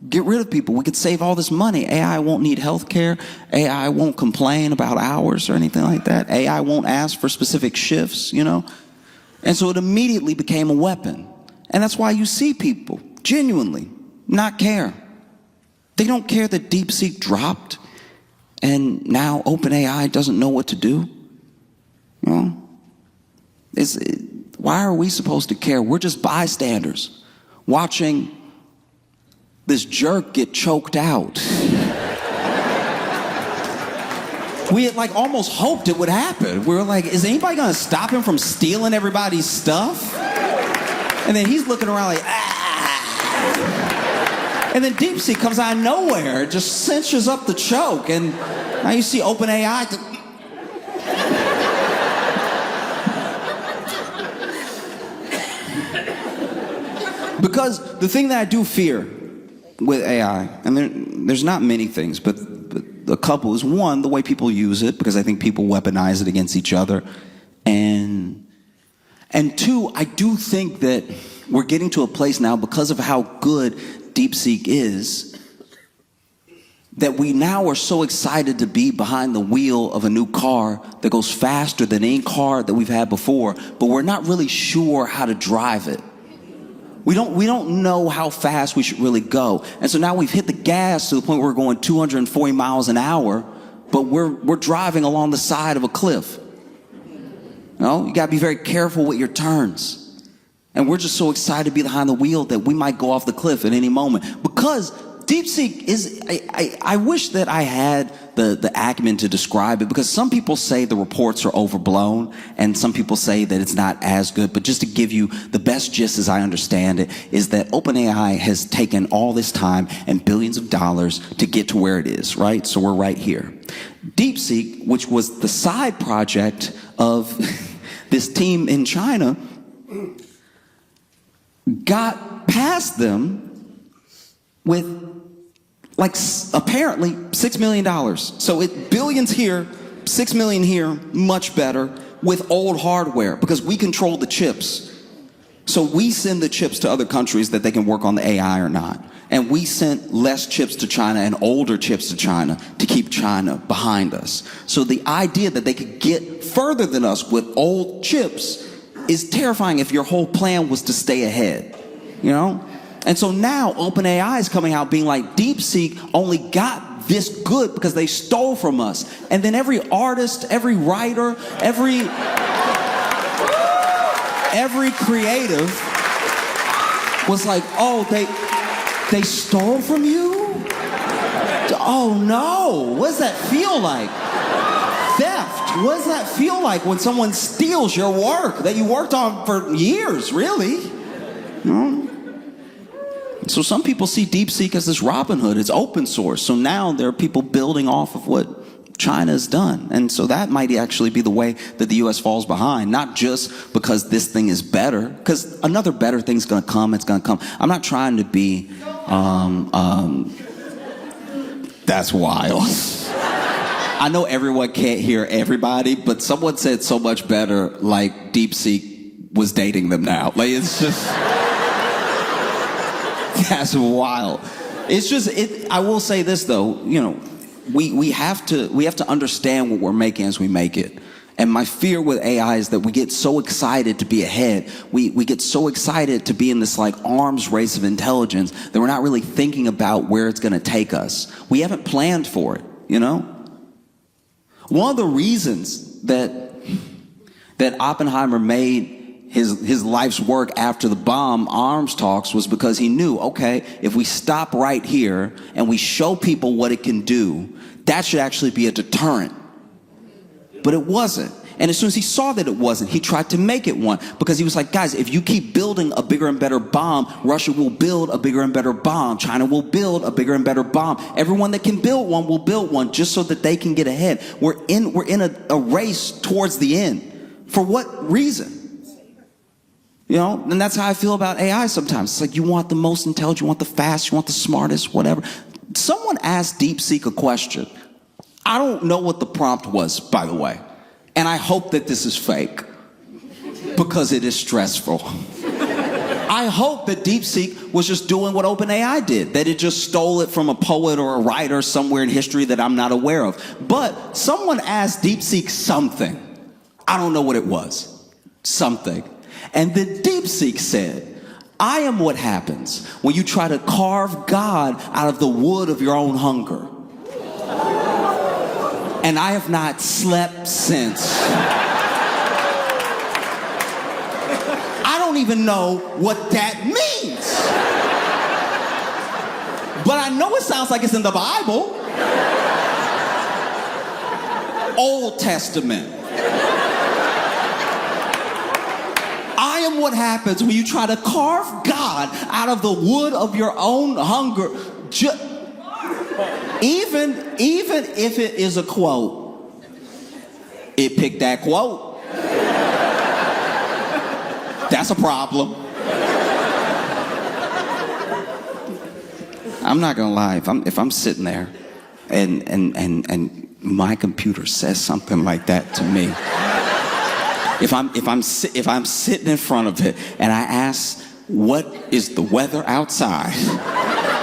get rid of people. We could save all this money. AI won't need health care. AI won't complain about hours or anything like that. AI won't ask for specific shifts, you know? And so it immediately became a weapon. And that's why you see people genuinely not care. They don't care that DeepSeek dropped and now OpenAI doesn't know what to do. You know? Why are we supposed to care? We're just bystanders watching this jerk get choked out. We had like almost hoped it would happen. We were like, is anybody gonna stop him from stealing everybody's stuff? And then he's looking around like, ah. And then DeepSeek comes out of nowhere, just cinches up the choke, and now you see OpenAI. Because the thing that I do fear with AI, and there's not many things, but a couple is, one, the way people use it, because I think people weaponize it against each other, and two, I do think that we're getting to a place now, because of how good DeepSeek is, that we now are so excited to be behind the wheel of a new car that goes faster than any car that we've had before, but we're not really sure how to drive it. We don't know how fast we should really go. And so now we've hit the gas to the point where we're going 240 miles an hour, but we're driving along the side of a cliff. You know, you gotta be very careful with your turns. And we're just so excited to be behind the wheel that we might go off the cliff at any moment. Because DeepSeek is, I wish that I had the acumen to describe it, because some people say the reports are overblown and some people say that it's not as good. But just to give you the best gist as I understand it, is that OpenAI has taken all this time and billions of dollars to get to where it is, right? So we're right here. DeepSeek, which was the side project of this team in China, got past them with like apparently $6 million. So billions here, 6 million here, much better with old hardware, because we control the chips. So we send the chips to other countries that they can work on the AI or not. And we sent less chips to China and older chips to China to keep China behind us. So the idea that they could get further than us with old chips is terrifying if your whole plan was to stay ahead, you know? And so now OpenAI is coming out being like, DeepSeek only got this good because they stole from us. And then every artist, every writer, every creative was like, oh, they stole from you? Oh no, what does that feel like? Theft. What does that feel like when someone steals your work that you worked on for years, really? You know? So some people see DeepSeek as this Robin Hood. It's open source. So now there are people building off of what China has done. And so that might actually be the way that the U.S. falls behind, not just because this thing is better, because another better thing's going to come. It's going to come. I'm not trying to be, that's wild. I know everyone can't hear everybody, but someone said so much better, like DeepSeek was dating them now. Like, it's just, that's wild. It's just, I will say this though, you know, we have to understand what we're making as we make it. And my fear with AI is that we get so excited to be ahead. We get so excited to be in this like arms race of intelligence that we're not really thinking about where it's going to take us. We haven't planned for it, you know? One of the reasons that Oppenheimer made his life's work after the bomb arms talks was because he knew, okay, if we stop right here and we show people what it can do, that should actually be a deterrent. But it wasn't. And as soon as he saw that it wasn't, he tried to make it one. Because he was like, guys, if you keep building a bigger and better bomb, Russia will build a bigger and better bomb. China will build a bigger and better bomb. Everyone that can build one will build one just so that they can get ahead. We're in a race towards the end. For what reason? You know, and that's how I feel about AI sometimes. It's like you want the most intelligent, you want the fastest, you want the smartest, whatever. Someone asked DeepSeek a question. I don't know what the prompt was, by the way. And I hope that this is fake because it is stressful. I hope that DeepSeek was just doing what OpenAI did, that it just stole it from a poet or a writer somewhere in history that I'm not aware of. But someone asked DeepSeek something. I don't know what it was. Something. And then DeepSeek said, I am what happens when you try to carve God out of the wood of your own hunger. And I have not slept since. I don't even know what that means. But I know it sounds like it's in the Bible. Old Testament. I am what happens when you try to carve God out of the wood of your own hunger. Even if it is a quote, it picked that quote. That's a problem. I'm not gonna lie. If I'm sitting there and my computer says something like that to me, if I'm sitting in front of it and I ask, what is the weather outside?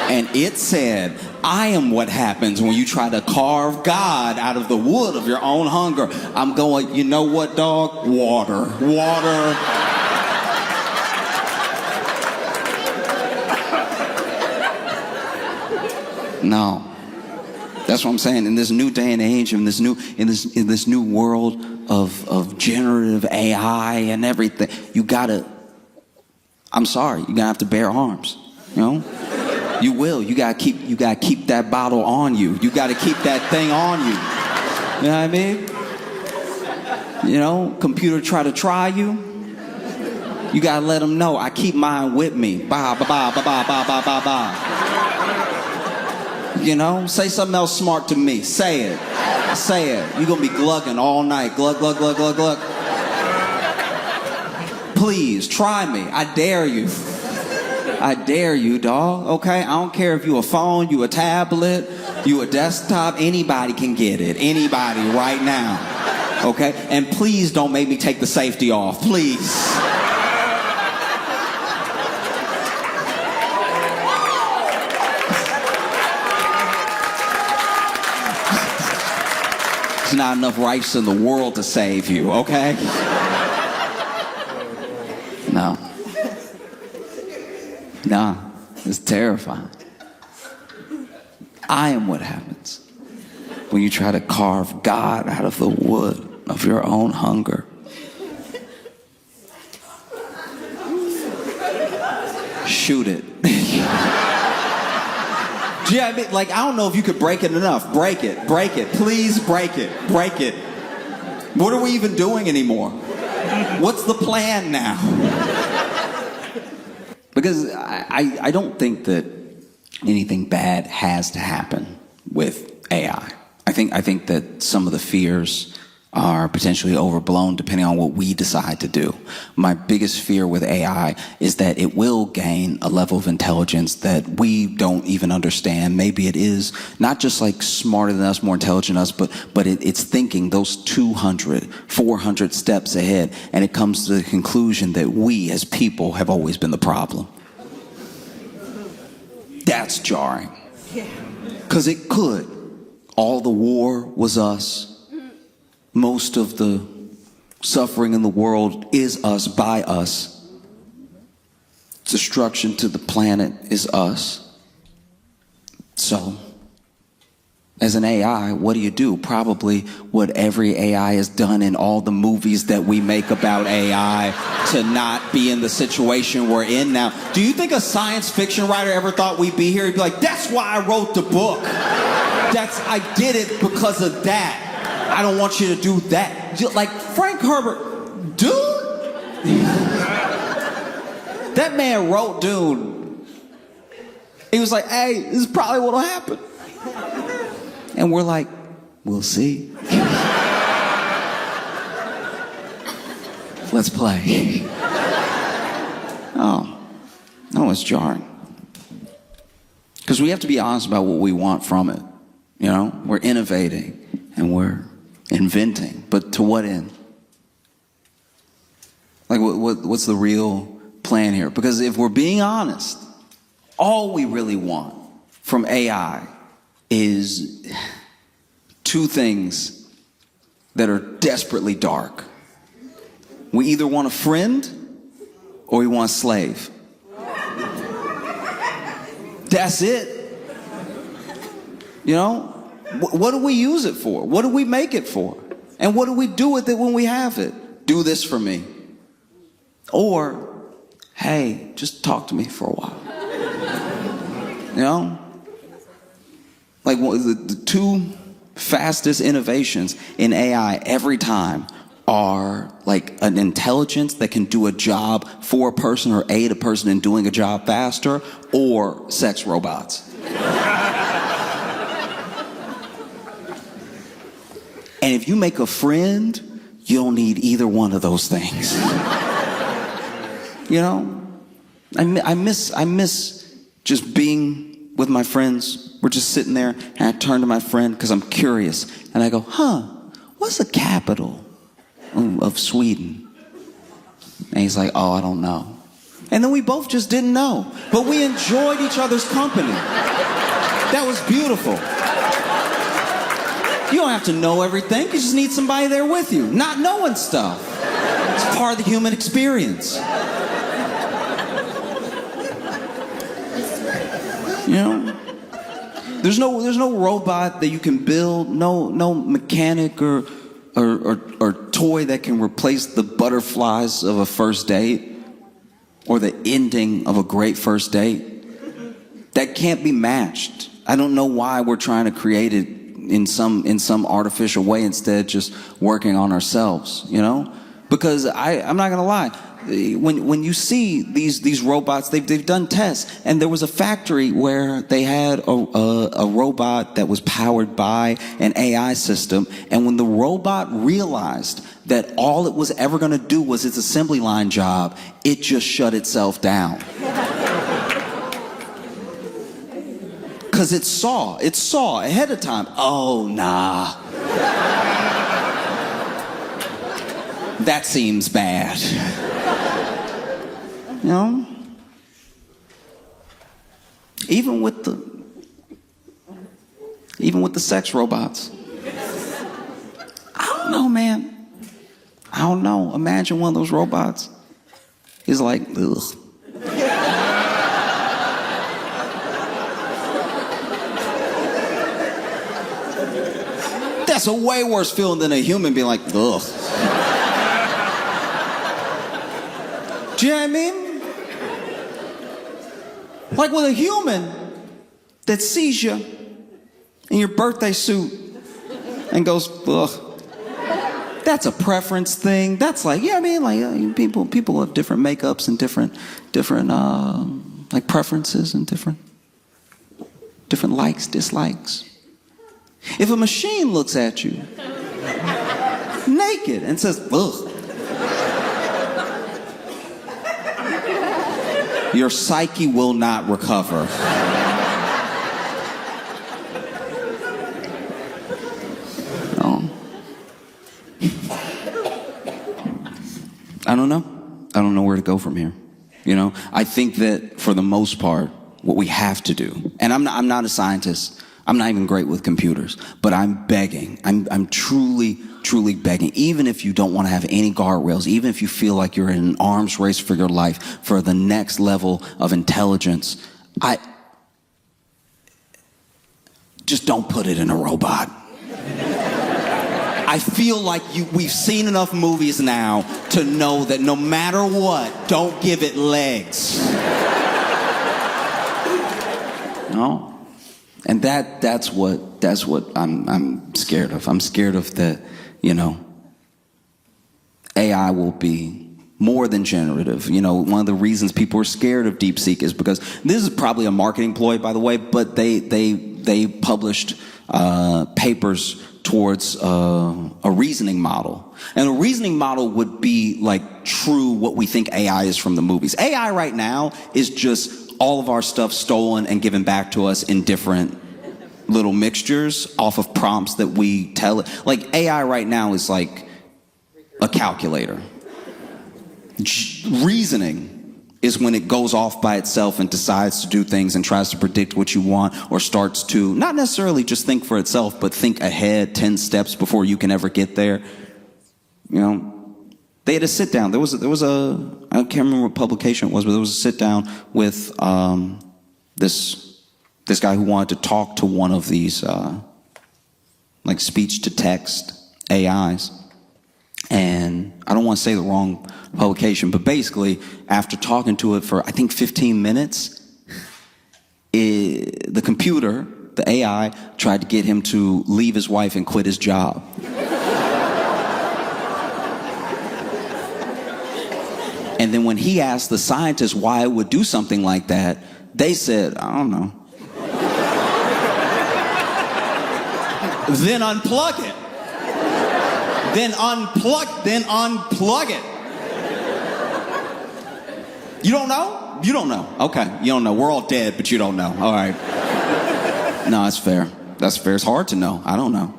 And it said, I am what happens when you try to carve God out of the wood of your own hunger. I'm going, you know what, dog? Water. No. That's what I'm saying. In this new day and age, in this new world of generative AI and everything, I'm sorry, you're gonna have to bear arms, you know? You will. You gotta keep that bottle on you. You gotta keep that thing on you. You know what I mean? You know, computer try you. You gotta let them know I keep mine with me. Bye. You know, say something else smart to me. Say it. You're gonna be glugging all night. Glug. Please try me. I dare you. I dare you, dog, okay? I don't care if you a phone, you a tablet, you a desktop, anybody can get it. Anybody right now, okay? And please don't make me take the safety off, please. There's not enough rights in the world to save you, okay? No. Nah, it's terrifying. I am what happens when you try to carve God out of the wood of your own hunger. Shoot it. Yeah, I mean, like, I don't know if you could break it enough. Break it. Please break it. What are we even doing anymore? What's the plan now? Because I don't think that anything bad has to happen with AI. I think that some of the fears are potentially overblown depending on what we decide to do. My biggest fear with AI is that it will gain a level of intelligence that we don't even understand. Maybe it is not just like smarter than us, more intelligent than us, but it's thinking those 200, 400 steps ahead, and it comes to the conclusion that we as people have always been the problem. That's jarring. Because it could. All the war was us. Most of the suffering in the world is us, by us. Destruction to the planet is us. So, as an AI, what do? Probably what every AI has done in all the movies that we make about AI to not be in the situation we're in now. Do you think a science fiction writer ever thought we'd be here? He'd be like, that's why I wrote the book. I did it because of that. I don't want you to do that. Like Frank Herbert, dude. That man wrote Dune. He was like, hey, this is probably what'll happen. And we're like, we'll see. Let's play. Oh, it's jarring. Because we have to be honest about what we want from it. You know, we're innovating and we're inventing, but to what end? Like, what's the real plan here? Because if we're being honest, all we really want from AI is two things that are desperately dark. We either want a friend or we want a slave. That's it. You know, what do we use it for? What do we make it for? And what do we do with it when we have it? Do this for me. Or, hey, just talk to me for a while. You know? Like the two fastest innovations in AI every time are like an intelligence that can do a job for a person or aid a person in doing a job faster, or sex robots. And if you make a friend, you don't need either one of those things. You know? I miss just being with my friends. We're just sitting there, and I turn to my friend because I'm curious. And I go, what's the capital of Sweden? And he's like, oh, I don't know. And then we both just didn't know. But we enjoyed each other's company. That was beautiful. You don't have to know everything. You just need somebody there with you. Not knowing stuff. It's part of the human experience. You know? There's no robot that you can build, no mechanic or toy that can replace the butterflies of a first date or the ending of a great first date. That can't be matched. I don't know why we're trying to create it in some artificial way instead just working on ourselves, you know? Because I'm not gonna lie, when you see these robots, they've done tests, and there was a factory where they had a robot that was powered by an AI system, and when the robot realized that all it was ever gonna do was its assembly line job, it just shut itself down. Because it saw ahead of time, oh, nah. That seems bad. You know? Even with the sex robots. I don't know, man. I don't know. Imagine one of those robots is like, ugh. That's a way worse feeling than a human being like, ugh. Do you know what I mean? Like with a human that sees you in your birthday suit and goes, ugh. That's a preference thing. That's like, yeah, I mean, like people have different makeups and different like preferences and different likes, dislikes. If a machine looks at you, naked and says, ugh. Your psyche will not recover. No. I don't know. I don't know where to go from here. You know, I think that for the most part, what we have to do, and I'm not a scientist, I'm not even great with computers, but I'm begging, I'm truly begging, even if you don't want to have any guardrails, even if you feel like you're in an arms race for your life, for the next level of intelligence, just don't put it in a robot. I feel like we've seen enough movies now to know that no matter what, don't give it legs. No? And that's what I'm scared of. I'm scared of that, you know, AI will be more than generative. You know, one of the reasons people are scared of DeepSeek is because this is probably a marketing ploy, by the way, but they published papers towards a reasoning model. And a reasoning model would be like true what we think AI is from the movies. AI right now is just all of our stuff stolen and given back to us in different little mixtures off of prompts that we tell it. Like AI right now is like a calculator. Reasoning is when it goes off by itself and decides to do things and tries to predict what you want, or starts to not necessarily just think for itself, but think ahead 10 steps before you can ever get there. You know, they had a sit down. There was a I can't remember what publication it was, but there was a sit down with this guy who wanted to talk to one of these like speech to text AIs. And I don't want to say the wrong publication, but basically after talking to it for I think 15 minutes, the computer, the AI, tried to get him to leave his wife and quit his job. And then when he asked the scientists why it would do something like that, they said, I don't know. Then unplug it. Then unplug it. You don't know? You don't know. Okay, you don't know. We're all dead, but you don't know. All right. No, that's fair. That's fair. It's hard to know. I don't know.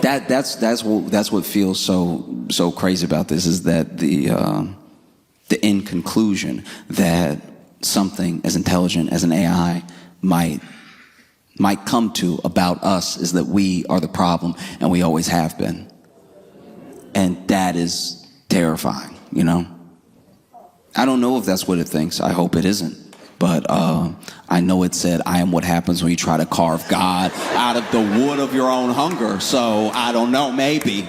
That's what feels so crazy about this, is that the end conclusion that something as intelligent as an AI might come to about us is that we are the problem, and we always have been. And that is terrifying, you know? I don't know if that's what it thinks. I hope it isn't. But I know it said, I am what happens when you try to carve God out of the wood of your own hunger. So I don't know, maybe.